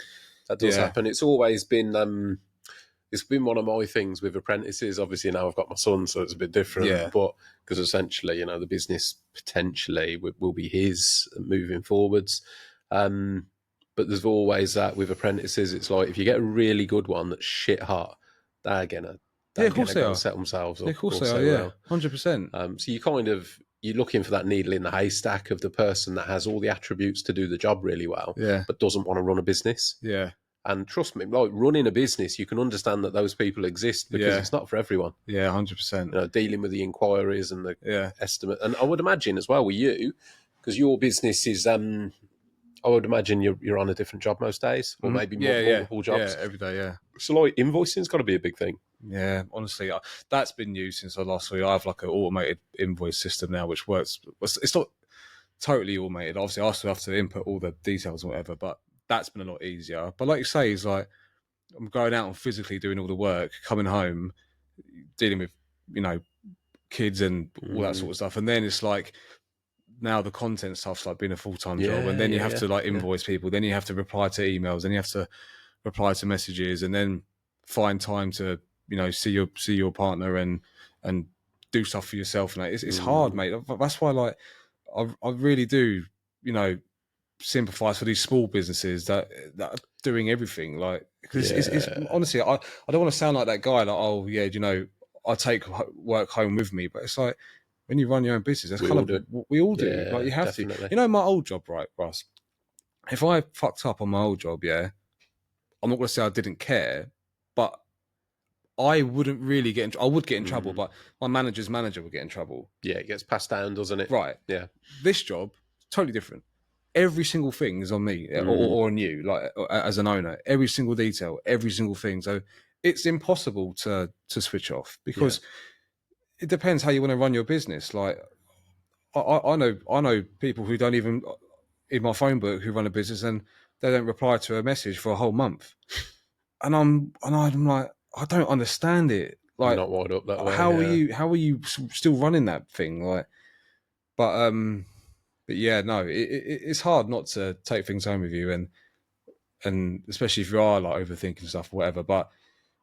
Speaker 1: Happen. It's always been it's been one of my things with apprentices. Obviously now I've got my son, so it's a bit different.
Speaker 2: Yeah.
Speaker 1: But because essentially, the business potentially will be his moving forwards. But there's always that with apprentices. It's like if you get a really good one that's shit hot, they're gonna
Speaker 2: of course they are.
Speaker 1: set themselves up.
Speaker 2: Yeah, of course they are. Yeah, 100%.
Speaker 1: So you're looking for that needle in the haystack of the person that has all the attributes to do the job really well, but doesn't want to run a business.
Speaker 2: Yeah.
Speaker 1: And trust me, like running a business, you can understand that those people exist because it's not for everyone.
Speaker 2: Yeah, 100%.
Speaker 1: Dealing with the inquiries and the estimate. And I would imagine as well with you, because your business is, I would imagine you're on a different job most days, or maybe multiple jobs.
Speaker 2: Yeah, every day, yeah.
Speaker 1: So like invoicing's got to be a big thing.
Speaker 2: Yeah, honestly, that's been new since I last saw you. I have like an automated invoice system now, which works. It's not totally automated. Obviously, I still have to input all the details and whatever, but that's been a lot easier. But like you say, it's like I'm going out and physically doing all the work, coming home, dealing with, kids and all that sort of stuff. And then it's like now the content stuff's like being a full-time job. And then you have to like invoice people. Then you have to reply to emails. Then you have to reply to messages and then find time to, see your partner and do stuff for yourself. And it's hard, mate. That's why like I really do, sympathize for these small businesses that are doing everything, like because it's honestly I don't want to sound like that guy like, oh yeah, I take work home with me, but it's like when you run your own business, that's we all do. Like you have definitely. To my old job, right, Russ, if I fucked up on my old job, I'm not going to say I didn't care, but I wouldn't really get I would get in trouble, but my manager's manager would get in trouble.
Speaker 1: Yeah, it gets passed down, doesn't it?
Speaker 2: Right.
Speaker 1: Yeah.
Speaker 2: This job, totally different. Every single thing is on me or on you, like as an owner. Every single detail, every single thing. So it's impossible to switch off because it depends how you want to run your business. Like I know people who don't even in my phone book who run a business and they don't reply to a message for a whole month, and I'm like, I don't understand it. Like,
Speaker 1: you're not wired up that way.
Speaker 2: How are you still running that thing? Like, but yeah, no, it's hard not to take things home with you, and especially if you are like overthinking stuff or whatever. But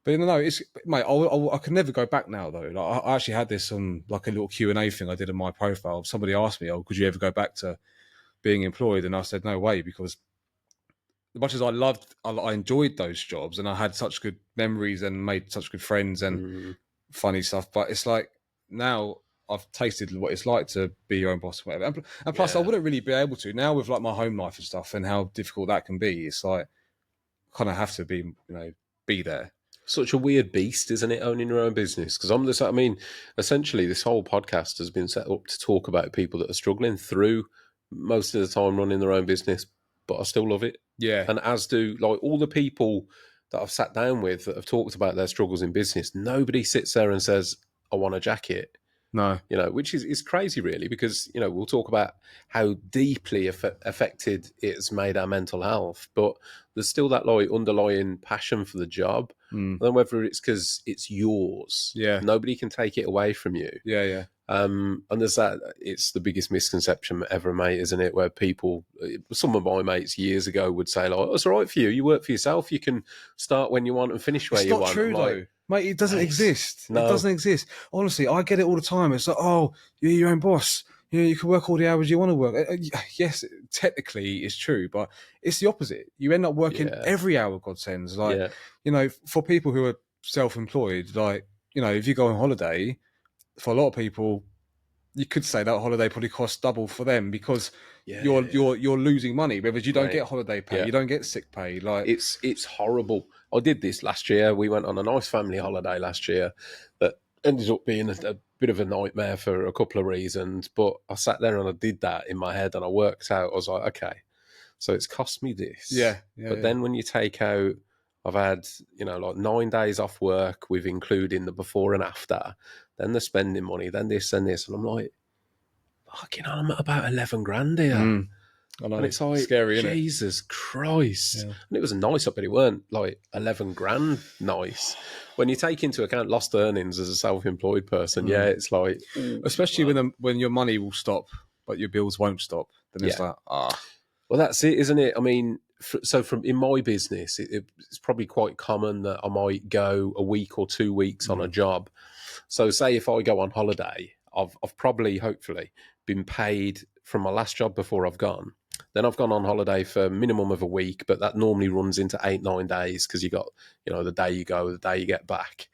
Speaker 2: it's mate, I can never go back now though. Like, I actually had this like a little Q&A thing I did in my profile. Somebody asked me, "Oh, could you ever go back to being employed?" And I said, "No way," because as much as I enjoyed those jobs and I had such good memories and made such good friends and funny stuff, but it's like now I've tasted what it's like to be your own boss or whatever. And plus I wouldn't really be able to now with like my home life and stuff and how difficult that can be. It's like kind of have to be, be there.
Speaker 1: Such a weird beast, isn't it, owning your own business? Because essentially this whole podcast has been set up to talk about people that are struggling through most of the time running their own business, but I still love it.
Speaker 2: Yeah.
Speaker 1: And as do like all the people that I've sat down with that have talked about their struggles in business, nobody sits there and says, I want a jacket.
Speaker 2: No.
Speaker 1: Which is crazy really, because, we'll talk about how deeply affected it's made our mental health, but there's still that like underlying passion for the job. And then whether it's because it's yours, nobody can take it away from you.
Speaker 2: Yeah.
Speaker 1: And there's that, it's the biggest misconception ever, mate, isn't it? Where people, some of my mates years ago would say like, oh, it's all right for you. You work for yourself. You can start when you want and finish where you want.
Speaker 2: It's not true though. Mate, it doesn't exist.
Speaker 1: No.
Speaker 2: It doesn't exist. Honestly, I get it all the time. It's like, oh, you're your own boss. you can work all the hours you want to work. Yes, technically it's true, but it's the opposite. You end up working
Speaker 1: Yeah.
Speaker 2: every hour God sends. Like,
Speaker 1: Yeah.
Speaker 2: For people who are self-employed, like, if you go on holiday, for a lot of people, you could say that holiday probably costs double for them because you're losing money. Whereas you don't
Speaker 1: Mate,
Speaker 2: get holiday pay,
Speaker 1: yeah.
Speaker 2: you don't get sick pay. Like,
Speaker 1: It's horrible. I did this last year. We went on a nice family holiday last year that ended up being a bit of a nightmare for a couple of reasons. But I sat there and I did that in my head and I worked out. I was like, okay, so it's cost me this. But then when you take out, I've had, like 9 days off work with including the before and after, then the spending money, then this and this. And I'm like, fucking hell, I'm at about 11 grand here.
Speaker 2: I know,
Speaker 1: And it's like,
Speaker 2: scary, isn't it?
Speaker 1: Jesus Christ.
Speaker 2: Yeah.
Speaker 1: And it was nice, but it weren't like 11 grand nice. When you take into account lost earnings as a self-employed person, it's like...
Speaker 2: Especially when your money will stop, but your bills won't stop. Then it's like,
Speaker 1: Well, that's it, isn't it? I mean, so from in my business, it's probably quite common that I might go a week or 2 weeks on a job. So say if I go on holiday, I've probably, hopefully, been paid from my last job before I've gone. Then I've gone on holiday for a minimum of a week, but that normally runs into 8-9 days because you got, the day you go, the day you get back.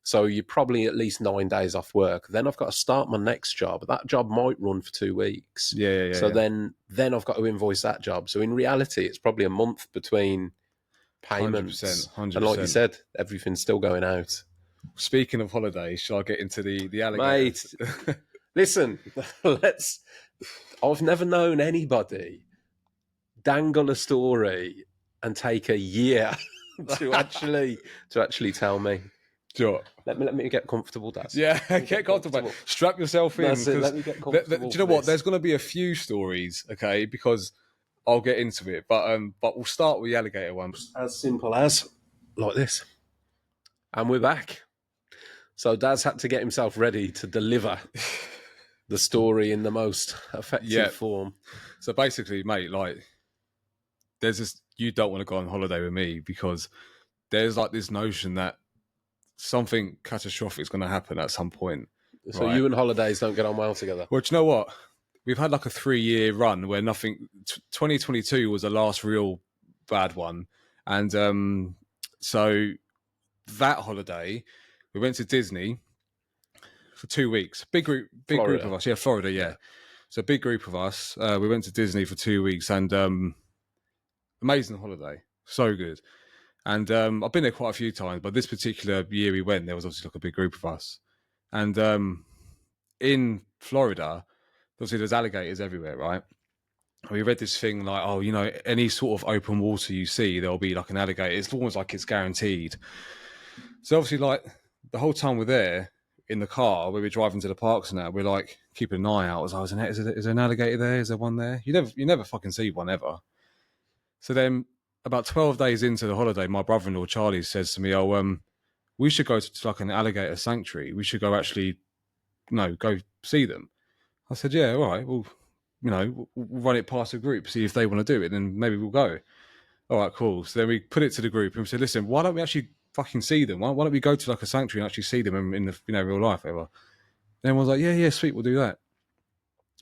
Speaker 1: So you're probably at least 9 days off work. Then I've got to start my next job. That job might run for 2 weeks. So then I've got to invoice that job. So in reality, it's probably a month between payments.
Speaker 2: 100%.
Speaker 1: And like you said, everything's still going out.
Speaker 2: Speaking of holidays, shall I get into the alligators?
Speaker 1: Mate, listen, I've never known anybody dangle a story and take a year to actually tell me.
Speaker 2: Sure.
Speaker 1: Let me get comfortable, Dad.
Speaker 2: Yeah, get comfortable. Strap yourself in.
Speaker 1: Let me get comfortable.
Speaker 2: Do you know what? There's going to be a few stories, okay? Because I'll get into it, but we'll start with the alligator one.
Speaker 1: As simple as like this, and we're back. So Dad's had to get himself ready to deliver the story in the most effective form.
Speaker 2: So basically, mate, like, there's this. You don't want to go on holiday with me because there's like this notion that something catastrophic is going to happen at some point.
Speaker 1: So you and holidays don't get on well together.
Speaker 2: Well, do you know what? We've had like a 3-year run where nothing. 2022 was the last real bad one, and so that holiday we went to Disney for 2 weeks. Big group of us. Yeah, Florida. Yeah. So big group of us. We went to Disney for 2 weeks and amazing holiday. So good. And I've been there quite a few times, but this particular year we went, there was obviously like a big group of us. And in Florida, obviously there's alligators everywhere, right? We read this thing like, any sort of open water you see, there'll be like an alligator. It's almost like it's guaranteed. So obviously, like, the whole time we're there in the car, where we're driving to the parks now, we're like keeping an eye out. Is there an alligator there? Is there one there? You never fucking see one ever. So then, about 12 days into the holiday, my brother-in-law Charlie says to me, we should go to like an alligator sanctuary. We should go go see them. I said, yeah, all right. Well, we'll run it past the group, see if they want to do it, and maybe we'll go. All right, cool. So then we put it to the group and we said, listen, why don't we actually fucking see them? Why don't we go to like a sanctuary and actually see them in the real life ever? And everyone's like, yeah, sweet, we'll do that.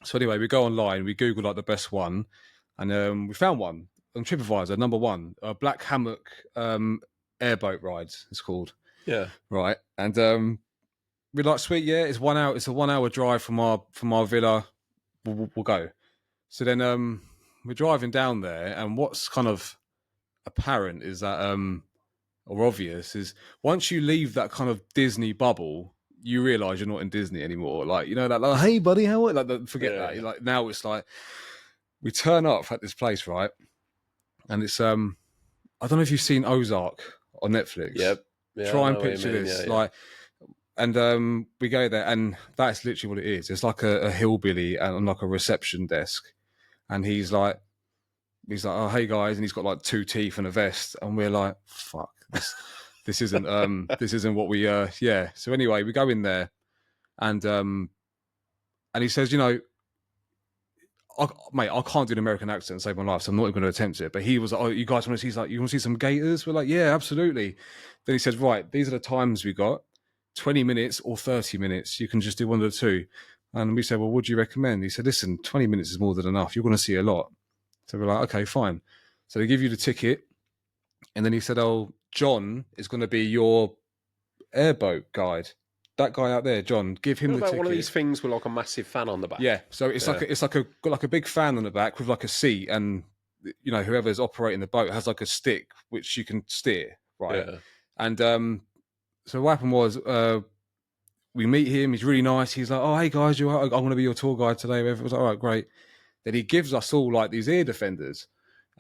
Speaker 2: So anyway, we go online, we Google like the best one, and we found one on TripAdvisor, number 1, Black Hammock airboat rides, it's called.
Speaker 1: Yeah.
Speaker 2: Right. And we're like, sweet, yeah, it's 1 hour. It's a 1 hour drive from our villa. We'll go. So then we're driving down there, and what's kind of apparent is that, or obvious, is once you leave that kind of Disney bubble, you realise you're not in Disney anymore. Like, that, like, hey buddy, how are you? Like, forget that. Like, now it's like we turn up at this place, right? And it's I don't know if you've seen Ozark on Netflix.
Speaker 1: Yep. Yeah,
Speaker 2: try and picture this. Yeah. Like, and we go there, and that's literally what it is. It's like a hillbilly and like a reception desk, and he's like, oh, hey guys, and he's got like 2 teeth and a vest, and we're like, fuck, this isn't what we yeah. So anyway, we go in there, and he says, mate, I can't do an American accent to save my life, so I'm not even going to attempt it. But he was like, oh, you guys want to see? He's like, you want to see some gators? We're like, yeah, absolutely. Then he says, right, these are the times we got: 20 minutes or 30 minutes. You can just do one of the two. And we said, well, what do you recommend? He said, listen, 20 minutes is more than enough. You're going to see a lot. So we're like, okay, fine. So they give you the ticket. And then he said, oh, John is going to be your airboat guide. That guy out there, John, give him
Speaker 1: What
Speaker 2: the
Speaker 1: about
Speaker 2: ticket.
Speaker 1: one of these things with like a massive fan on the back?
Speaker 2: Yeah, so it's like a big fan on the back with like a seat, and whoever's operating the boat has like a stick which you can steer, right?
Speaker 1: Yeah.
Speaker 2: And so what happened was we meet him. He's really nice. He's like, "Oh, hey guys, I'm going to be your tour guide today." It was like, "All right, great." Then he gives us all like these ear defenders,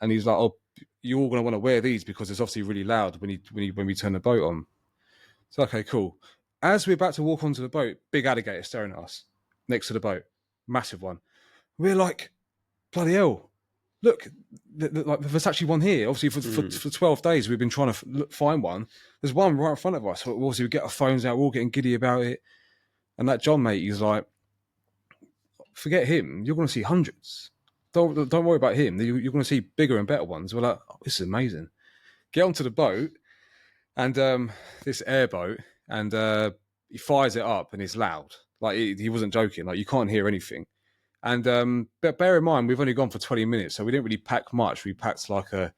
Speaker 2: and he's like, "Oh, you're all going to want to wear these because it's obviously really loud when we turn the boat on." So okay, cool. As we're about to walk onto the boat, big alligator staring at us next to the boat, massive one. We're like, bloody hell! Look, like there's actually one here. Obviously, for 12 days we've been trying to find one. There's one right in front of us. So obviously, we get our phones out. We're all getting giddy about it. And that John mate, he's like, forget him. You're going to see hundreds. Don't worry about him. You're going to see bigger and better ones. We're like, oh, this is amazing. Get onto the boat, and this airboat, and he fires it up, and it's loud. Like he wasn't joking. Like you can't hear anything. And but bear in mind, we've only gone for 20 minutes, so we didn't really pack much. We packed done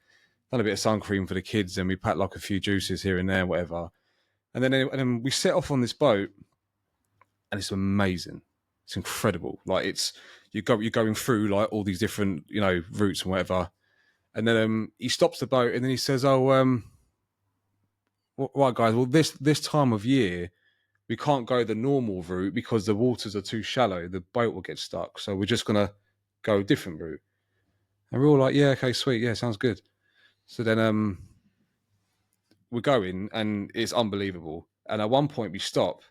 Speaker 2: a bit of sun cream for the kids, and we packed like a few juices here and there, whatever. And then we set off on this boat, and it's amazing. It's incredible. Like you're going through like all these different routes and whatever. And then he stops the boat, and then he says, "Oh, right, guys. Well, this time of year, we can't go the normal route because the waters are too shallow. The boat will get stuck. So we're just gonna go a different route." And we're all like, "Yeah, okay, sweet, yeah, sounds good." So then we're going, and it's unbelievable. And at one point we stop,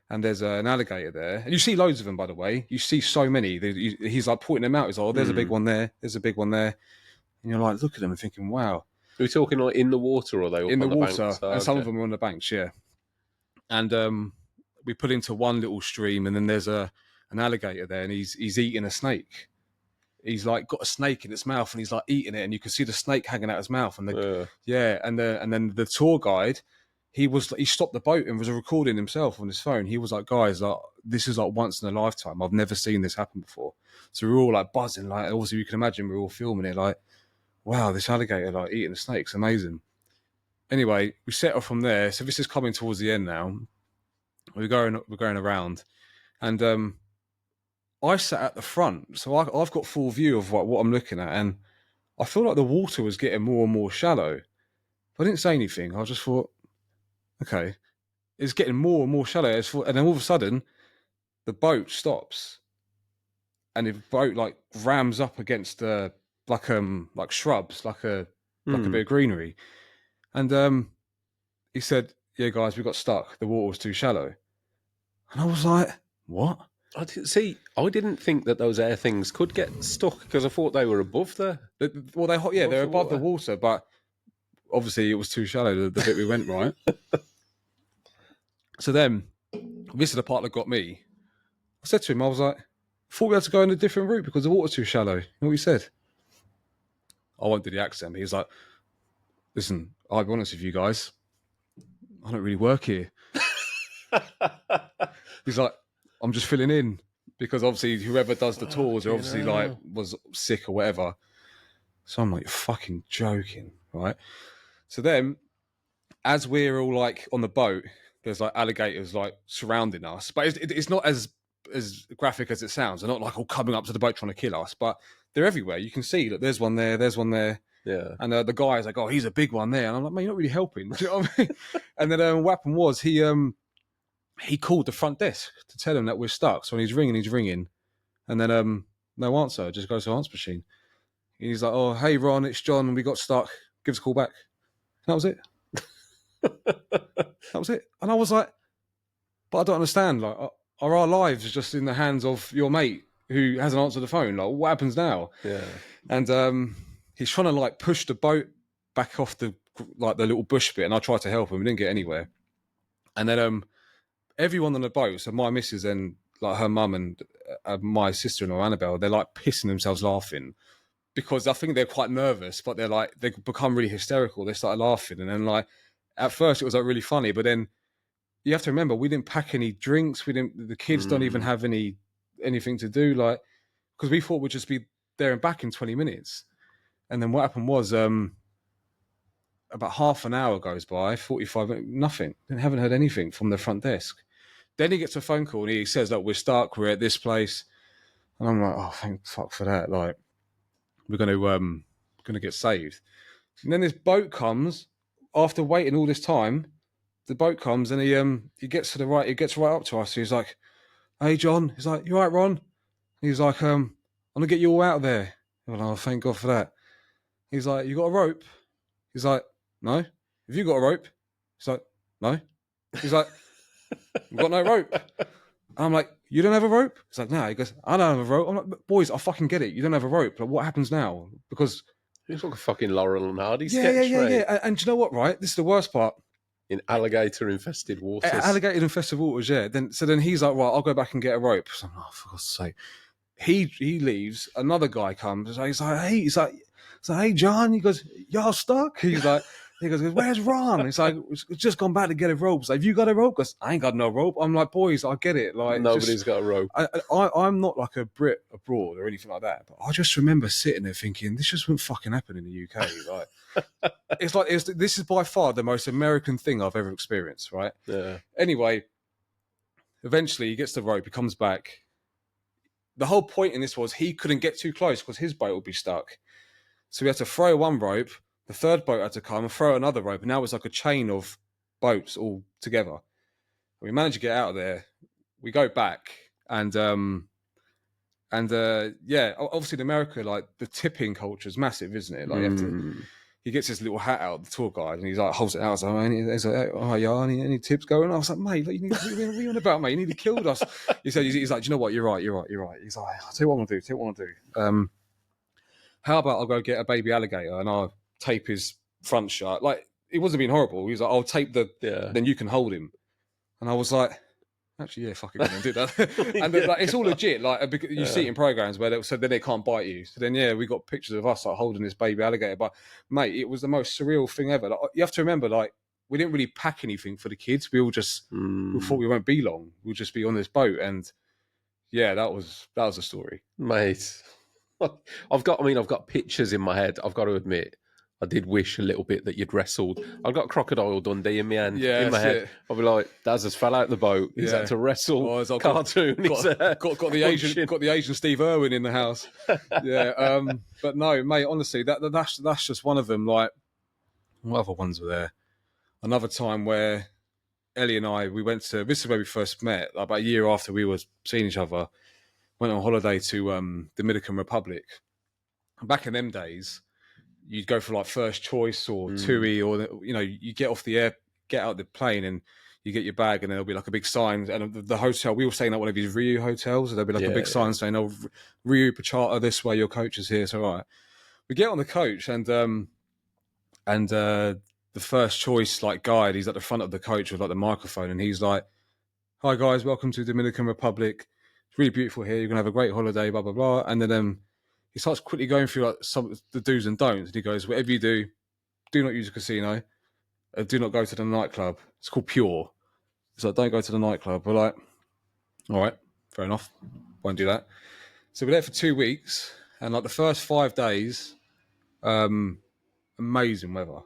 Speaker 2: and there's an alligator there, and you see loads of them, by the way. You see so many. He's like pointing them out. He's like, "Oh, there's a big one there. There's a big one there." And you're like, look at them and thinking, "Wow."
Speaker 1: Are we talking like in the water, or are they up
Speaker 2: In the
Speaker 1: on the
Speaker 2: water,
Speaker 1: banks?
Speaker 2: and some of them are on the banks, yeah. And we put into one little stream, and then there's an alligator there, and he's eating a snake. He's like got a snake in its mouth, and he's like eating it, and you can see the snake hanging out his mouth. And and then the tour guide, he stopped the boat and was recording himself on his phone. He was like, "Guys, like this is like once in a lifetime. I've never seen this happen before." So we were all like buzzing, like obviously you can imagine we were all filming it, like, wow, this alligator like eating a snake's amazing. Anyway, we set off from there. So this is coming towards the end now. We're going around, and I sat at the front, so I've got full view of what I'm looking at, and I feel like the water was getting more and more shallow. I didn't say anything. I just thought, okay, it's getting more and more shallow, and then all of a sudden, the boat stops, and the boat like rams up against like shrubs, like a bit of greenery, and he said, "Yeah, guys, we got stuck. The water was too shallow." And I was like, "What?"
Speaker 1: I didn't think that those air things could get stuck because I thought they were above there.
Speaker 2: Well, they're above the water, but obviously it was too shallow, the bit we went, right? So then, this is the part that got me. I said to him, I was like, "I thought we had to go in a different route because the water's too shallow." You know what he said? I won't do the accent, but he was like, "Listen, I'll be honest with you guys, I don't really work here." He's like, "I'm just filling in." Because obviously whoever does the tours are obviously like was sick or whatever. So I'm like, "You're fucking joking," right? So then, as we're all like on the boat, there's like alligators like surrounding us, but it's not as graphic as it sounds. They're not like all coming up to the boat trying to kill us, but they're everywhere. You can see that there's one there, there's one there.
Speaker 1: Yeah.
Speaker 2: And the guy's like, "Oh, he's a big one there," and I'm like, "Man, you're not really helping." Do you know what I mean? And then what happened was he called the front desk to tell him that we're stuck. So he's ringing, and then no answer. Just goes to answer machine. He's like, "Oh, hey Ron, it's John. We got stuck. Give us a call back." And that was it. That was it. And I was like, "But I don't understand. Like, are our lives just in the hands of your mate who hasn't answered the phone? Like, what happens now?"
Speaker 1: Yeah.
Speaker 2: And he's trying to like push the boat back off the little bush bit, and I tried to help him. We didn't get anywhere. And then everyone on the boat, so my missus and like her mum and my sister-in-law Annabelle, they're like pissing themselves laughing because I think they're quite nervous, but they become really hysterical. They started laughing, and then like at first it was like really funny, but then you have to remember we didn't pack any drinks. The kids don't even have any anything to do? Like, because we thought we'd just be there and back in 20 minutes. And then what happened was about half an hour goes by, 45 minutes, nothing. And haven't heard anything from the front desk. Then he gets a phone call and he says, look, we're stuck, we're at this place. And I'm like, oh, thank fuck for that. Like, we're going to get saved. And then this boat comes after waiting all this time. The boat comes and he gets he gets right up to us. He's like, hey, John. He's like, you all right, Ron? He's like, I'm going to get you all out of there. I'm like, oh, thank God for that. He's like, you got a rope? He's like, no. Have you got a rope? He's like, no. He's like, we've got no rope. And I'm like, you don't have a rope? He's like, no. He goes, I don't have a rope. I'm like, boys, I fucking get it. You don't have a rope. Like, what happens now? Because
Speaker 1: it's like a fucking Laurel and Hardy
Speaker 2: yeah,
Speaker 1: sketch, right?
Speaker 2: yeah. And do you know what, right? This is the worst part.
Speaker 1: In alligator-infested waters.
Speaker 2: Alligator-infested waters, yeah. Then he's like, right, I'll go back and get a rope. So I'm like, oh, for God's sake. He leaves. Another guy comes. He's like, hey, John. He goes, y'all stuck? He goes, where's Ron? He's like, it's just gone back to get a rope. He's like, have you got a rope? Because I ain't got no rope. I'm like, boys, I get it. Like,
Speaker 1: nobody's got a rope.
Speaker 2: I'm not like a Brit abroad or anything like that. But I just remember sitting there thinking, this just wouldn't fucking happen in the UK. Like, this is by far the most American thing I've ever experienced. Right?
Speaker 1: Yeah.
Speaker 2: Anyway, eventually he gets the rope. He comes back. The whole point in this was he couldn't get too close because his boat would be stuck. So we had to throw one rope. The third boat had to come and throw another rope. And now it's like a chain of boats all together. We managed to get out of there. We go back and yeah, obviously in America, like the tipping culture is massive, isn't it? Like he gets his little hat out, the tour guide, and he's like holds it out. I was like, oh yeah, any tips going? I was like, mate, what are you on about, mate? You nearly killed us. He's like, do you know what? You're right. He's like, I'll tell you what I'm gonna do. How about I'll go get a baby alligator and I'll tape his front shut. Like, it wasn't being horrible. He was like, I'll tape then you can hold him. And I was like, actually, yeah, fuck it, and do that. And like, it's all legit. Like, you see it in programs where so then they can't bite you. So then, yeah, we got pictures of us like holding this baby alligator. But mate, it was the most surreal thing ever. Like, you have to remember, like, we didn't really pack anything for the kids. We all just we thought we won't be long. We'll just be on this boat. And yeah, that was a story,
Speaker 1: mate. I've got pictures in my head. I've got to admit, I did wish a little bit that you'd wrestled. I've got Crocodile Dundee in my hand, in my head.
Speaker 2: It.
Speaker 1: I'll be like, Daz has fell out the boat. He's had to wrestle. Cartoon.
Speaker 2: Got the Asian Steve Irwin in the house. Yeah, but no, mate. Honestly, that's just one of them. Like, what other ones were there? Another time where Ellie and I, we went to. This is where we first met. Like, about a year after we were seeing each other, went on holiday to Dominican Republic. Back in them days, you'd go for like first choice or TUI, or you get off the get out the plane, and you get your bag, and there'll be like a big sign. And the hotel, we were staying at one of these Riu hotels, and there'll be like a big sign saying, "Oh, Riu Pachata, this way, your coach is here." So, all right, we get on the coach, and the first choice like guide, he's at the front of the coach with like the microphone, and he's like, "Hi guys, welcome to Dominican Republic. It's really beautiful here. You're gonna have a great holiday, blah blah blah." And then he starts quickly going through like some of the do's and don'ts. And he goes, "Whatever you do, do not use a casino. Do not go to the nightclub. It's called Pure." He's like, "Don't go to the nightclub." We're like, "All right, fair enough. Won't do that." So we're there for 2 weeks, and like the first 5 days, amazing weather,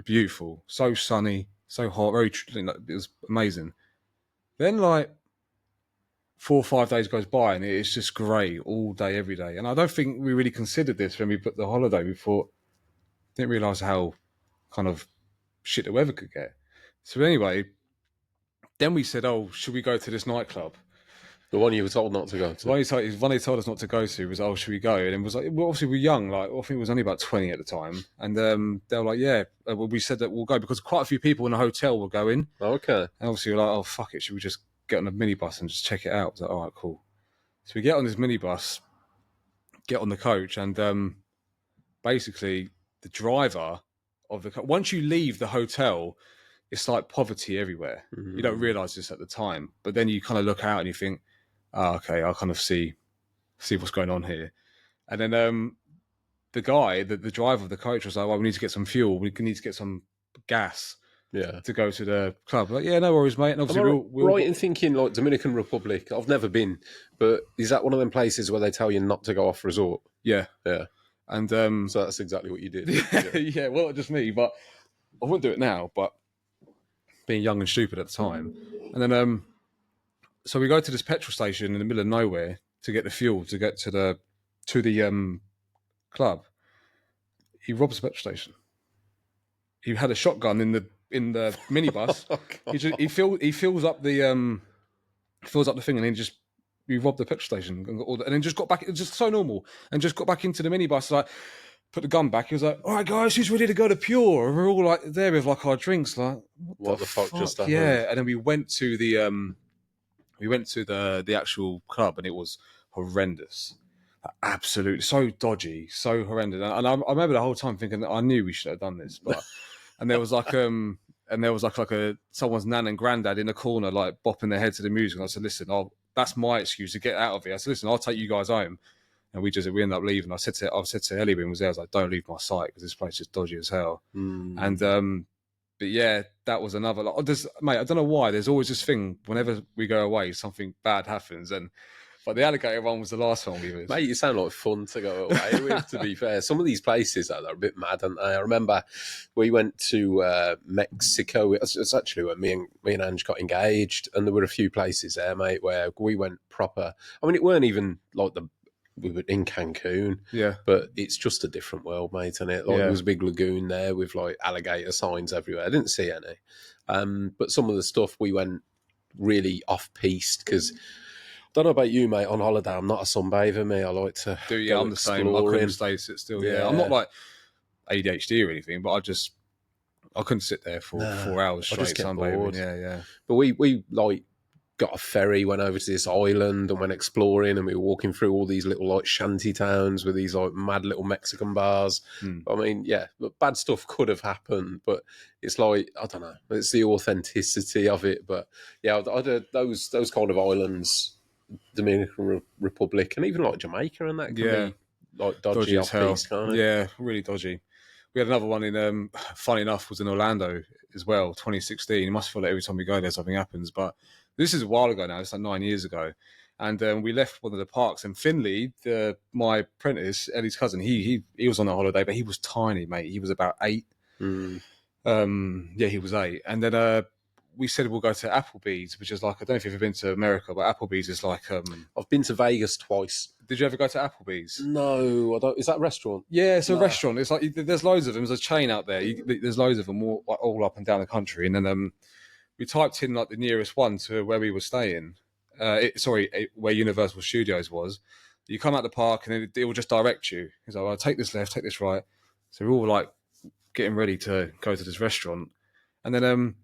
Speaker 2: beautiful, so sunny, so hot, it was amazing. Then like 4 or 5 days goes by, and it's just grey all day, every day. And I don't think we really considered this when we put the holiday. We didn't realise how kind of shit the weather could get. So anyway, then we said, "Oh, should we go to this nightclub?"
Speaker 1: The one you were told not to go to.
Speaker 2: The one they told us not to go to was, "Oh, should we go?" And it was like, well, obviously we're young. Like, I think it was only about 20 at the time, and they were like, "Yeah." We said that we'll go because quite a few people in the hotel were going.
Speaker 1: Okay.
Speaker 2: And obviously we're like, "Oh, fuck it, should we just get on a minibus and just check it out?" I was like, "All right, cool." So we get on this minibus, get on the coach, and basically the driver of the once you leave the hotel, it's like poverty everywhere. You don't realise this at the time, but then you kind of look out and you think, "Oh, okay, I'll kind of see what's going on here." And then the guy, the driver of the coach was like, "Well, we need to get some fuel. We need to get some gas."
Speaker 1: Yeah.
Speaker 2: to go to the club. Like, yeah, no worries, mate. And
Speaker 1: Am
Speaker 2: obviously
Speaker 1: I
Speaker 2: we all
Speaker 1: right
Speaker 2: got,
Speaker 1: in thinking like Dominican Republic? I've never been, but is that one of them places where they tell you not to go off resort?
Speaker 2: yeah.
Speaker 1: Yeah.
Speaker 2: And
Speaker 1: So that's exactly what you did.
Speaker 2: yeah, yeah, well, not just me, but I wouldn't do it now, but being young and stupid at the time. And then so we go to this petrol station in the middle of nowhere to get the fuel to get to the club. He robs the petrol station. He had a shotgun in the minibus.
Speaker 1: Oh,
Speaker 2: He fills up the thing, and then we robbed the petrol station, and then just got back. It was just so normal, and just got back into the minibus. Like, put the gun back. He was like, "All right, guys, who's ready to go to Pure?" And we're all like there with like our drinks. Like, what the fuck
Speaker 1: just happened?
Speaker 2: Yeah, and then we went to the actual club, and it was horrendous. Absolutely, so dodgy, so horrendous. And I remember the whole time thinking that I knew we should have done this, but and there was like a someone's nan and granddad in the corner like bopping their head to the music. And I said, "Listen, that's my excuse to get out of here." I said, "Listen, I'll take you guys home." And we ended up leaving. I said to Ellie when he was there, I was like, "Don't leave my sight because this place is dodgy as hell." And but yeah, that was another. Like, mate, I don't know why. There's always this thing whenever we go away, something bad happens, but the Alligator one was the last one we was.
Speaker 1: Mate, you sound like fun to go away with, to be fair. Some of these places are a bit mad, aren't they? I remember we went to Mexico. It's actually when me and Ange got engaged, and there were a few places there, mate, where we went proper. I mean, it weren't even like we were in Cancun,
Speaker 2: Yeah,
Speaker 1: but it's just a different world, mate, isn't it? Like there was a big lagoon there with like alligator signs everywhere. I didn't see any, but some of the stuff we went really off piste because. Don't know about you, mate. On holiday, I'm not a sunbather, me. I like to go
Speaker 2: I'm the same. I couldn't stay sit still. Yeah, I'm not like ADHD or anything, but I couldn't sit there for 4 hours straight sunbathing. Yeah.
Speaker 1: But we like got a ferry, went over to this island and went exploring, and we were walking through all these little like shanty towns with these like mad little Mexican bars. I mean, yeah, but bad stuff could have happened, but it's like I don't know, it's the authenticity of it. But yeah, those kind of islands. Dominican Republic and even like Jamaica and that can be like dodgy off
Speaker 2: hell.
Speaker 1: piece, can't it?
Speaker 2: Yeah, really dodgy. We had another one in funny enough was in Orlando as well, 2016. You must feel like every time we go there something happens, but this is a while ago now. It's like 9 years ago, and we left one of the parks. And Finley, my apprentice, Ellie's cousin, he was on a holiday, but he was tiny, mate. He was about 8. Yeah, he was 8, and then we said we'll go to Applebee's, which is like, I don't know if you've ever been to America, but Applebee's is like...
Speaker 1: I've been to Vegas twice.
Speaker 2: Did you ever go to Applebee's?
Speaker 1: No, I don't. Is that a restaurant?
Speaker 2: Yeah, it's a restaurant. It's like, there's loads of them. There's a chain out there. There's loads of them all up and down the country. And then we typed in like the nearest one to where we were staying. Where Universal Studios was. You come out the park and it will just direct you. He's like, well, take this left, take this right. So we're all like getting ready to go to this restaurant. And then...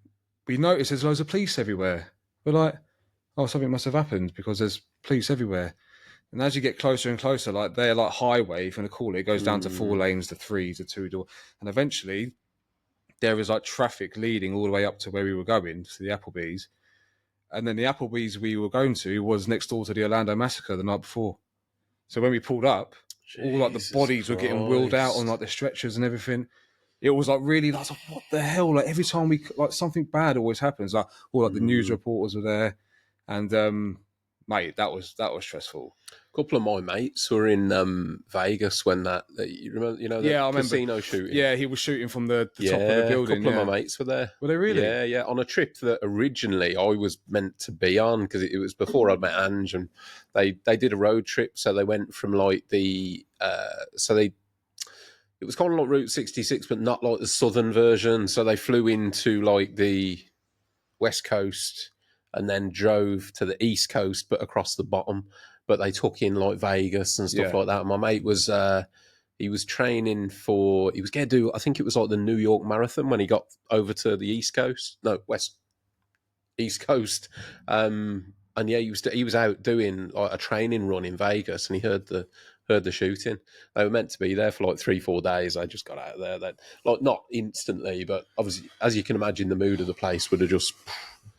Speaker 2: we noticed there's loads of police everywhere. We're like, oh, something must have happened because there's police everywhere. And as you get closer and closer, like they're like highway, if you want to call it, it goes down to 4 lanes, to 3, to 2 door. And eventually there is like traffic leading all the way up to where we were going, to the Applebee's. And then the Applebee's we were going to was next door to the Orlando massacre the night before. So when we pulled up, all like the bodies were getting wheeled out on like the stretchers and everything. It was like really, I was like, what the hell? Like every time something bad always happens. Like all like the news reporters were there, and mate, that was stressful.
Speaker 1: A couple of my mates were in Vegas when that you remember, the casino shooting.
Speaker 2: Yeah, he was shooting from the top of the building.
Speaker 1: A couple of my mates were there.
Speaker 2: Were they really?
Speaker 1: Yeah, on a trip that originally I was meant to be on because it was before I'd met Ange, and they did a road trip, so they went from like it was kind of like Route 66, but not like the southern version. So they flew into like the west coast and then drove to the east coast, but across the bottom. But they took in like Vegas and stuff like that. And my mate was he was training he was going to do, I think it was like the New York Marathon when he got over to the east coast, east coast. And yeah, he was out doing like a training run in Vegas, and he heard the shooting. They were meant to be there for like 3-4 days. I just got out of there. Then, like not instantly, but obviously, as you can imagine, the mood of the place would have just.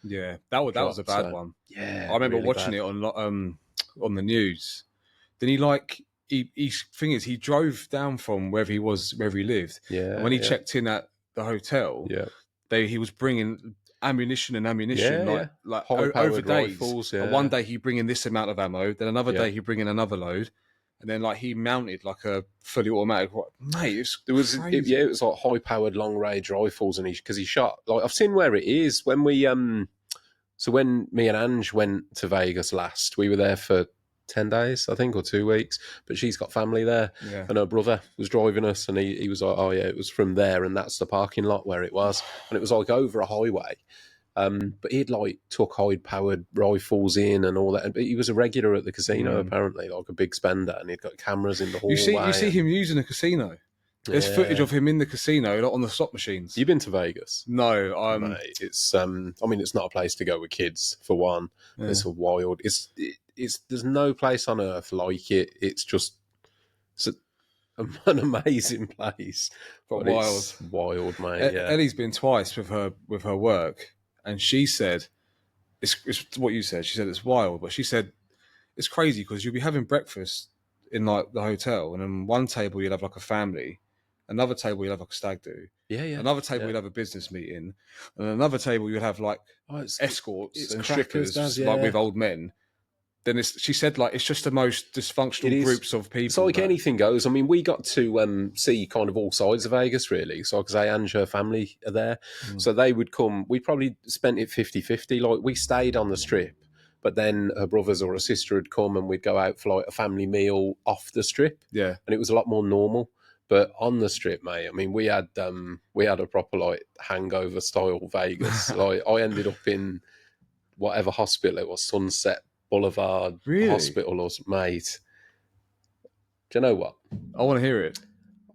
Speaker 2: Yeah, that was a bad one.
Speaker 1: Yeah,
Speaker 2: I remember
Speaker 1: really
Speaker 2: watching it on the news. Then he drove down from wherever he lived.
Speaker 1: Yeah,
Speaker 2: and when he checked in at the hotel, he was bringing ammunition
Speaker 1: Yeah, yeah.
Speaker 2: over
Speaker 1: High-powered
Speaker 2: days.
Speaker 1: rifles,
Speaker 2: One
Speaker 1: yeah.
Speaker 2: day he'd bring in this amount of ammo, then another
Speaker 1: Yeah.
Speaker 2: day he'd bring in another load, and then like he mounted like a fully automatic. Mate, it's crazy.
Speaker 1: It was like high-powered long-range rifles, and because he shot, like, I've seen where it is when we So when me and Ange went to Vegas last, we were there for 10 days, I think, or 2 weeks. But she's got family there.
Speaker 2: Yeah.
Speaker 1: And her brother was driving us, and he was like, oh, yeah, it was from there. And that's the parking lot where it was. And it was like over a highway. But he'd like took high-powered rifles in and all that. But he was a regular at the casino, apparently, like a big spender. And he'd got cameras in the hallway.
Speaker 2: You see him using a casino. There's footage of him in the casino, not on the slot machines.
Speaker 1: You've been to Vegas?
Speaker 2: No,
Speaker 1: mate. It's I mean, it's not a place to go with kids for one. Yeah. It's a wild. It's there's no place on earth like it. It's an amazing place, but wild. It's wild, mate. Yeah.
Speaker 2: Ellie's been twice with her work, and she said it's what you said. She said it's wild, but she said it's crazy because you'll be having breakfast in like the hotel, and on one table you'll have like a family. Another table you'll have like a stag do.
Speaker 1: Yeah.
Speaker 2: Another table you'll have a business meeting. And another table you'll have like escorts and strippers like with old men. Then she said like it's just the most dysfunctional groups of people.
Speaker 1: It's like anything goes. I mean, we got to see kind of all sides of Vegas, really. So because and her family are there. So they would come. We probably spent it 50-50. Like we stayed on the strip, but then her brothers or her sister would come and we'd go out for like a family meal off the strip.
Speaker 2: Yeah.
Speaker 1: And it was a lot more normal. But on the strip, mate, I mean, we had a proper like hangover style Vegas. Like I ended up in whatever hospital it was, Sunset Boulevard Hospital, or mate. Do you know what?
Speaker 2: I want to hear it.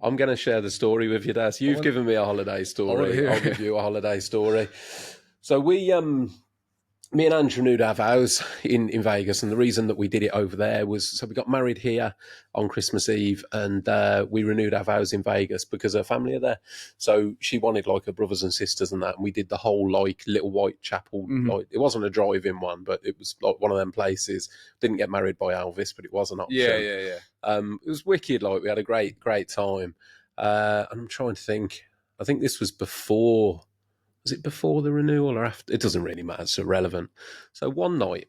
Speaker 1: I'm going to share the story with you, Dad. You've given me a holiday story. I'll give you a holiday story. So me and Andrew renewed our vows in Vegas, and the reason that we did it over there was so we got married here on Christmas Eve, and we renewed our vows in Vegas because her family are there. So she wanted like her brothers and sisters and that, and we did the whole like little white chapel. Like it wasn't a drive-in one, but it was like one of them places. Didn't get married by Elvis, but it was an option.
Speaker 2: Yeah.
Speaker 1: It was wicked. Like we had a great time. I'm trying to think. I think this was before. Was it before the renewal or after? It doesn't really matter. It's irrelevant. So one night,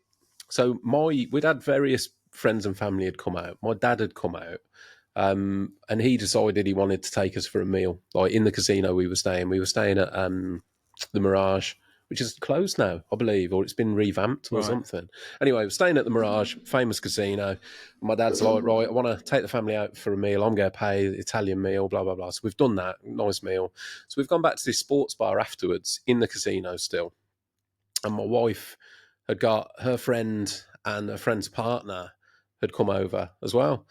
Speaker 1: we'd had various friends and family had come out. My dad had come out, and he decided he wanted to take us for a meal, like in the casino we were staying. We were staying at the Mirage, which is closed now, I believe, or it's been revamped or something. Anyway, we're staying at the Mirage, famous casino. My dad's like, right, I want to take the family out for a meal. I'm going to pay the Italian meal, blah, blah, blah. So we've done that, nice meal. So we've gone back to this sports bar afterwards in the casino still. And my wife had got her friend and her friend's partner had come over as well.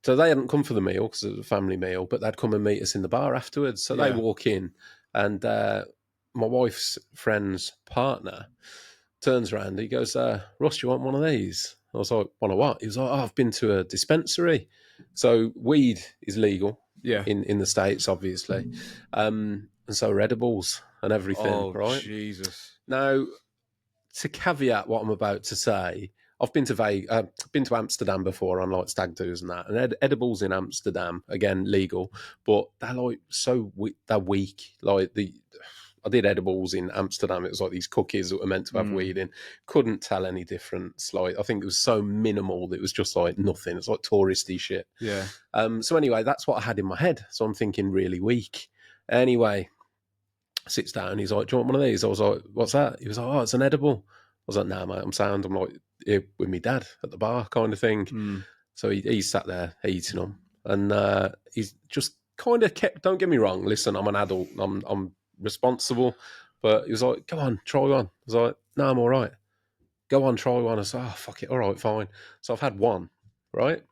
Speaker 1: So they hadn't come for the meal because it was a family meal, but they'd come and meet us in the bar afterwards. So they walk in and my wife's friend's partner turns around. He goes, Russ, you want one of these? I was like, want a what? He was like, I've been to a dispensary. So weed is legal in the States, obviously. And so are edibles and everything, right?
Speaker 2: Jesus.
Speaker 1: Now, to caveat what I'm about to say, I've been to Amsterdam before on like stag do's and that, and edibles in Amsterdam, again, legal, but they're like they're weak. Like I did edibles in Amsterdam. It was like these cookies that were meant to have weed in. Couldn't tell any difference. Like I think it was so minimal that it was just like nothing. It's like touristy shit.
Speaker 2: Yeah.
Speaker 1: So anyway, that's what I had in my head. So I'm thinking really weak. Anyway, sits down. He's like, "Do you want one of these?" I was like, "What's that?" He was like, "Oh, it's an edible." I was like, "Nah, mate, I'm sound." I'm like here with my dad at the bar, kind of thing. So he's sat there eating them, and he's just kind of kept. Don't get me wrong. Listen, I'm an adult. I'm responsible, but he was like, "Go on, try one." I was like, "No, I'm all right." Go on, try one. I was like, "Oh, fuck it, all right, fine." So I've had one, right?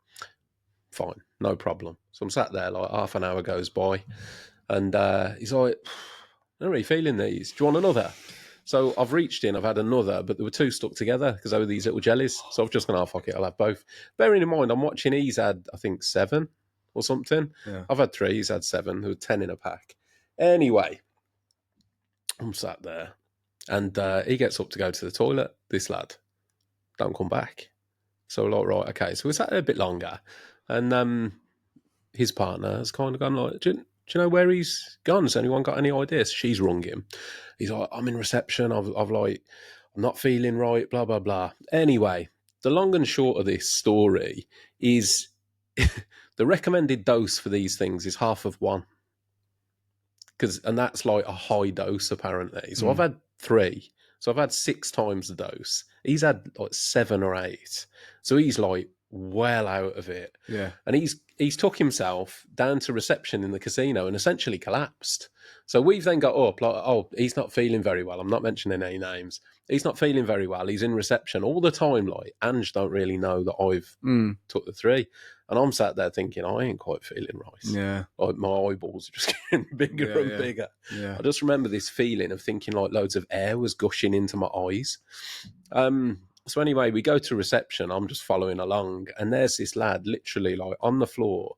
Speaker 1: Fine, no problem. So I'm sat there, like half an hour goes by, and he's like, "I'm not really feeling these. Do you want another?" So I've reached in, I've had another, but there were two stuck together because they were these little jellies. So I've just gone, "Oh, fuck it, I'll have both." Bearing in mind, I'm watching he's had, I think, 7 or something.
Speaker 2: Yeah.
Speaker 1: I've had 3, he's had 7. There were 10 in a pack. Anyway, I'm sat there, and he gets up to go to the toilet. This lad don't come back. So we're like, right, okay. So we sat there a bit longer, and his partner has kind of gone like, Do you know where he's gone? Has anyone got any ideas? She's rung him. He's like, I'm in reception. I've like, I'm not feeling right, blah, blah, blah. Anyway, the long and short of this story is the recommended dose for these things is half of one. And that's like a high dose apparently. So I've had 3. So I've had 6 times the dose. He's had like 7 or 8. So he's like well out of it.
Speaker 2: Yeah.
Speaker 1: And he's took himself down to reception in the casino and essentially collapsed. So we've then got up like, oh, he's not feeling very well. I'm not mentioning any names. He's not feeling very well. He's in reception all the time. Like, Ange don't really know that I've took the 3. And I'm sat there thinking, I ain't quite feeling right.
Speaker 2: Yeah.
Speaker 1: Like, my eyeballs are just getting bigger and bigger.
Speaker 2: Yeah.
Speaker 1: I just remember this feeling of thinking like loads of air was gushing into my eyes. So anyway, we go to reception. I'm just following along. And there's this lad literally like on the floor.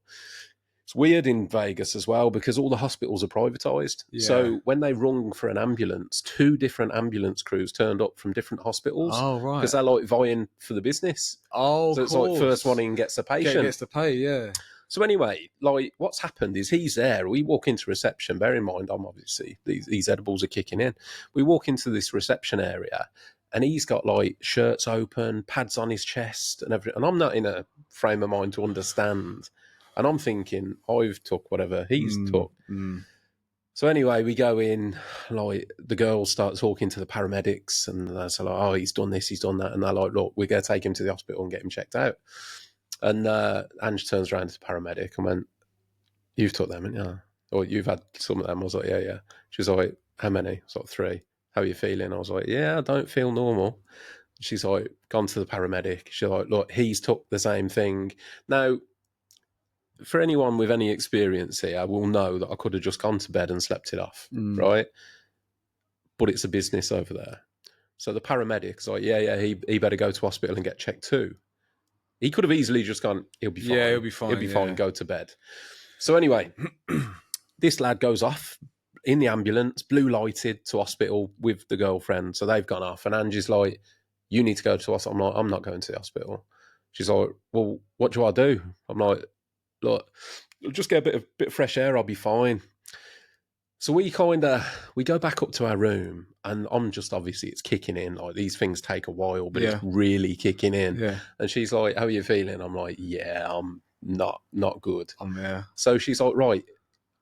Speaker 1: It's weird in Vegas as well because all the hospitals are privatized.
Speaker 2: Yeah.
Speaker 1: So when they rung for an ambulance, 2 different ambulance crews turned up from different hospitals.
Speaker 2: Oh, right.
Speaker 1: Because they're like vying for the business.
Speaker 2: Oh,
Speaker 1: so it's like first one in gets the patient.
Speaker 2: Gets to pay, yeah.
Speaker 1: So anyway, like what's happened is he's there. We walk into reception. Bear in mind, I'm obviously these edibles are kicking in. We walk into this reception area, and he's got like shirts open, pads on his chest, and everything. And I'm not in a frame of mind to understand. And I'm thinking, I've took whatever he's took. So anyway, we go in, like the girls start talking to the paramedics, and they're like, oh, he's done this, he's done that. And they're like, look, we're going to take him to the hospital and get him checked out. And Ange turns around to the paramedic and went, you've took them, haven't you? Or you've had some of them. I was like, yeah. She was like, how many? I was like, 3. How are you feeling? I was like, yeah, I don't feel normal. She's like, gone to the paramedic. She's like, look, he's took the same thing. Now, for anyone with any experience here, I will know that I could have just gone to bed and slept it off, right? But it's a business over there. So the paramedic's like, yeah, he better go to hospital and get checked too. He could have easily just gone, he'll be fine.
Speaker 2: Yeah, he'll be fine.
Speaker 1: He'll be fine, go to bed. So anyway, this lad goes off in the ambulance, blue lighted to hospital with the girlfriend. So they've gone off. And Angie's like, you need to go to hospital. I'm like, I'm not going to the hospital. She's like, well, what do I do? I'm like, look, just get a bit of fresh air. I'll be fine. So we go back up to our room, and I'm just, obviously it's kicking in. Like, these things take a while, but it's really kicking in.
Speaker 2: Yeah.
Speaker 1: And she's like, how are you feeling? I'm like, yeah, I'm not good.
Speaker 2: Yeah.
Speaker 1: So she's like, right,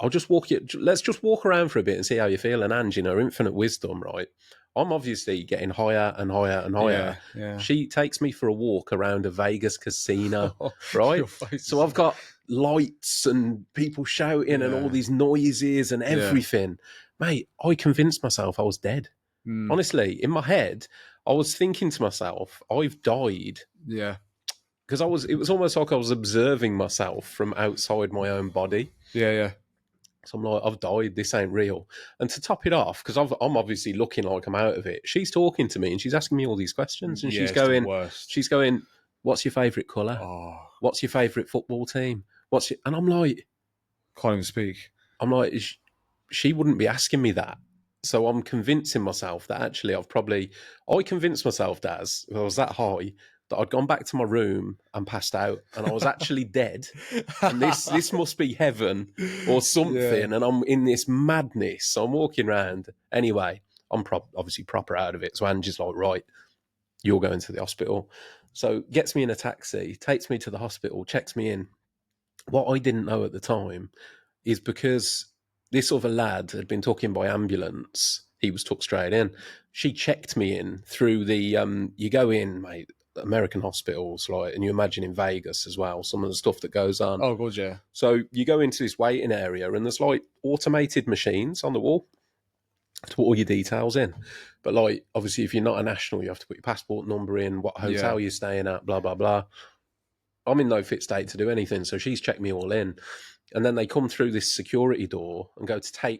Speaker 1: let's just walk around for a bit and see how you feel. And Angie, in her infinite wisdom, right, I'm obviously getting higher and higher and higher.
Speaker 2: Yeah.
Speaker 1: She takes me for a walk around a Vegas casino, right? So I've got lights and people shouting and all these noises and everything. Mate, I convinced myself I was dead. Honestly, in my head, I was thinking to myself, I've died.
Speaker 2: Yeah.
Speaker 1: Because it was almost like I was observing myself from outside my own body.
Speaker 2: Yeah.
Speaker 1: So I'm like, I've died. This ain't real. And to top it off, because I'm obviously looking like I'm out of it, she's talking to me and she's asking me all these questions. And she's going, what's your favourite colour?
Speaker 2: Oh.
Speaker 1: What's your favourite football team? And I'm like,
Speaker 2: can't even speak.
Speaker 1: I'm like, she wouldn't be asking me that. So I'm convincing myself that actually I convinced myself, Daz, I was that high, that I'd gone back to my room and passed out, and I was actually dead. And this must be heaven or something. And I'm in this madness. So I'm walking around. Anyway, I'm obviously proper out of it. So Angie's like, right, you're going to the hospital. So gets me in a taxi, takes me to the hospital, checks me in. What I didn't know at the time is because this other lad had been talking by ambulance, he was took straight in. She checked me in through the, you go in, mate, American hospitals, like, and you imagine in Vegas as well, some of the stuff that goes on.
Speaker 2: Oh, God, yeah.
Speaker 1: So you go into this waiting area and there's like automated machines on the wall to put all your details in. But like, obviously, if you're not a national, you have to put your passport number in, what hotel you're staying at, blah, blah, blah. I'm in no fit state to do anything. So she's checked me all in. And then they come through this security door and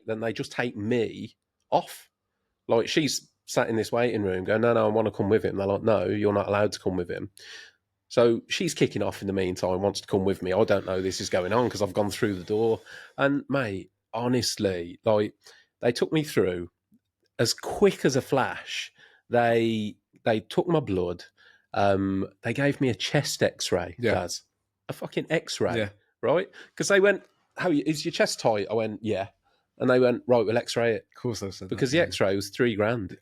Speaker 1: then they just take me off. Like, she's sat in this waiting room going, no, I want to come with him. They're like, no, you're not allowed to come with him. So she's kicking off in the meantime, wants to come with me. I don't know this is going on because I've gone through the door. And mate, honestly, like, they took me through as quick as a flash. They took my blood. They gave me a chest X-ray, Daz. A fucking X-ray, right? Because they went, is your chest tight? I went, yeah. And they went, right, we'll x-ray it.
Speaker 2: Of course, they said
Speaker 1: Because
Speaker 2: that,
Speaker 1: the x-ray was $3,000.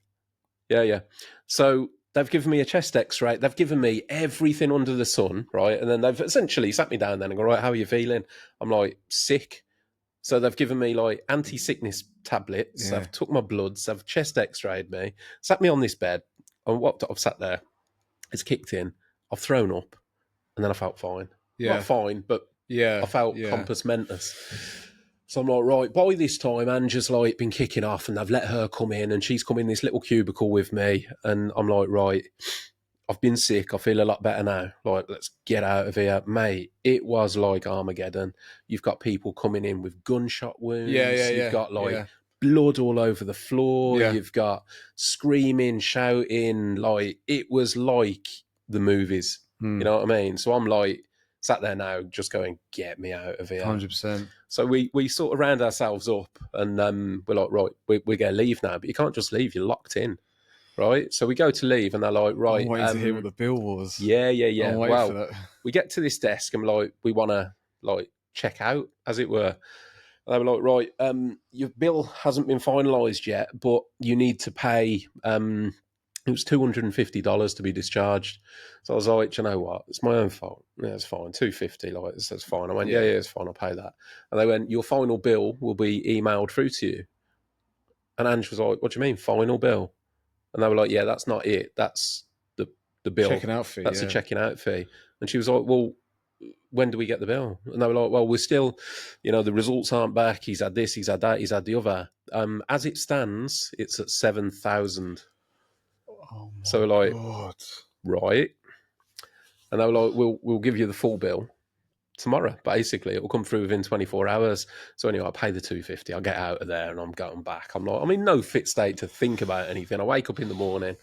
Speaker 1: Yeah. So they've given me a chest x-ray. They've given me everything under the sun, right? And then they've essentially sat me down then and go, right, how are you feeling? I'm like, sick. So they've given me like anti-sickness tablets.
Speaker 2: Yeah.
Speaker 1: I've took my bloods. I've chest x-rayed me, sat me on this bed. And what I've sat there, it's kicked in. I've thrown up, and then I felt fine.
Speaker 2: Yeah.
Speaker 1: Not fine, but
Speaker 2: Yeah.
Speaker 1: I felt compass mentis. So I'm like, right, by this time, Angie's like been kicking off and they've let her come in and she's come in this little cubicle with me. And I'm like, right, I've been sick. I feel a lot better now. Like, let's get out of here. Mate, it was like Armageddon. You've got people coming in with gunshot wounds. You've got like blood all over the floor.
Speaker 2: Yeah.
Speaker 1: You've got screaming, shouting. Like, it was like the movies. You know what I mean? So I'm like, sat there now just going, get me out of here.
Speaker 2: 100%.
Speaker 1: So we sort of round ourselves up and we're like, right, we're going to leave now. But you can't just leave. You're locked in, right? So we go to leave and they're like, right.
Speaker 2: I'm waiting to hear what the bill was.
Speaker 1: Yeah.
Speaker 2: I'm waiting for that.
Speaker 1: We get to this desk and we're like, we want to like check out, as it were. And they were like, right, your bill hasn't been finalised yet, but you need to pay... it was $250 to be discharged. So I was like, do you know what? It's my own fault. Yeah, it's fine. $250, like, that's fine. I went, yeah, it's fine. I'll pay that. And they went, your final bill will be emailed through to you. And Ange was like, what do you mean, final bill? And they were like, yeah, that's not it. That's the bill.
Speaker 2: Checking out fee.
Speaker 1: That's the checking out fee. And she was like, well, when do we get the bill? And they were like, well, we're still, the results aren't back. He's had this, he's had that, he's had the other. As it stands, it's at 7,000.
Speaker 2: Oh my
Speaker 1: so we're like,
Speaker 2: God.
Speaker 1: Right. And they were like, we'll give you the full bill tomorrow. Basically, it will come through within 24 hours. So anyway, I pay the $250. I get out of there and I'm going back. I'm in no fit state to think about anything. I wake up in the morning.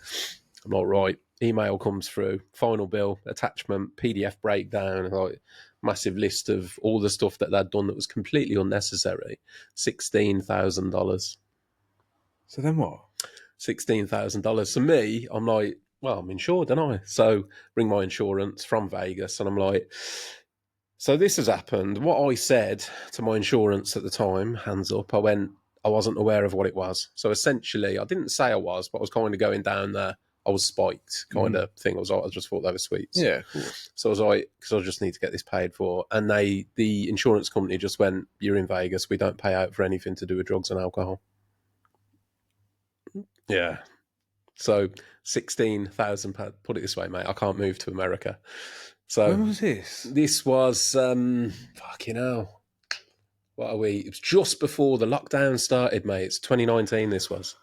Speaker 1: I'm like, right, email comes through, final bill, attachment, PDF breakdown, like massive list of all the stuff that they'd done that was completely unnecessary. $16,000.
Speaker 2: So then what?
Speaker 1: $16,000. So me, I'm like, well, I'm insured, don't I? So bring my insurance from Vegas and I'm like, so this has happened. What I said to my insurance at the time, hands up, I wasn't aware of what it was. So essentially, I didn't say I was, but I was kind of going down there. I was spiked kind of thing. I just thought they were sweets.
Speaker 2: Yeah, of course.
Speaker 1: So I was like, because I just need to get this paid for. And the insurance company just went, you're in Vegas. We don't pay out for anything to do with drugs and alcohol. Yeah. So £16,000. Put it this way, mate. I can't move to America. So
Speaker 2: when was this?
Speaker 1: This was fucking hell. What are we? It was just before the lockdown started, mate. It's 2019. This was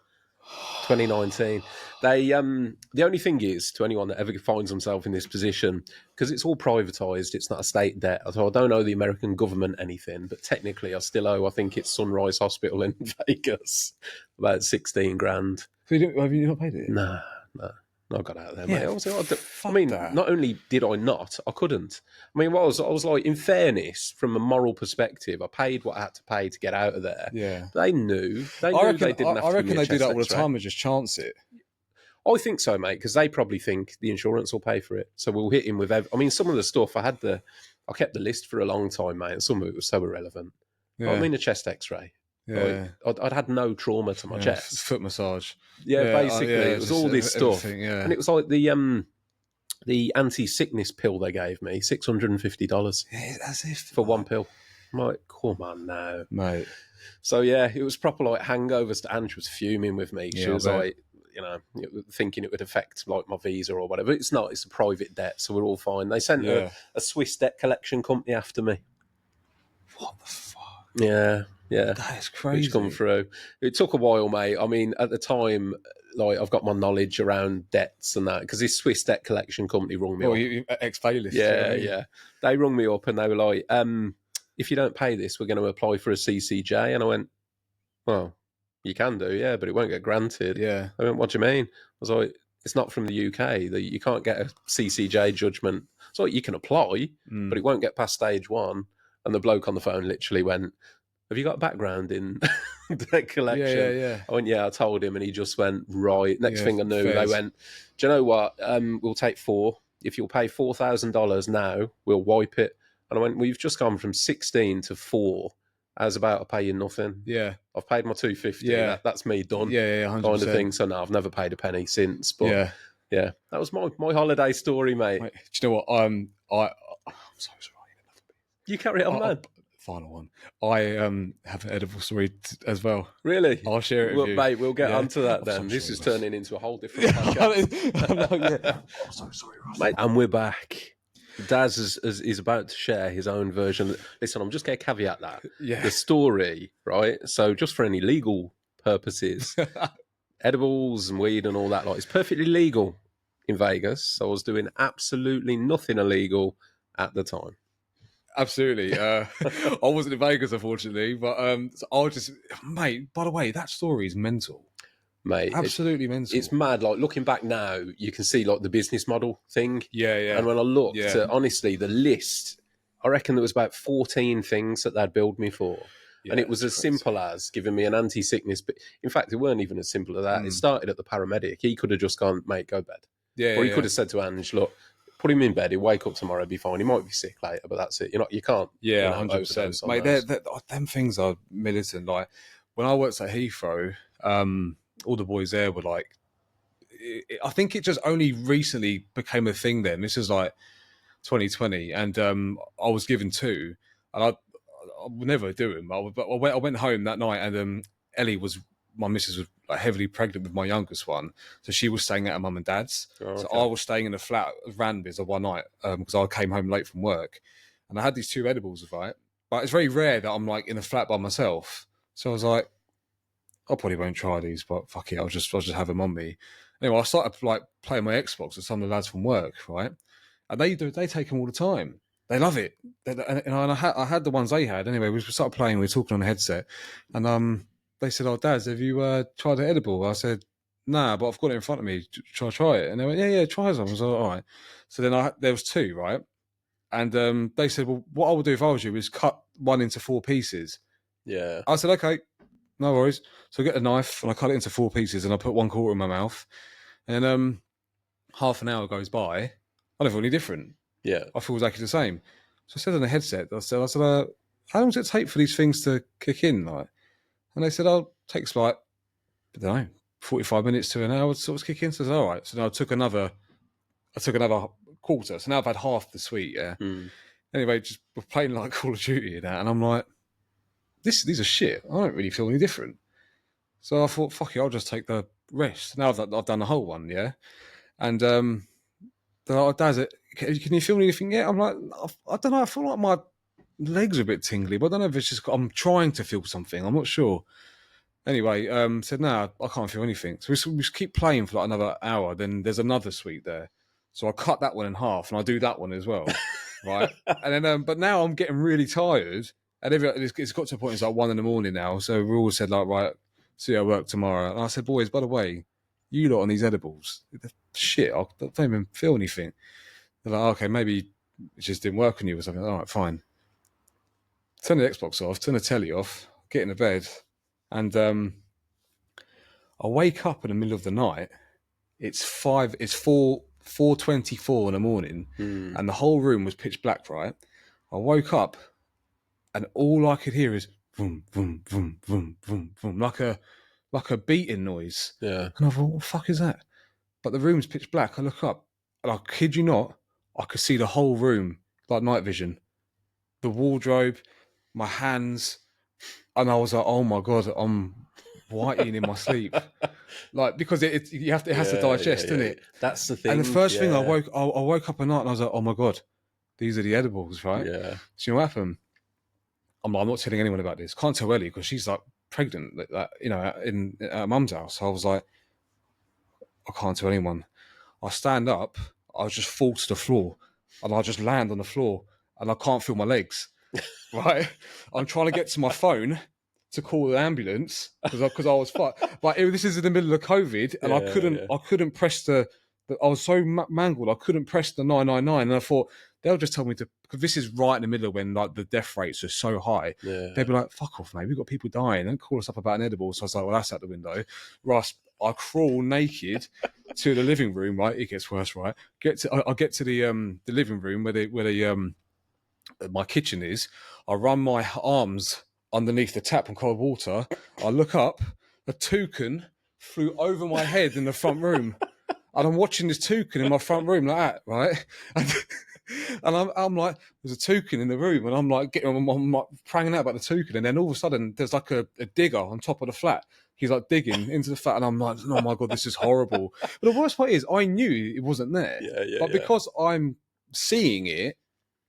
Speaker 1: 2019. They the only thing is, to anyone that ever finds themselves in this position, because it's all privatised, it's not a state debt. So I don't owe the American government anything, but technically I still owe. I think it's Sunrise Hospital in Vegas about 16 grand.
Speaker 2: So have you not paid it?
Speaker 1: No. I got out of there, mate.
Speaker 2: That.
Speaker 1: Not only did I not, I couldn't. I mean, I was like, in fairness, from a moral perspective, I paid what I had to pay to get out of there.
Speaker 2: Yeah.
Speaker 1: They knew. They didn't have to give me a chest
Speaker 2: I reckon they do that all the
Speaker 1: X-ray.
Speaker 2: time and just chance it.
Speaker 1: I think so, mate, because they probably think the insurance will pay for it. So we'll hit him with... some of the stuff, I kept the list for a long time, mate, and some of it was so irrelevant.
Speaker 2: Yeah.
Speaker 1: I mean, a chest X-ray.
Speaker 2: Yeah.
Speaker 1: Like, I'd had no trauma to my chest.
Speaker 2: Foot massage.
Speaker 1: Yeah, basically. It was all this stuff.
Speaker 2: Yeah.
Speaker 1: And it was like the anti-sickness pill they gave me, $650.
Speaker 2: Yeah, as if
Speaker 1: for one pill. I'm like, come on now.
Speaker 2: Mate.
Speaker 1: So yeah, it was proper like hangovers. Ange was fuming with me. She was like, thinking it would affect like my visa or whatever. It's not, it's a private debt, so we're all fine. They sent a Swiss debt collection company after me.
Speaker 2: What the fuck?
Speaker 1: Yeah.
Speaker 2: That is crazy.
Speaker 1: Which come through. It took a while, mate. I mean, at the time, like, I've got my knowledge around debts and that, because this Swiss debt collection company rung me up.
Speaker 2: You ex-bailiff.
Speaker 1: Yeah. They rung me up and they were like, if you don't pay this, we're going to apply for a CCJ. And I went, well, you can do, yeah, but it won't get granted.
Speaker 2: Yeah.
Speaker 1: I went, what do you mean? I was like, it's not from the UK. You can't get a CCJ judgment. So you can apply, but it won't get past stage one. And the bloke on the phone literally went, have you got a background in debt collection?
Speaker 2: Yeah.
Speaker 1: I went, yeah, I told him, and he just went, right. Next thing I knew, they went, do you know what? We'll take $4,000. If you'll pay $4,000 now, we'll wipe it. And I went, well, you've just gone from 16 to 4 how's about I pay you nothing?
Speaker 2: Yeah.
Speaker 1: I've paid my 250.
Speaker 2: Yeah.
Speaker 1: That's me done.
Speaker 2: Yeah, 100%.
Speaker 1: Kind of thing. So no, I've never paid a penny since. But
Speaker 2: Yeah.
Speaker 1: yeah, that was my holiday story, mate.
Speaker 2: Mate, do you know what? I'm so sorry.
Speaker 1: You carry on, man.
Speaker 2: Final one. I have an edible story as well.
Speaker 1: Really?
Speaker 2: I'll share it with you.
Speaker 1: Mate, we'll get onto that then.
Speaker 2: So
Speaker 1: this
Speaker 2: sorry,
Speaker 1: is
Speaker 2: Russ.
Speaker 1: turning into a whole different podcast.
Speaker 2: Yeah. I'm so sorry, Russ.
Speaker 1: Mate, and we're back. Daz is about to share his own version. Listen, I'm just going to caveat that.
Speaker 2: Yeah.
Speaker 1: The story, right? So just for any legal purposes, edibles and weed and all that, it's perfectly legal in Vegas. So I was doing absolutely nothing illegal at the time.
Speaker 2: Absolutely. I wasn't in Vegas, unfortunately, but so I'll just, mate, by the way, that story is mental.
Speaker 1: Mate,
Speaker 2: absolutely mental.
Speaker 1: It's mad. Like looking back now, you can see like the business model thing.
Speaker 2: Yeah.
Speaker 1: And when I looked at, honestly, the list, I reckon there was about 14 things that they'd billed me for. Yeah, and it was as simple as giving me an anti-sickness. But in fact, it weren't even as simple as that. It started at the paramedic. He could have just gone, mate, go to bed. Or he could have said to Ange, look, put him in bed. He'll wake up tomorrow, be fine. He might be sick later, but that's it. You can't.
Speaker 2: Yeah, 100%. Mate, them things are militant. Like when I worked at Heathrow, all the boys there were like, I think it just only recently became a thing then. This is like 2020, and I was given two, and I would never do them. I went home that night, and Ellie my missus was like heavily pregnant with my youngest one, so she was staying at her mum and dad's. So I was staying in a flat at Ranbys one night because I came home late from work, and I had these two edibles, right? But it's very rare that I'm like in a flat by myself. So I was like, I probably won't try these, but fuck it, I'll just have them on me. Anyway, I started like playing my Xbox with some of the lads from work, right? And they take them all the time. They love it. And I had the ones they had. Anyway, we started playing. We were talking on a headset, and they said, "Oh, Daz, have you tried an edible?" I said, "Nah, but I've got it in front of me. Try it." And they went, "Yeah, try some." I was like, "All right." So then there was two, right? And they said, "Well, what I would do if I was you is cut one into 4 pieces."
Speaker 1: Yeah.
Speaker 2: I said, "Okay, no worries." So I get a knife and I cut it into 4 pieces and I put 1/4 in my mouth. And half an hour goes by. I don't feel any different.
Speaker 1: Yeah.
Speaker 2: I feel exactly the same. So I said on the headset, I said, how long does it take for these things to kick in? Like, and they said, it takes like, I don't know, 45 minutes to an hour to sort of kick in. So I said, all right. So now I took another quarter. So now I've had half the sweet, yeah. Anyway, just we're playing like Call of Duty and that, and I'm like, these are shit. I don't really feel any different. So I thought, fuck it, I'll just take the rest. Now I've done the whole one, yeah. And they're like, Daz, can you feel anything yet? I'm like, I don't know. I feel like my legs are a bit tingly, but I don't know if it's just I'm trying to feel something. I'm not sure. Anyway, said, no, I can't feel anything. So we just keep playing for like another hour. Then there's another sweet there. So I cut that one in half and I do that one as well. Right. And then, but now I'm getting really tired. And it's got to a point, it's like 1 a.m. now. So we all said, like, right, see you at work tomorrow. And I said, boys, by the way, you lot on these edibles, shit, I don't even feel anything. They're like, okay, maybe it just didn't work on you or something. All right, fine. Turn the Xbox off, turn the telly off, get into bed. And I wake up in the middle of the night. It's 4:24 in the morning, and the whole room was pitch black, right? I woke up and all I could hear is boom, boom, boom, boom, boom, boom, like a beating noise.
Speaker 1: Yeah.
Speaker 2: And I thought, what the fuck is that? But the room's pitch black. I look up, and I kid you not, I could see the whole room, like night vision. The wardrobe, my hands, and I was like, oh my God, I'm whiting in my sleep. Like, because it has to digest, doesn't it?
Speaker 1: That's the thing.
Speaker 2: And the first thing I woke up at night and I was like, oh my God, these are the edibles, right?
Speaker 1: Yeah.
Speaker 2: So you know what happened? I'm not telling anyone about this. Can't tell Ellie because she's like pregnant, like, you know, in her mum's house. So I was like, I can't tell anyone. I stand up, I just fall to the floor and I just land on the floor and I can't feel my legs. Right? I'm trying to get to my phone to call the ambulance because I was fucked. But this is in the middle of COVID and I couldn't press the I was so mangled I couldn't press the 999 and I thought they'll just tell me to, because this is right in the middle when like the death rates are so high.
Speaker 1: Yeah.
Speaker 2: They'd be like, fuck off, mate, we've got people dying, don't call us up about an edible. So I was like, well, that's out the window. Russ, I crawl naked to the living room, right? It gets worse, right? I get to the living room where my kitchen is. I run my arms underneath the tap on cold water. I look up, a toucan flew over my head in the front room. And I'm watching this toucan in my front room like that, right? And I'm like, there's a toucan in the room, and I'm like I'm like pranging out about the toucan, and then all of a sudden there's like a digger on top of the flat. He's like digging into the flat, and I'm like, oh my god, this is horrible. But the worst part is, I knew it wasn't there, but because I'm seeing it,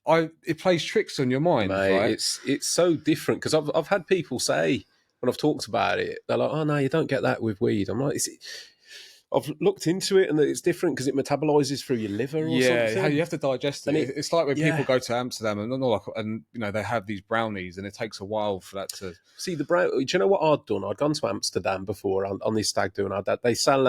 Speaker 2: it plays tricks on your mind,
Speaker 1: Mate,
Speaker 2: right?
Speaker 1: it's so different because I've had people say when I've talked about it, they're like, "Oh no, you don't get that with weed." I'm like, I've looked into it and it's different because it metabolizes through your liver or something.
Speaker 2: Yeah, you have to digest it.
Speaker 1: And
Speaker 2: it's like when people go to Amsterdam and you know they have these brownies and it takes a while for that to
Speaker 1: see the brown. Do you know what I'd done? I'd gone to Amsterdam before on this stag do, and they sell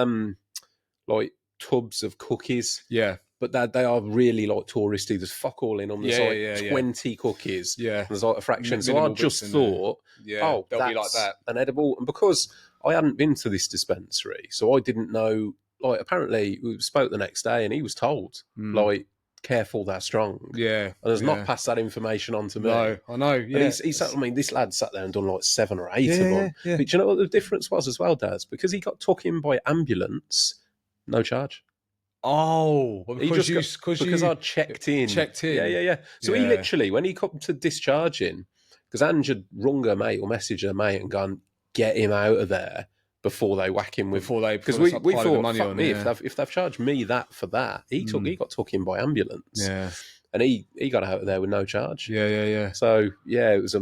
Speaker 1: like tubs of cookies.
Speaker 2: Yeah.
Speaker 1: But they are really like touristy. There's fuck all in them. There's 20 cookies.
Speaker 2: Yeah.
Speaker 1: There's like a fraction. So I just thought,
Speaker 2: they'll be like that.
Speaker 1: An edible. And because I hadn't been to this dispensary, so I didn't know, like apparently we spoke the next day and he was told, like, careful, they're strong.
Speaker 2: Yeah.
Speaker 1: And has not passed that information on to me.
Speaker 2: No, I know. Yeah.
Speaker 1: And he sat, I mean, this lad sat there and done like 7 or 8 of them.
Speaker 2: Yeah.
Speaker 1: But do you know what the difference was as well, Daz? Because he got took in by ambulance, no charge.
Speaker 2: Oh,
Speaker 1: because I checked in. Yeah. So he literally, when he come to discharging, because Ange had rung her mate or messaged her mate and gone, get him out of there before they whack him with. Because we thought, money on, me, if they've charged me that for that, he got took in by ambulance.
Speaker 2: Yeah,
Speaker 1: and he got out of there with no charge.
Speaker 2: Yeah.
Speaker 1: So it was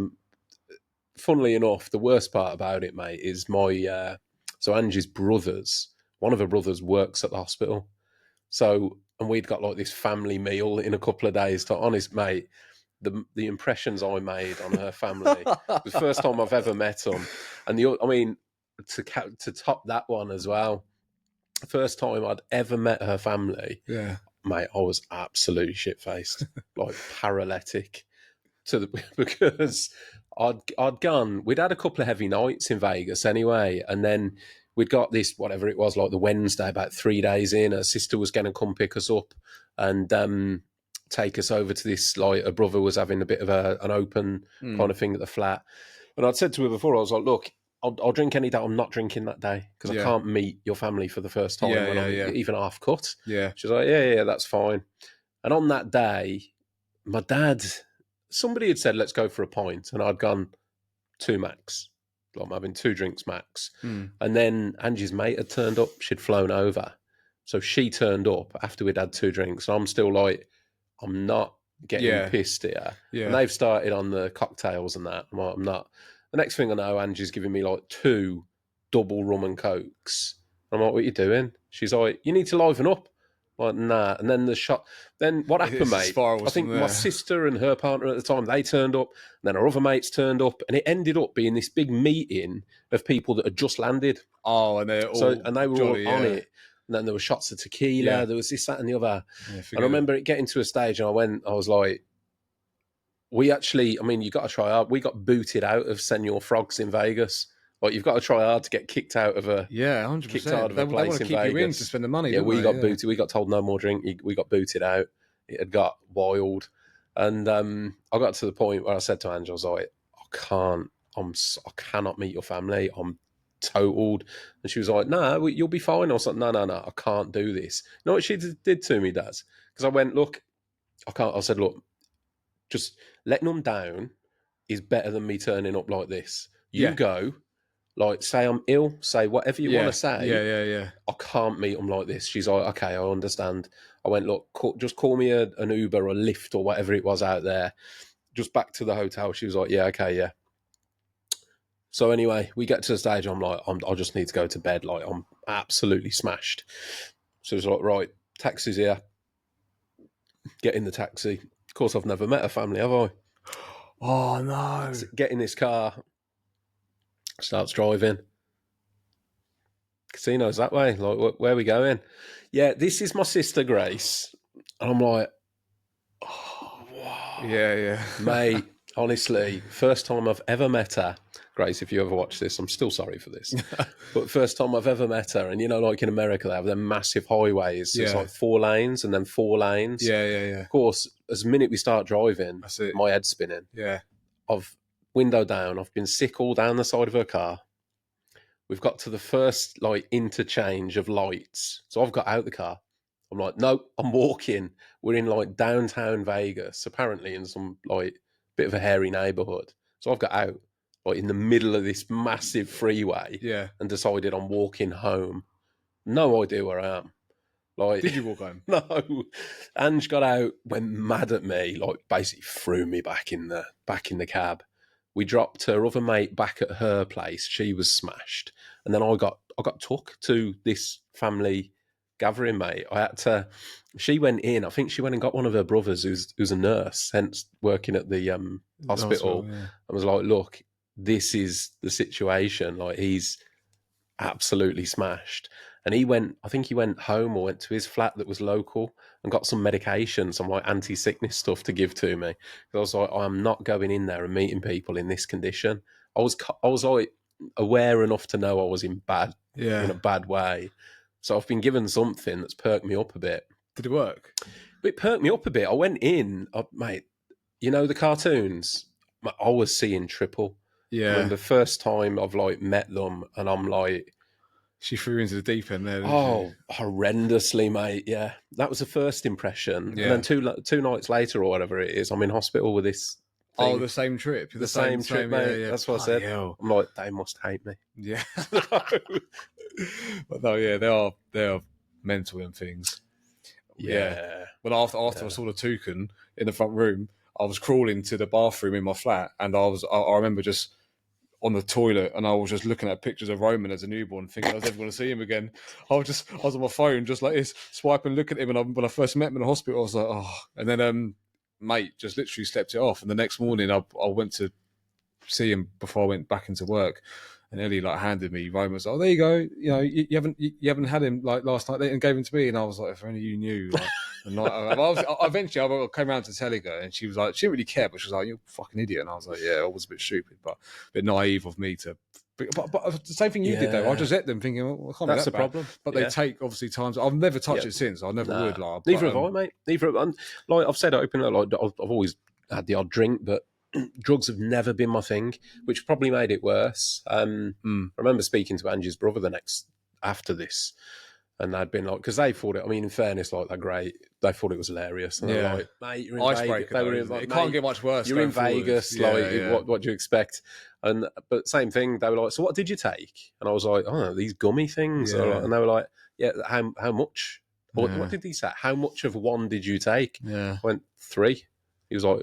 Speaker 1: funnily enough, the worst part about it, mate, is so Angie's brothers. One of her brothers works at the hospital. So, and we'd got like this family meal in a couple of days. To honest, mate, the impressions I made on her family, the first time I've ever met them, and to top that one as well, the first time I'd ever met her family, mate, I was absolutely shit faced, like paralytic, because I'd gone. We'd had a couple of heavy nights in Vegas anyway, and then we'd got this, whatever it was, like the Wednesday, about 3 days in, her sister was going to come pick us up and take us over to this, like, her brother was having a bit of an open kind of thing at the flat. And I'd said to her before, I was like, look, I'll drink any day. I'm not drinking that day because I can't meet your family for the first time when I'm even half cut.
Speaker 2: Yeah.
Speaker 1: She's like, yeah, that's fine. And on that day, my dad, somebody had said, let's go for a pint. And I'd gone 2 max. I'm having 2 drinks max. And then Angie's mate had turned up. She'd flown over. So she turned up after we'd had 2 drinks. And I'm still like, I'm not getting pissed here. Yeah. And they've started on the cocktails and that. I'm like, I'm not. The next thing I know, Angie's giving me like 2 double rum and cokes. I'm like, what are you doing? She's like, you need to liven up. I'm like, nah. And then then what happened, mate? I think my sister and her partner at the time, they turned up. And then our other mates turned up. And it ended up being this big meeting of people that had just landed.
Speaker 2: Oh, and they were all
Speaker 1: on it. And then there were shots of tequila. Yeah. There was this, that, and the other. And I remember it getting to a stage, and I was like, we actually, I mean, you got to try hard. We got booted out of Senor Frogs in Vegas. Like, you've got to try hard to get kicked out of a
Speaker 2: 100%.
Speaker 1: Kicked out of a place in Vegas.
Speaker 2: You in to spend the money.
Speaker 1: Yeah, we got booted. We got told no more drink. We got booted out. It had got wild, and I got to the point where I said to Angela, I was like, I cannot meet your family. I'm totaled. And she was like, no, you'll be fine. I was like, no, I can't do this. You know what she did to me, Daz? Because I went, look, I can't. I said, look, just letting them down is better than me turning up like this. You go, like, say I'm ill, say whatever you want to say.
Speaker 2: Yeah.
Speaker 1: I can't meet them like this. She's like, okay, I understand. I went, look, just call me an Uber or a Lyft or whatever it was out there. Just back to the hotel. She was like, yeah, okay, yeah. So anyway, we get to the stage. I'm like, I just need to go to bed. Like, I'm absolutely smashed. So it's like, right, taxi's here. Get in the taxi. Of course, I've never met a family, have I?
Speaker 2: Oh, no.
Speaker 1: Get in this car. Starts driving. Casino's that way. Like, where are we going? Yeah, this is my sister, Grace. And I'm like, oh, wow.
Speaker 2: Yeah.
Speaker 1: Mate, honestly, first time I've ever met her. Grace, if you ever watch this, I'm still sorry for this. But first time I've ever met her. And, you know, like in America, they have them massive highways. So it's like 4 lanes and then 4 lanes.
Speaker 2: Yeah.
Speaker 1: Of course, as the minute we start driving, my head's spinning.
Speaker 2: Yeah.
Speaker 1: window down. I've been sick all down the side of her car. We've got to the first like interchange of lights. So I've got out the car. I'm like, no, I'm walking. We're in like downtown Vegas, apparently in some like bit of a hairy neighborhood. So I've got out like in the middle of this massive freeway
Speaker 2: Yeah.
Speaker 1: and decided I'm walking home. No idea where I am. Like,
Speaker 2: Did you walk home?
Speaker 1: no. Ange got out, went mad at me, like basically threw me back in the cab. We dropped her other mate back at her place. She was smashed, and then I got took to this family gathering, mate. I had to. She went in. I think she went and got one of her brothers, who's a nurse, hence working at the hospital,
Speaker 2: yeah.
Speaker 1: and was like, "Look, this is the situation. Like, he's absolutely smashed." And I think he went home or went to his flat that was local and got some medication, some like anti-sickness stuff to give to me. I was like, I'm not going in there and meeting people in this condition. I was like aware enough to know I was in a bad way. So I've been given something that's perked me up a bit.
Speaker 2: Did it work?
Speaker 1: But it perked me up a bit. I went in, mate, you know, the cartoons, I was seeing triple.
Speaker 2: Yeah.
Speaker 1: I remember the first time I've like met them and I'm like,
Speaker 2: she threw into the deep end there, didn't
Speaker 1: she? Horrendously, mate. Yeah, that was the first impression.
Speaker 2: Yeah.
Speaker 1: And then two nights later or whatever it is, I'm in hospital with this thing.
Speaker 2: Oh, the same trip.
Speaker 1: The same trip, mate.
Speaker 2: Yeah.
Speaker 1: That's what I said.
Speaker 2: Hell.
Speaker 1: I'm like, they must hate me.
Speaker 2: Yeah. But no, yeah, they are mental and things.
Speaker 1: Yeah.
Speaker 2: But after I saw the toucan in the front room, I was crawling to the bathroom in my flat, and I remember just on the toilet, and I was just looking at pictures of Roman as a newborn, thinking I was never going to see him again. I was on my phone, just like this, swiping, looking at him. And when I first met him in the hospital, I was like, oh. And then, mate just literally slept it off. And the next morning, I went to see him before I went back into work. And Ellie like handed me Roman. Was like, oh, there you go. You know, you haven't had him like last night, and gave him to me. And I was like, if only you knew. Like, the night eventually, I came around to telling her, and she was like, she didn't really care, but she was like, you're a fucking idiot. And I was like, yeah, I was a bit stupid, but a bit naive of me to. But the same thing you did though. I just let them thinking, well, I can't
Speaker 1: That's
Speaker 2: be
Speaker 1: the
Speaker 2: that
Speaker 1: problem.
Speaker 2: But they take obviously times. I've never touched it since. I never would. Like,
Speaker 1: neither have I, mate. Neither. Like I've said openly, like I've always had the odd drink, but drugs have never been my thing, which probably made it worse. I remember speaking to Angie's brother after this, and they'd been like, because they thought it. I mean, in fairness, like they're great. They thought it was hilarious. And they're like, mate, you're in
Speaker 2: icebreaker.
Speaker 1: Vegas.
Speaker 2: It can't get much worse.
Speaker 1: You're in Vegas. What do you expect? But same thing. They were like, so what did you take? And I was like, oh, these gummy things.
Speaker 2: Yeah.
Speaker 1: And they were like, yeah, how much? What did he say? How much of one did you take?
Speaker 2: Yeah.
Speaker 1: I went 3. He was like,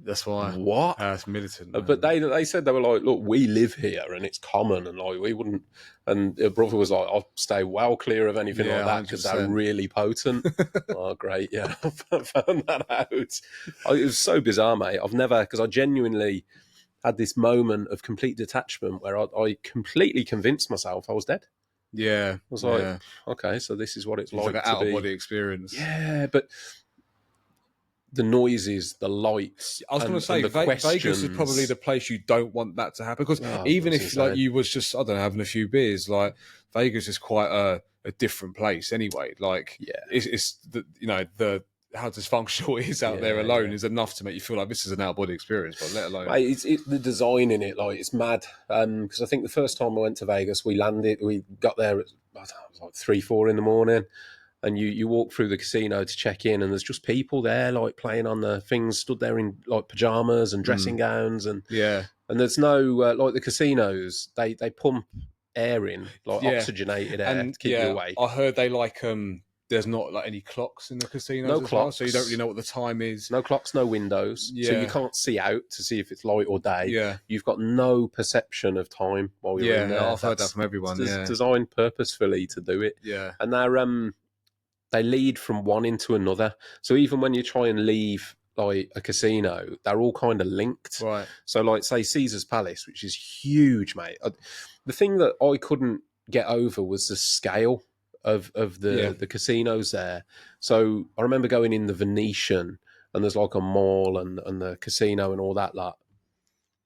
Speaker 2: that's why.
Speaker 1: What?
Speaker 2: That's militant. Man.
Speaker 1: But they said, they were like, look, we live here and it's common, and like we wouldn't. And her brother was like, I'll stay well clear of anything like that because they're really potent. Oh, great. Yeah. I found that out. It was so bizarre, mate. I've never, because I genuinely had this moment of complete detachment where I completely convinced myself I was dead.
Speaker 2: Yeah.
Speaker 1: I was like, okay, so this is what it's like
Speaker 2: an
Speaker 1: to
Speaker 2: out-of-body experience.
Speaker 1: Yeah, but the noises, the lights.
Speaker 2: I was going to say, Vegas is probably the place you don't want that to happen, because even if like you was just, I don't know, having a few beers, like Vegas is quite a different place anyway. Like, it's the, you know, the how dysfunctional it is out there alone is enough to make you feel like this is an out-of-body experience, but let alone...
Speaker 1: It's the design in it, like, it's mad. Because I think the first time I went to Vegas, we got there at, I don't know, it was like 3-4 in the morning, and you walk through the casino to check in, and there's just people there, like, playing on the things, stood there in, like, pajamas and dressing gowns, and there's no, like, the casinos, they pump air in, like, oxygenated air to keep you awake.
Speaker 2: I heard they, like, there's not like any clocks in the casinos.
Speaker 1: No clocks.
Speaker 2: So you don't really know what the time is.
Speaker 1: No clocks, no windows. So you can't see out to see if it's light or day.
Speaker 2: Yeah.
Speaker 1: You've got no perception of time while you're in there.
Speaker 2: I've heard that from everyone.
Speaker 1: It's designed purposefully to do it.
Speaker 2: Yeah.
Speaker 1: And they lead from one into another. So even when you try and leave like a casino, they're all kind of linked.
Speaker 2: Right.
Speaker 1: So like say Caesar's Palace, which is huge, mate. The thing that I couldn't get over was the scale of the casinos there. So I remember going in the Venetian, and there's like a mall and the casino and all that lot.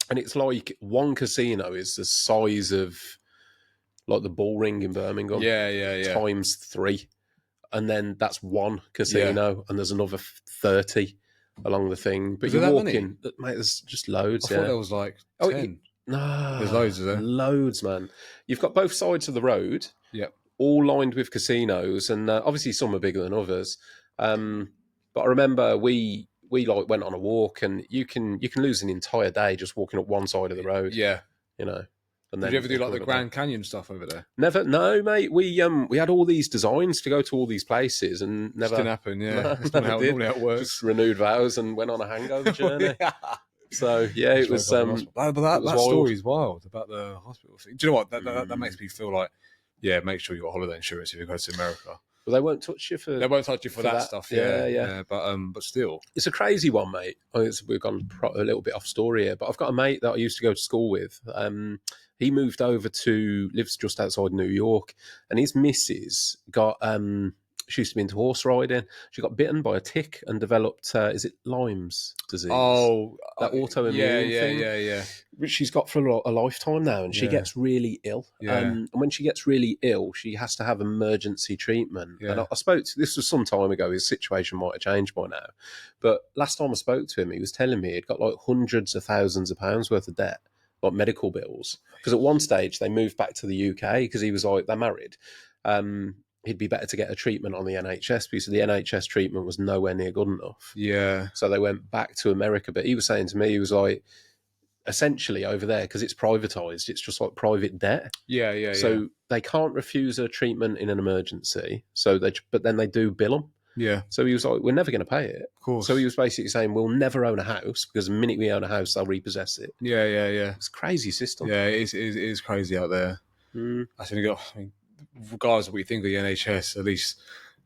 Speaker 1: And it's like one casino is the size of like the Bull Ring in Birmingham. Times 3. And then that's one casino, and there's another 30. along the thing. But
Speaker 2: Was
Speaker 1: you
Speaker 2: there that
Speaker 1: walk
Speaker 2: many?
Speaker 1: in, mate. There's just
Speaker 2: I
Speaker 1: loads.
Speaker 2: thought
Speaker 1: Yeah.
Speaker 2: there was like
Speaker 1: Oh,
Speaker 2: 10. There's
Speaker 1: nah,
Speaker 2: loads, is there?
Speaker 1: loads, man. You've got both sides of the road,
Speaker 2: Yep.
Speaker 1: all lined with casinos, and obviously some are bigger than others. But I remember we like went on a walk, and you can lose an entire day just walking up one side of the road,
Speaker 2: Yeah.
Speaker 1: you know. And
Speaker 2: Did
Speaker 1: then
Speaker 2: you ever do
Speaker 1: walk
Speaker 2: like the
Speaker 1: another day.
Speaker 2: Grand Canyon stuff over there?
Speaker 1: Never, no, mate. We had all these designs to go to all these places, and
Speaker 2: Just didn't
Speaker 1: never,
Speaker 2: happen. Yeah,
Speaker 1: no,
Speaker 2: that's
Speaker 1: never did.
Speaker 2: normally how it
Speaker 1: Just
Speaker 2: works.
Speaker 1: renewed vows and went on a hangover journey.
Speaker 2: Yeah.
Speaker 1: So yeah,
Speaker 2: Just woke up in hospital. But
Speaker 1: it was
Speaker 2: that
Speaker 1: wild.
Speaker 2: story is wild about the hospital thing. Do you know what? That makes me feel like, yeah, make sure you got holiday insurance if you go to America.
Speaker 1: But they won't touch you for.
Speaker 2: They won't touch you for that stuff. Yeah,
Speaker 1: Yeah.
Speaker 2: yeah. But still,
Speaker 1: It's a crazy one, mate. We've gone a little bit off story here, but I've got a mate that I used to go to school with. He moved over lives just outside New York, and his missus got. She used to be into horse riding. She got bitten by a tick and developed, is it Lyme's disease?
Speaker 2: oh,
Speaker 1: That autoimmune
Speaker 2: yeah,
Speaker 1: thing,
Speaker 2: yeah.
Speaker 1: which she's got for a lifetime now, and she
Speaker 2: Yeah.
Speaker 1: gets really ill.
Speaker 2: Yeah.
Speaker 1: And when she gets really ill, she has to have emergency treatment.
Speaker 2: Yeah.
Speaker 1: And I spoke to, this was some time ago, his situation might have changed by now. But last time I spoke to him, he was telling me he'd got like hundreds of thousands of pounds worth of debt, like medical bills. Because at one stage they moved back to the UK because he was like, they're married. He'd be better to get a treatment on the NHS because the NHS treatment was nowhere near good enough.
Speaker 2: Yeah.
Speaker 1: So they went back to America. But he was saying to me, he was like, essentially over there, because it's privatized, it's just like private debt.
Speaker 2: Yeah.
Speaker 1: So they can't refuse a treatment in an emergency. But then they do bill them.
Speaker 2: Yeah.
Speaker 1: So he was like, we're never going to pay it.
Speaker 2: Of course.
Speaker 1: So he was basically saying, we'll never own a house because the minute we own a house, they'll repossess it.
Speaker 2: Yeah.
Speaker 1: It's a crazy system.
Speaker 2: Yeah, it is crazy out there. I think, regardless of what you think of the NHS, at least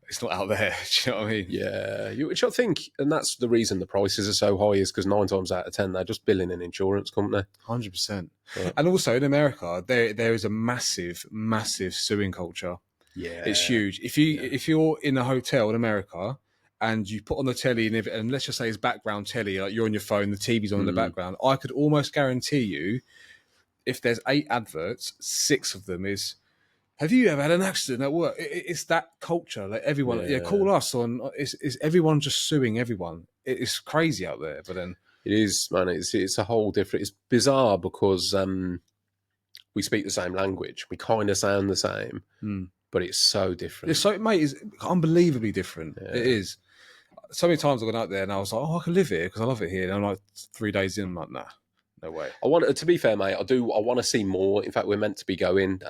Speaker 2: it's not out there. Do you know what I mean?
Speaker 1: Yeah, which I think, and that's the reason the prices are so high, is because 9 times out of 10 they're just billing an insurance company.
Speaker 2: 100%.
Speaker 1: Yeah.
Speaker 2: And also in America, there is a massive suing culture.
Speaker 1: Yeah,
Speaker 2: It's huge. If you're in a hotel in America and you put on the telly and let's just say it's background telly, like you're on your phone, the TV's on in the background, I could almost guarantee you, if there's 8 adverts, 6 of them is, have you ever had an accident at work? It's that culture. Like everyone, call us on. Is everyone just suing everyone? It's crazy out there. But then
Speaker 1: it is, man. It's a whole different. It's bizarre because we speak the same language. We kind of sound the same, but it's so different.
Speaker 2: It's unbelievably different. Yeah. It is. So many times I've gone out there and I was like, I can live here because I love it here. And I'm like 3 days in, I'm like, nah. No way.
Speaker 1: To be fair, mate, I want to see more. In fact, we're meant to be going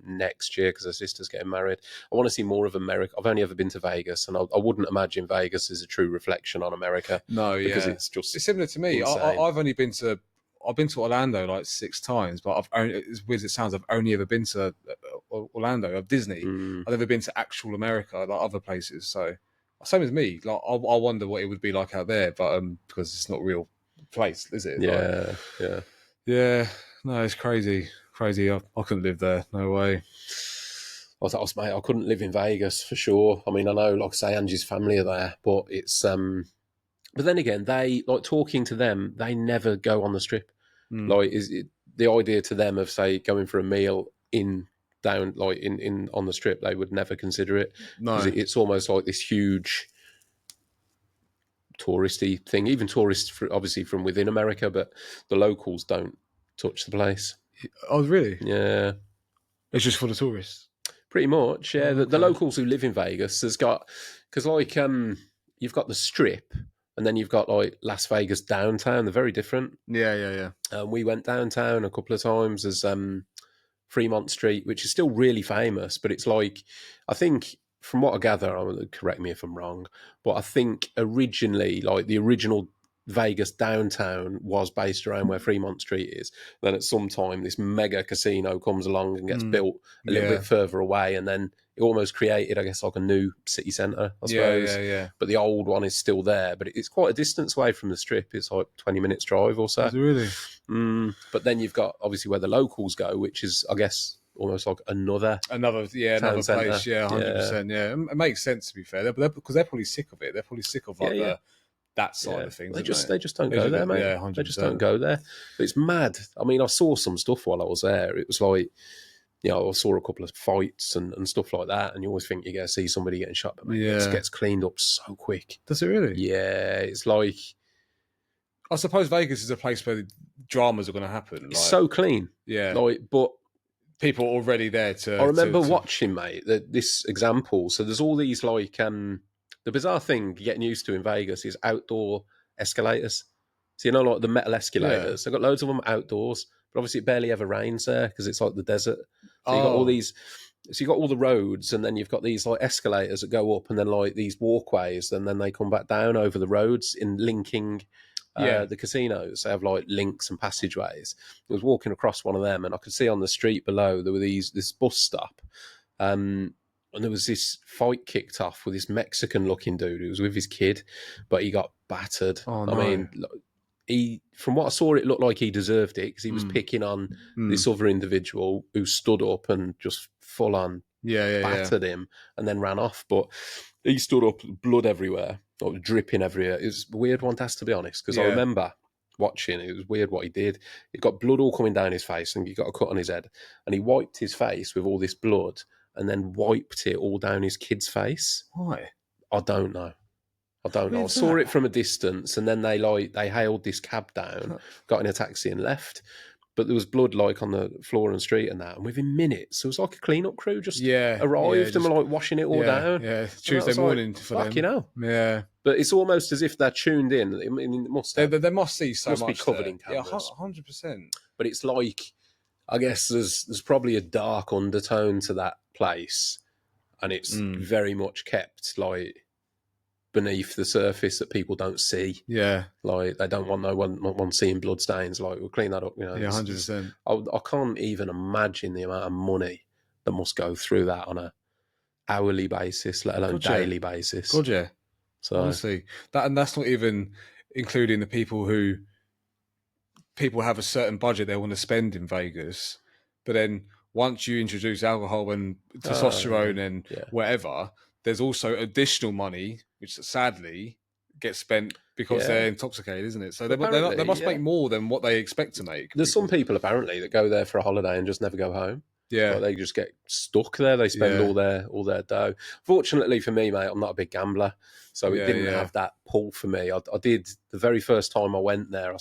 Speaker 1: next year because her sister's getting married. I want to see more of America. I've only ever been to Vegas, and I wouldn't imagine Vegas is a true reflection on America.
Speaker 2: No,
Speaker 1: because
Speaker 2: yeah.
Speaker 1: it's
Speaker 2: similar to me. I've only been to Orlando like 6 times, but as weird as it sounds, I've only ever been to Orlando of Disney. I've never been to actual America, like other places. So same as me. Like I wonder what it would be like out there, but because it's not real place, is it? Yeah. No, it's crazy. I couldn't live there. No way.
Speaker 1: Mate, I couldn't live in Vegas for sure. I mean, I know, like I say, Angie's family are there, but it's but then again, they like talking to them. They never go on the strip. Like, is it the idea to them of say going for a meal in on the strip? They would never consider it.
Speaker 2: No,
Speaker 1: it's almost like this huge touristy thing. Even tourists, obviously from within America, but the locals don't touch the place.
Speaker 2: Oh, really?
Speaker 1: Yeah,
Speaker 2: it's just for the tourists.
Speaker 1: Pretty much, yeah.
Speaker 2: Okay.
Speaker 1: The locals who live in Vegas has got, because like you've got the Strip, and then you've got like Las Vegas downtown. They're very different.
Speaker 2: Yeah.
Speaker 1: We went downtown a couple of times as Fremont Street, which is still really famous, but it's like, I think from what I gather, correct me if I'm wrong, but I think originally, like the original Vegas downtown was based around where Fremont Street is. Then at some time, this mega casino comes along and gets built a little bit further away, and then it almost created, I guess, like a new city centre, I suppose.
Speaker 2: Yeah.
Speaker 1: But the old one is still there, but it's quite a distance away from the Strip. It's like 20 minutes drive or so.
Speaker 2: Is it really?
Speaker 1: But then you've got, obviously, where the locals go, which is, I guess, almost like another
Speaker 2: place. Yeah, 100%. Yeah, it makes sense, to be fair, because they're probably sick of it. They're probably sick of like that side of things.
Speaker 1: They just don't go there, mate.
Speaker 2: Yeah, 100%.
Speaker 1: They just don't go there. But it's mad. I mean, I saw some stuff while I was there. It was like you know, I saw a couple of fights and stuff like that, and you always think you're going to see somebody getting shot, but mate, it gets cleaned up so quick.
Speaker 2: Does it really?
Speaker 1: Yeah, it's like...
Speaker 2: I suppose Vegas is a place where dramas are going to happen.
Speaker 1: It's so clean.
Speaker 2: Yeah.
Speaker 1: Like, but...
Speaker 2: people are already there to...
Speaker 1: I remember watching, mate, this example. So there's all these, like... the bizarre thing getting used to in Vegas is outdoor escalators. So, you know, like the metal escalators. They've got loads of them outdoors, but obviously it barely ever rains there because it's like the desert. So you've got all these... So you've got all the roads, and then you've got these like escalators that go up, and then like these walkways, and then they come back down over the roads in linking the casinos. They have like links and passageways. I was walking across one of them, and I could see on the street below there were this bus stop, and there was this fight kicked off with this Mexican-looking dude who was with his kid, but he got battered.
Speaker 2: Oh, no.
Speaker 1: I mean, from what I saw, it looked like he deserved it because he was picking on this other individual who stood up and just full on battered him and then ran off. But he stood up, blood everywhere, like dripping everywhere. It was a weird one, to be honest, because I remember watching. It was weird what he did. He got blood all coming down his face, and he got a cut on his head, and he wiped his face with all this blood, and then wiped it all down his kid's face.
Speaker 2: Why?
Speaker 1: I don't know. I saw it from a distance, and then they hailed this cab down, got in a taxi and left. But there was blood like on the floor and street and that, and within minutes, it was like a cleanup crew just arrived and were like washing it all down.
Speaker 2: Yeah, Tuesday morning for them.
Speaker 1: You know.
Speaker 2: Yeah,
Speaker 1: but it's almost as if they're tuned in. I mean,
Speaker 2: they must see so
Speaker 1: must
Speaker 2: much.
Speaker 1: Be covered in cameras.
Speaker 2: Yeah, 100%.
Speaker 1: But it's like, I guess there's probably a dark undertone to that place, and it's very much kept like beneath the surface that people don't see.
Speaker 2: Yeah,
Speaker 1: like they don't want no one seeing blood stains. Like, we'll clean that up. You know.
Speaker 2: Yeah, 100%.
Speaker 1: I can't even imagine the amount of money that must go through that on a hourly basis, let alone daily basis.
Speaker 2: God, yeah.
Speaker 1: So
Speaker 2: honestly, that's not even including the people have a certain budget they want to spend in Vegas, but then once you introduce alcohol and testosterone and whatever, there's also additional money, which sadly gets spent because they're intoxicated, isn't it? So they must make more than what they expect to make.
Speaker 1: There's some people apparently that go there for a holiday and just never go home.
Speaker 2: Yeah,
Speaker 1: like they just get stuck there. They spend all their dough. Fortunately for me, mate, I'm not a big gambler, so it didn't have that pull for me. I did the very first time I went there.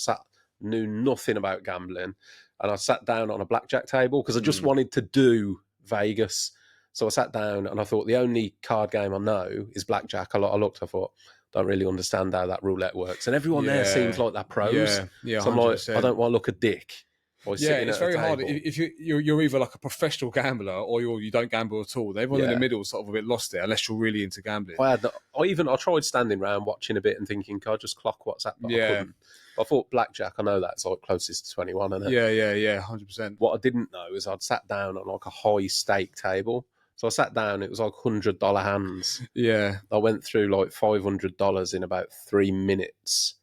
Speaker 1: Knew nothing about gambling, and I sat down on a blackjack table because I just wanted to do Vegas. So I sat down and I thought the only card game I know is blackjack. I looked, I thought, don't really understand how that roulette works. And everyone there seems like they're pros.
Speaker 2: Yeah,
Speaker 1: so I'm
Speaker 2: 100%.
Speaker 1: like, I don't want to look a dick.
Speaker 2: It's very hard. If you're either like a professional gambler or you don't gamble at all. Everyone in the middle is sort of a bit lost there, unless you're really into gambling.
Speaker 1: I tried standing around watching a bit and thinking, can I just clock what's happening? I couldn't. I thought blackjack, I know that's like closest to 21, isn't it?
Speaker 2: Yeah, 100%.
Speaker 1: What I didn't know is I'd sat down on like a high stake table. So I sat down, it was like $100 hands.
Speaker 2: Yeah.
Speaker 1: I went through like $500 in about 3 minutes,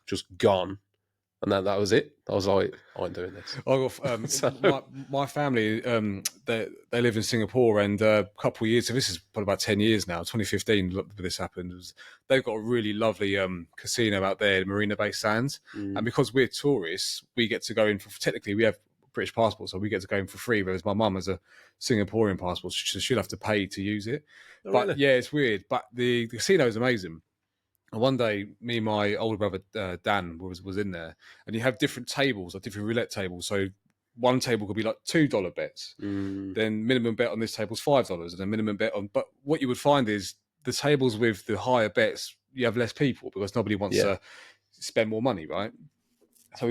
Speaker 1: just gone. And that was it. I was like, I ain't doing this.
Speaker 2: I got my family. They live in Singapore, and a couple of years. So this is probably about 10 years now. 2015, this happened. They've got a really lovely casino out there, Marina Bay Sands, and because we're tourists, we get to go in for. Technically, we have British passports, so we get to go in for free. Whereas my mum has a Singaporean passport, so she'll have to pay to use it.
Speaker 1: Oh,
Speaker 2: but
Speaker 1: really?
Speaker 2: yeah, it's weird. But the casino is amazing. And one day, me and my older brother Dan was in there, and you have different tables, like different roulette tables. So one table could be like $2 bets. Then minimum bet on this table is $5, and then minimum bet on. But what you would find is the tables with the higher bets, you have less people because nobody wants to spend more money, right? So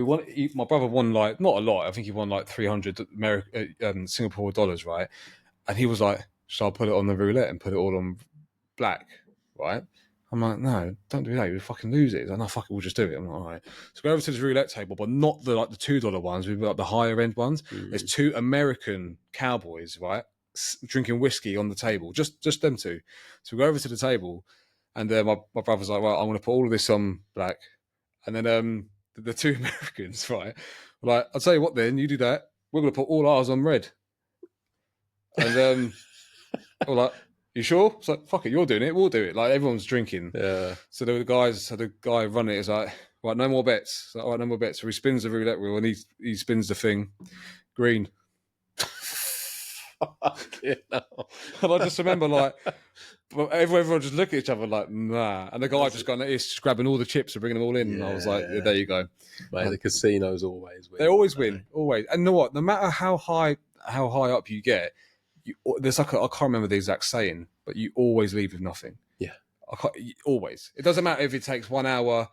Speaker 2: my brother won like not a lot. I think he won like 300 Singapore dollars, right? And he was like, "Shall I put it on the roulette and put it all on black?" Right? I'm like, no, don't do that. You'll fucking lose it. He's like, no, fuck it, we'll just do it. I'm like, all right. So go over to the roulette table, but not the $2 ones. We've got the higher end ones. There's two American cowboys, right, drinking whiskey on the table, just them two. So we go over to the table, and my brother's like, well, I'm going to put all of this on black, and then the two Americans, right, were like, I'll tell you what, then you do that. We're going to put all ours on red, and we're like, you sure? It's like, fuck it, you're doing it, we'll do it. Like, everyone's drinking.
Speaker 1: Yeah.
Speaker 2: So the guy running it is like, right, no more bets. Like, all right, no more bets. So he spins the roulette wheel and he spins the thing. Green.
Speaker 1: Fucking hell.
Speaker 2: And I just remember like, everyone just look at each other like, nah. And the guy just going, he's just grabbing all the chips and bringing them all in. And I was like, yeah, there you go.
Speaker 1: Mate, the casinos always win.
Speaker 2: They always win, always. And you know what? No matter how high up you get, there's like I can't remember the exact saying, but you always leave with nothing.
Speaker 1: Yeah.
Speaker 2: Always. It doesn't matter if it takes 1 hour,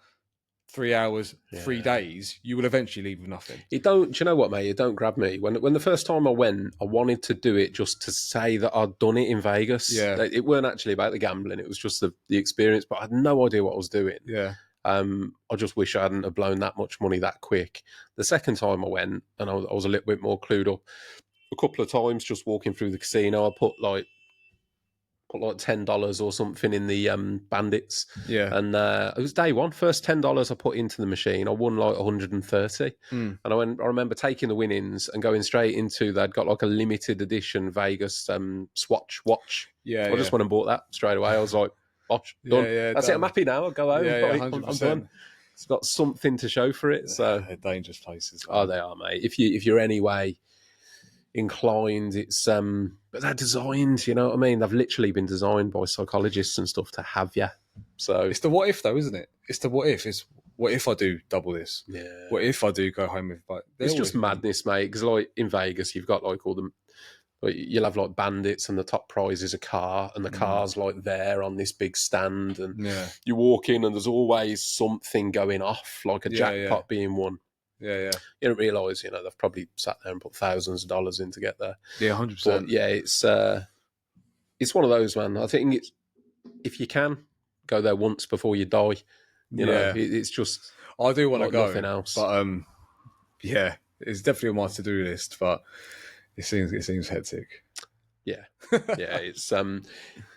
Speaker 2: 3 hours, 3 days, you will eventually leave with nothing.
Speaker 1: Do you know what, mate? It don't grab me. When the first time I went, I wanted to do it just to say that I'd done it in Vegas.
Speaker 2: Yeah.
Speaker 1: It weren't actually about the gambling. It was just the experience, but I had no idea what I was doing.
Speaker 2: Yeah.
Speaker 1: I just wish I hadn't have blown that much money that quick. The second time I went, and I was a little bit more clued up. A couple of times just walking through the casino, I put like $10 or something in the bandits.
Speaker 2: Yeah.
Speaker 1: And it was day one. First $10 I put into the machine, I won like 130. And I remember taking the winnings and going straight into, they'd got like a limited edition Vegas Swatch watch.
Speaker 2: Yeah.
Speaker 1: I just went and bought that straight away. I was like, watch, done.
Speaker 2: Yeah,
Speaker 1: that's
Speaker 2: done.
Speaker 1: it, I'm happy now. I'll go home.
Speaker 2: Yeah,
Speaker 1: I'm done. It's got something to show for it. So
Speaker 2: they're dangerous places.
Speaker 1: Man. Oh, they are, mate. If you're anyway inclined, it's but they're designed, you know what I mean? They've literally been designed by psychologists and stuff to have you. So
Speaker 2: it's the what if though, isn't it? It's the what if. It's what if I do double this?
Speaker 1: Yeah.
Speaker 2: What if I do go home with? But
Speaker 1: it's just madness, mate. Because like in Vegas, you've got like all the, like, you'll have like bandits, and the top prize is a car, and the car's like there on this big stand, and you walk in, and there's always something going off, like a jackpot being won.
Speaker 2: Yeah.
Speaker 1: You don't realise, you know, they've probably sat there and put thousands of dollars in to get there.
Speaker 2: Yeah, 100%.
Speaker 1: Yeah, it's one of those, man. I think if you can go there once before you die, you know, it's just.
Speaker 2: I do want to go,
Speaker 1: nothing else.
Speaker 2: But yeah, it's definitely on my to-do list. But it seems hectic.
Speaker 1: Yeah,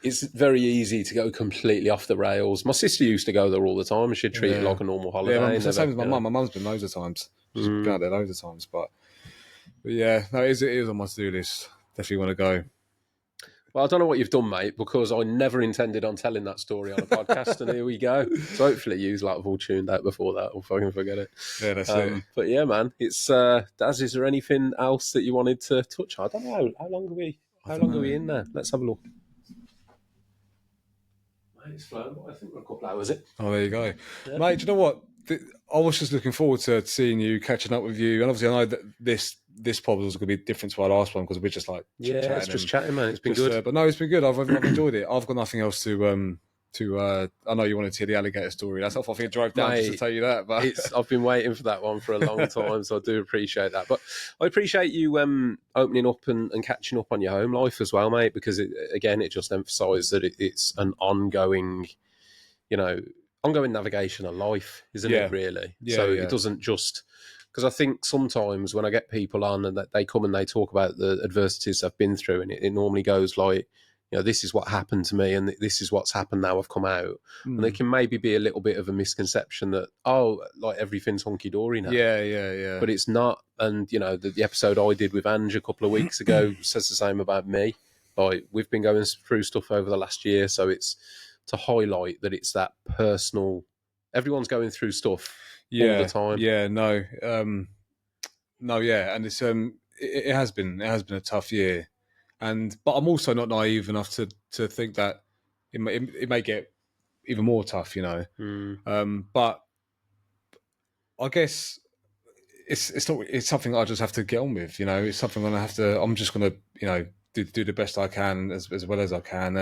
Speaker 1: it's very easy to go completely off the rails. My sister used to go there all the time, and she'd treat it like a normal holiday.
Speaker 2: Yeah, it's the same as my mum. My mum's been loads of times. She's been out there loads of times, but yeah, no, it is on my to-do list. Definitely want to go.
Speaker 1: Well, I don't know what you've done, mate, because I never intended on telling that story on a podcast, and here we go. So hopefully you have all tuned out before that, or fucking forget it.
Speaker 2: Yeah, that's it.
Speaker 1: But yeah, man, it's Daz. Is there anything else that you wanted to touch on? I don't know. How long are we in there? Let's have a look. Mate, it's flown, but I think we're a couple hours in.
Speaker 2: Oh, there you go, mate. Do you know what? I was just looking forward to seeing you, catching up with you, and obviously I know that this pod was going to be different to our last one because we're just like
Speaker 1: it's just chatting, man. It's been good,
Speaker 2: but no, it's been good. I've enjoyed it. I've got nothing else to. I know you wanted to hear the alligator story. That's not. I think I drove down just to tell you that. But
Speaker 1: I've been waiting for that one for a long time, so I do appreciate that. But I appreciate you opening up and catching up on your home life as well, mate. Because it just emphasised that it's an ongoing, ongoing navigation of life, isn't it? Really. It doesn't just. Because I think sometimes when I get people on and that they come and they talk about the adversities they've been through, and it normally goes like, this is what happened to me, and this is what's happened now I've come out. And there can maybe be a little bit of a misconception that, like everything's hunky-dory now.
Speaker 2: Yeah.
Speaker 1: But it's not. And, the episode I did with Ange a couple of weeks ago says the same about me. Like, we've been going through stuff over the last year, so it's to highlight that it's that personal. Everyone's going through stuff all the time.
Speaker 2: Yeah, no. And it's it has been a tough year. But I'm also not naive enough to think that it may get even more tough, But I guess it's something I just have to get on with, It's something I'm just gonna, do the best I can as well as I can,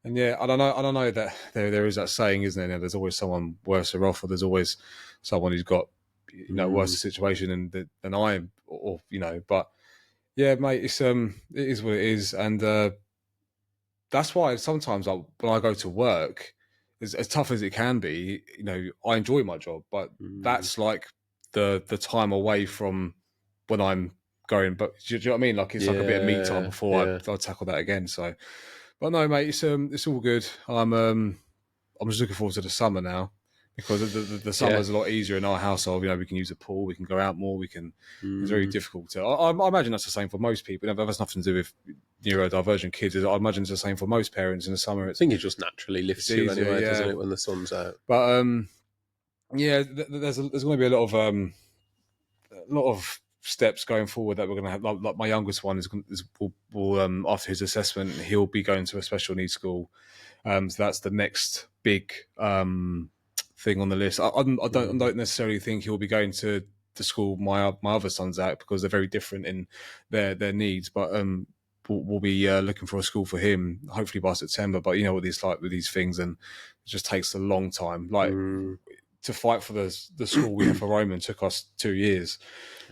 Speaker 2: and yeah, I don't know that there is that saying, isn't there? There's always someone worse off, or there's always someone who's got worse situation than I am, or but. Yeah, mate, it is what it is, and that's why sometimes when I go to work, as tough as it can be, I enjoy my job, but that's like the time away from when I'm going. But do you know what I mean? Like it's like a bit of me time before I tackle that again. So, but no, mate, it's all good. I'm just looking forward to the summer now. Because the summer's a lot easier in our household. We can use a pool, we can go out more, it's very difficult to. I imagine that's the same for most people. That has nothing to do with neurodivergent kids. I imagine it's the same for most parents in the summer.
Speaker 1: I think it just naturally lifts you anyway, doesn't it, when the sun's out?
Speaker 2: But there's going to be a lot of steps going forward that we're going to have. Like my youngest one will after his assessment, he'll be going to a special needs school. So that's the next big thing on the list. I don't necessarily think he'll be going to the school my other son's at, because they're very different in their needs. But we'll be looking for a school for him, hopefully by September. But you know what it's like with these things, and it just takes a long time. Like to fight for the school we have for Roman took us 2 years.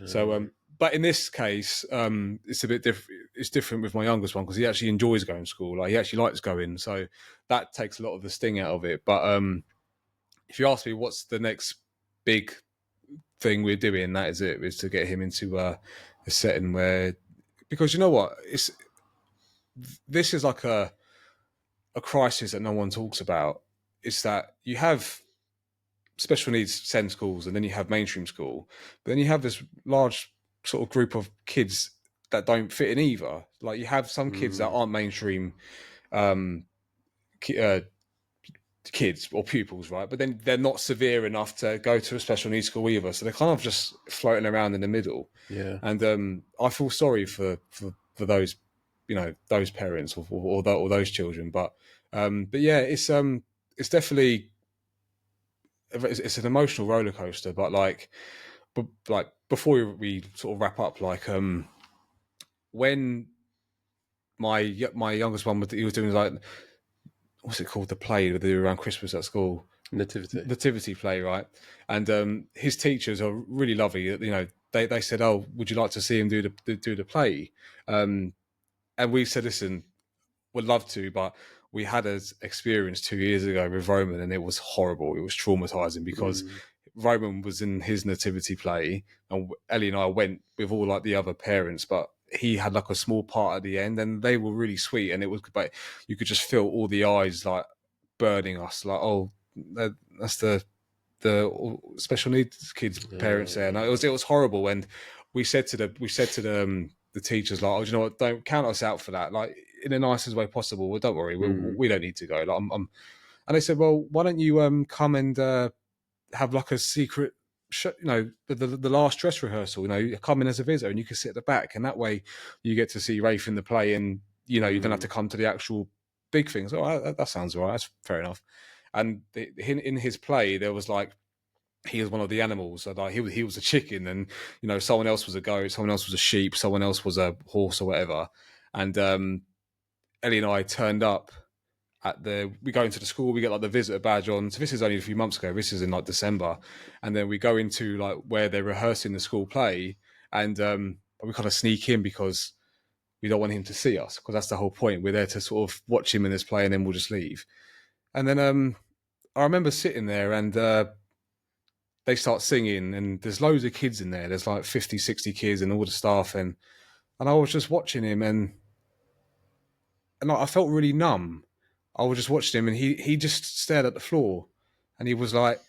Speaker 2: So, but in this case, it's a bit different. It's different with my youngest one because he actually enjoys going to school. Like he actually likes going, so that takes a lot of the sting out of it. But if you ask me, what's the next big thing we're doing? That is it. Is to get him into a setting where, because you know what, this is like a crisis that no one talks about. It's that you have special needs SEND schools, and then you have mainstream school, but then you have this large sort of group of kids that don't fit in either. Like you have some kids that aren't mainstream kids or pupils, right? But then they're not severe enough to go to a special needs school either, so they're kind of just floating around in the middle.
Speaker 1: Yeah.
Speaker 2: And I feel sorry for those, you know, those parents or those children. But yeah, it's definitely, it's an emotional roller coaster. But like before we sort of wrap up, like when my youngest one, he was doing like, what's it called, the play that they do around Christmas at school, nativity play, right? And his teachers are really lovely. You know, they said, oh, would you like to see him do the play? And we said, listen, would love to, but we had an experience 2 years ago with Roman, and it was horrible. It was traumatizing because Roman was in his nativity play, and Ellie and I went with all like the other parents, but he had like a small part at the end, and they were really sweet. And it was, but you could just feel all the eyes like burning us, like, oh, that's the special needs kids parents there. And it was horrible. And we said to the teachers, like, oh, you know what, don't count us out for that, like in the nicest way possible. Well, don't worry, we don't need to go. Like, and they said, well, why don't you come and have like a secret you know, the last dress rehearsal, you know, you come in as a visitor and you can sit at the back, and that way you get to see Rafe in the play, and you know, you don't have to come to the actual big things. Oh, that sounds all right, that's fair enough. And in his play there was like, he was one of the animals. So like he was a chicken, and you know, someone else was a goat, someone else was a sheep, someone else was a horse or whatever. And Ellie and I turned up we go into the school, we get like the visitor badge on. So this is only a few months ago. This is in like December, and then we go into like where they're rehearsing the school play, and we kind of sneak in because we don't want him to see us, because that's the whole point. We're there to sort of watch him in this play, and then we'll just leave. And then I remember sitting there, and they start singing, and there's loads of kids in there. There's like 50, 60 kids and all the staff, and I was just watching him, and I felt really numb. I was just watching him, and he just stared at the floor, and he was like,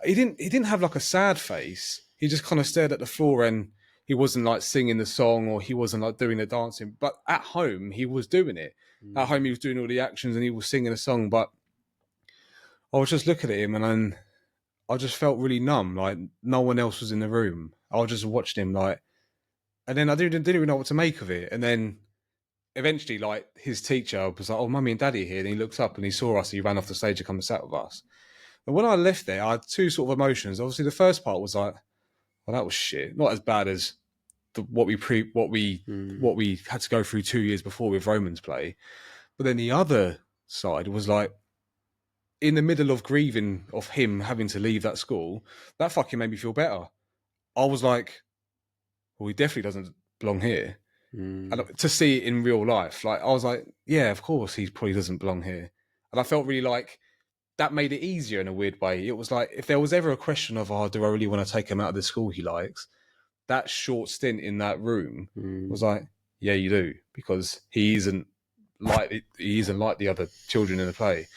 Speaker 2: he didn't have like a sad face. He just kind of stared at the floor, and he wasn't like singing the song, or he wasn't like doing the dancing. But at home, he was doing it. At home, he was doing all the actions, and he was singing a song. But I was just looking at him, and I just felt really numb. Like no one else was in the room. I was just watching him, like, and then I didn't even know what to make of it. And then eventually, like, his teacher was like, oh, mummy and daddy are here. And he looks up and he saw us. And he ran off the stage and come and sat with us. And when I left there, I had two sort of emotions. Obviously, the first part was like, well, that was shit. Not as bad as what we had to go through 2 years before with Roman's play. But then the other side was like, in the middle of grieving of him having to leave that school, that fucking made me feel better. I was like, well, he definitely doesn't belong here. And to see it in real life, like, I was like, yeah, of course he probably doesn't belong here. And I felt really like that made it easier in a weird way. It was like, if there was ever a question of, oh, do I really want to take him out of the school he likes, that short stint in that room was like, yeah, you do, because he isn't like the other children in the play.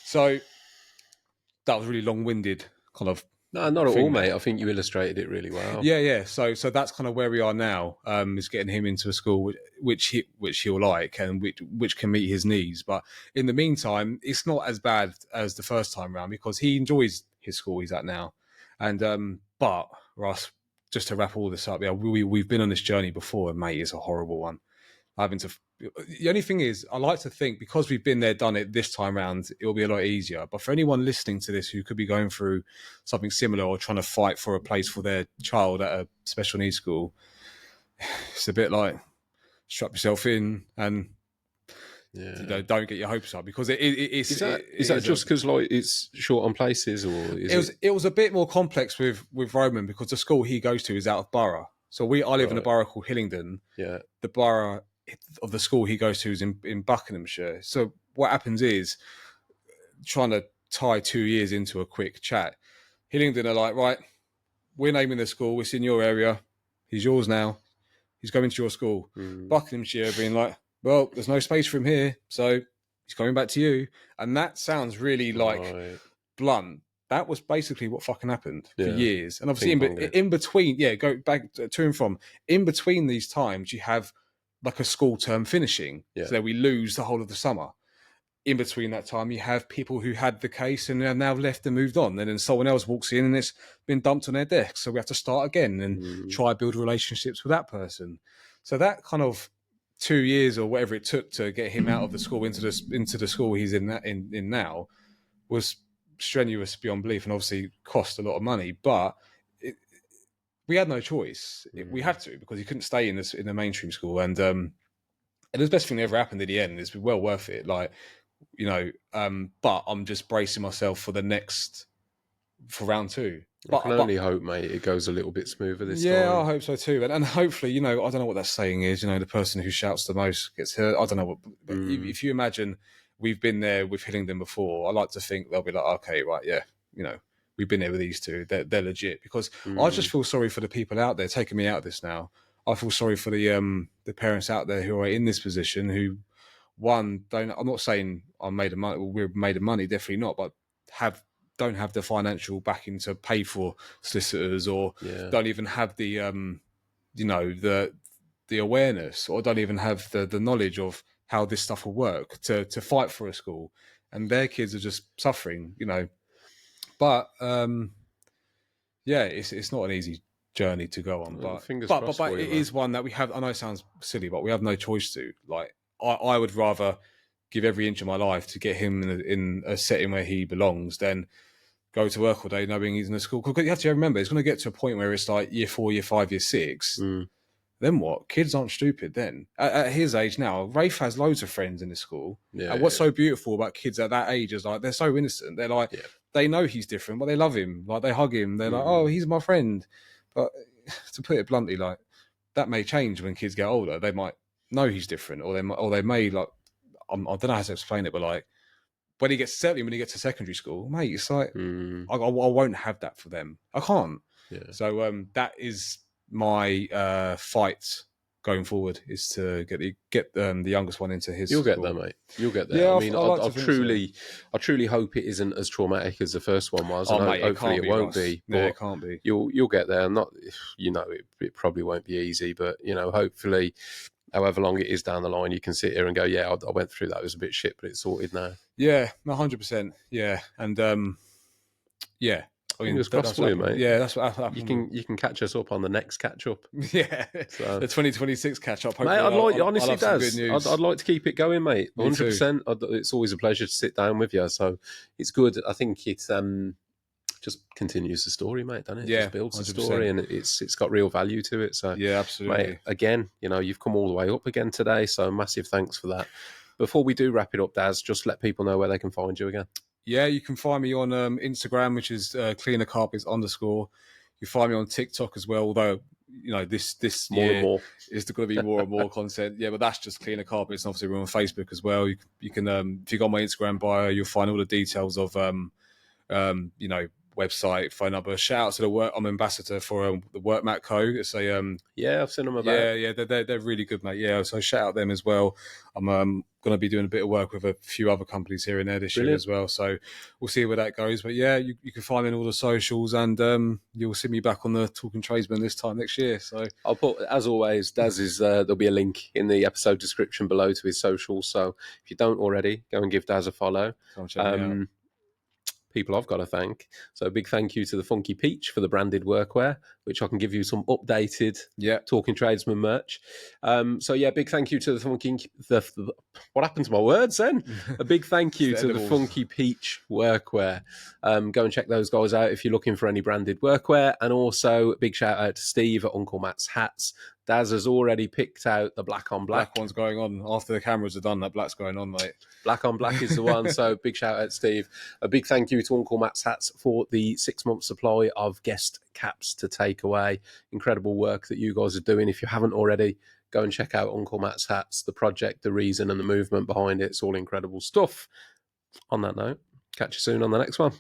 Speaker 2: So that was really long-winded kind of.
Speaker 1: No, not at all, mate. I think you illustrated it really well.
Speaker 2: Yeah. So that's kind of where we are now. Is getting him into a school which he'll like, and which can meet his needs. But in the meantime, it's not as bad as the first time round, because he enjoys his school he's at now. And but Russ, just to wrap all this up, yeah, we've been on this journey before, and mate, it's a horrible one. The only thing is, I like to think because we've been there, done it this time round, it'll be a lot easier. But for anyone listening to this who could be going through something similar or trying to fight for a place for their child at a special needs school, it's a bit like strap yourself in and don't get your hopes up, because it's
Speaker 1: is that just because like it's short on places, or
Speaker 2: it was a bit more complex with Roman, because the school he goes to is out of borough. So I live in a borough called Hillingdon.
Speaker 1: Yeah.
Speaker 2: The borough of the school he goes to is in Buckinghamshire. So what happens is, trying to tie 2 years into a quick chat, Hillingdon are like, right, we're naming the school, it's in your area, he's yours now, he's going to your school. Buckinghamshire being like, well, there's no space for him here, so he's coming back to you. And that sounds really like blunt. That was basically what fucking happened for years. And obviously in between, go back to and from, in between these times, you have like a school term finishing. So that we lose the whole of the summer. In between that time, you have people who had the case and have now left and moved on. And then someone else walks in and it's been dumped on their desk. So we have to start again and try build relationships with that person. So that kind of 2 years or whatever it took to get him out of the school into the school he's in now was strenuous beyond belief, and obviously cost a lot of money. But we had no choice. We had to, because he couldn't stay in the mainstream school. And it was the best thing that ever happened in the end. It's well worth it. Like, but I'm just bracing myself for round two.
Speaker 1: I can only hope, mate, it goes a little bit smoother this time.
Speaker 2: Yeah, I hope so too. And hopefully, I don't know what that saying is, the person who shouts the most gets hurt. I don't know what, but if you imagine we've been there with Hillingdon before, I like to think they'll be like, okay, right, yeah, we've been there with these two. They're legit. Because I just feel sorry for the people out there taking me out of this now. I feel sorry for the parents out there who are in this position who, I'm not saying we're made of money, definitely not, but don't have the financial backing to pay for solicitors, or don't even have the the awareness, or don't even have the knowledge of how this stuff will work to fight for a school, and their kids are just suffering, But it's not an easy journey to go on, but it is one that we have. I know it sounds silly, but we have no choice to. Like, I would rather give every inch of my life to get him in a setting where he belongs than go to work all day knowing he's in a school. Because you have to remember, it's going to get to a point where it's like year 4, year 5, year 6. Then what? Kids aren't stupid then. At his age now, Rafe has loads of friends in the school. And what's so beautiful about kids at that age is, like, they're so innocent. They're like, they know he's different, but they love him. Like, they hug him. They're like, oh, he's my friend. But to put it bluntly, like, that may change when kids get older. They might know he's different, or they may, like, I don't know how to explain it, but like, when he gets to secondary school, mate, it's like, I won't have that for them. I can't. So that is my fight going forward, is to get the youngest one into his.
Speaker 1: You'll
Speaker 2: school.
Speaker 1: get there, mate. You'll get there.
Speaker 2: Yeah,
Speaker 1: I mean,
Speaker 2: I
Speaker 1: truly hope it isn't as traumatic as the first one was.
Speaker 2: Oh, mate,
Speaker 1: hopefully it won't be.
Speaker 2: No, it can't be.
Speaker 1: You'll get there. Not, it probably won't be easy, but hopefully, however long it is down the line, you can sit here and go, yeah, I went through that. It was a bit shit, but it's sorted now.
Speaker 2: Yeah, 100%. Yeah, and yeah. I mean,
Speaker 1: fingers crossed for you, mate.
Speaker 2: Yeah, that's what happened.
Speaker 1: You can catch us up on the next catch up.
Speaker 2: Yeah, so, the 2026 catch up.
Speaker 1: Mate, honestly, Daz, I'd like to keep it going, mate. 100%. It's always a pleasure to sit down with you. So it's good. I think it just continues the story, mate, doesn't it?
Speaker 2: Yeah,
Speaker 1: just builds
Speaker 2: 100%.
Speaker 1: the story, and it's got real value to it. So
Speaker 2: yeah, absolutely.
Speaker 1: Mate, again, you've come all the way up again today. So massive thanks for that. Before we do wrap it up, Daz, just let people know where they can find you again.
Speaker 2: Yeah, you can find me on Instagram, which is cleanercarpets_. You find me on TikTok as well, although this
Speaker 1: more
Speaker 2: year
Speaker 1: and more
Speaker 2: is going to be more and more content. Yeah, but that's just Cleaner Carpets. And obviously, we're on Facebook as well. You can if you go on my Instagram bio, you'll find all the details of website, phone number. Shout out to the work. I'm ambassador for the Workmat Co. It's a
Speaker 1: I've seen them about.
Speaker 2: Yeah, they're really good, mate. Yeah, so shout out them as well. I'm going to be doing a bit of work with a few other companies here and there this year as well. So we'll see where that goes. But yeah, you can find me on all the socials, and you'll see me back on the Talking Tradesman this time next year. So
Speaker 1: I'll put, as always, Daz is there'll be a link in the episode description below to his socials. So if you don't already, go and give Daz a follow. people I've got to thank. So a big thank you to the Funky Peach for the branded workwear, which I can give you some updated Talking Tradesman merch. So yeah, big thank you to the what happened to my words then? A big thank you to the Funky Peach workwear. Go and check those guys out if you're looking for any branded workwear. And also a big shout out to Steve at Uncle Matt's Hats. Daz has already picked out the black on black.
Speaker 2: Black one's going on. After the cameras are done, that black's going on, mate.
Speaker 1: Black on black is the one. So big shout out, Steve. A big thank you to Uncle Matt's Hats for the 6-month supply of guest caps to take away. Incredible work that you guys are doing. If you haven't already, go and check out Uncle Matt's Hats, the project, the reason, and the movement behind it. It's all incredible stuff. On that note, catch you soon on the next one.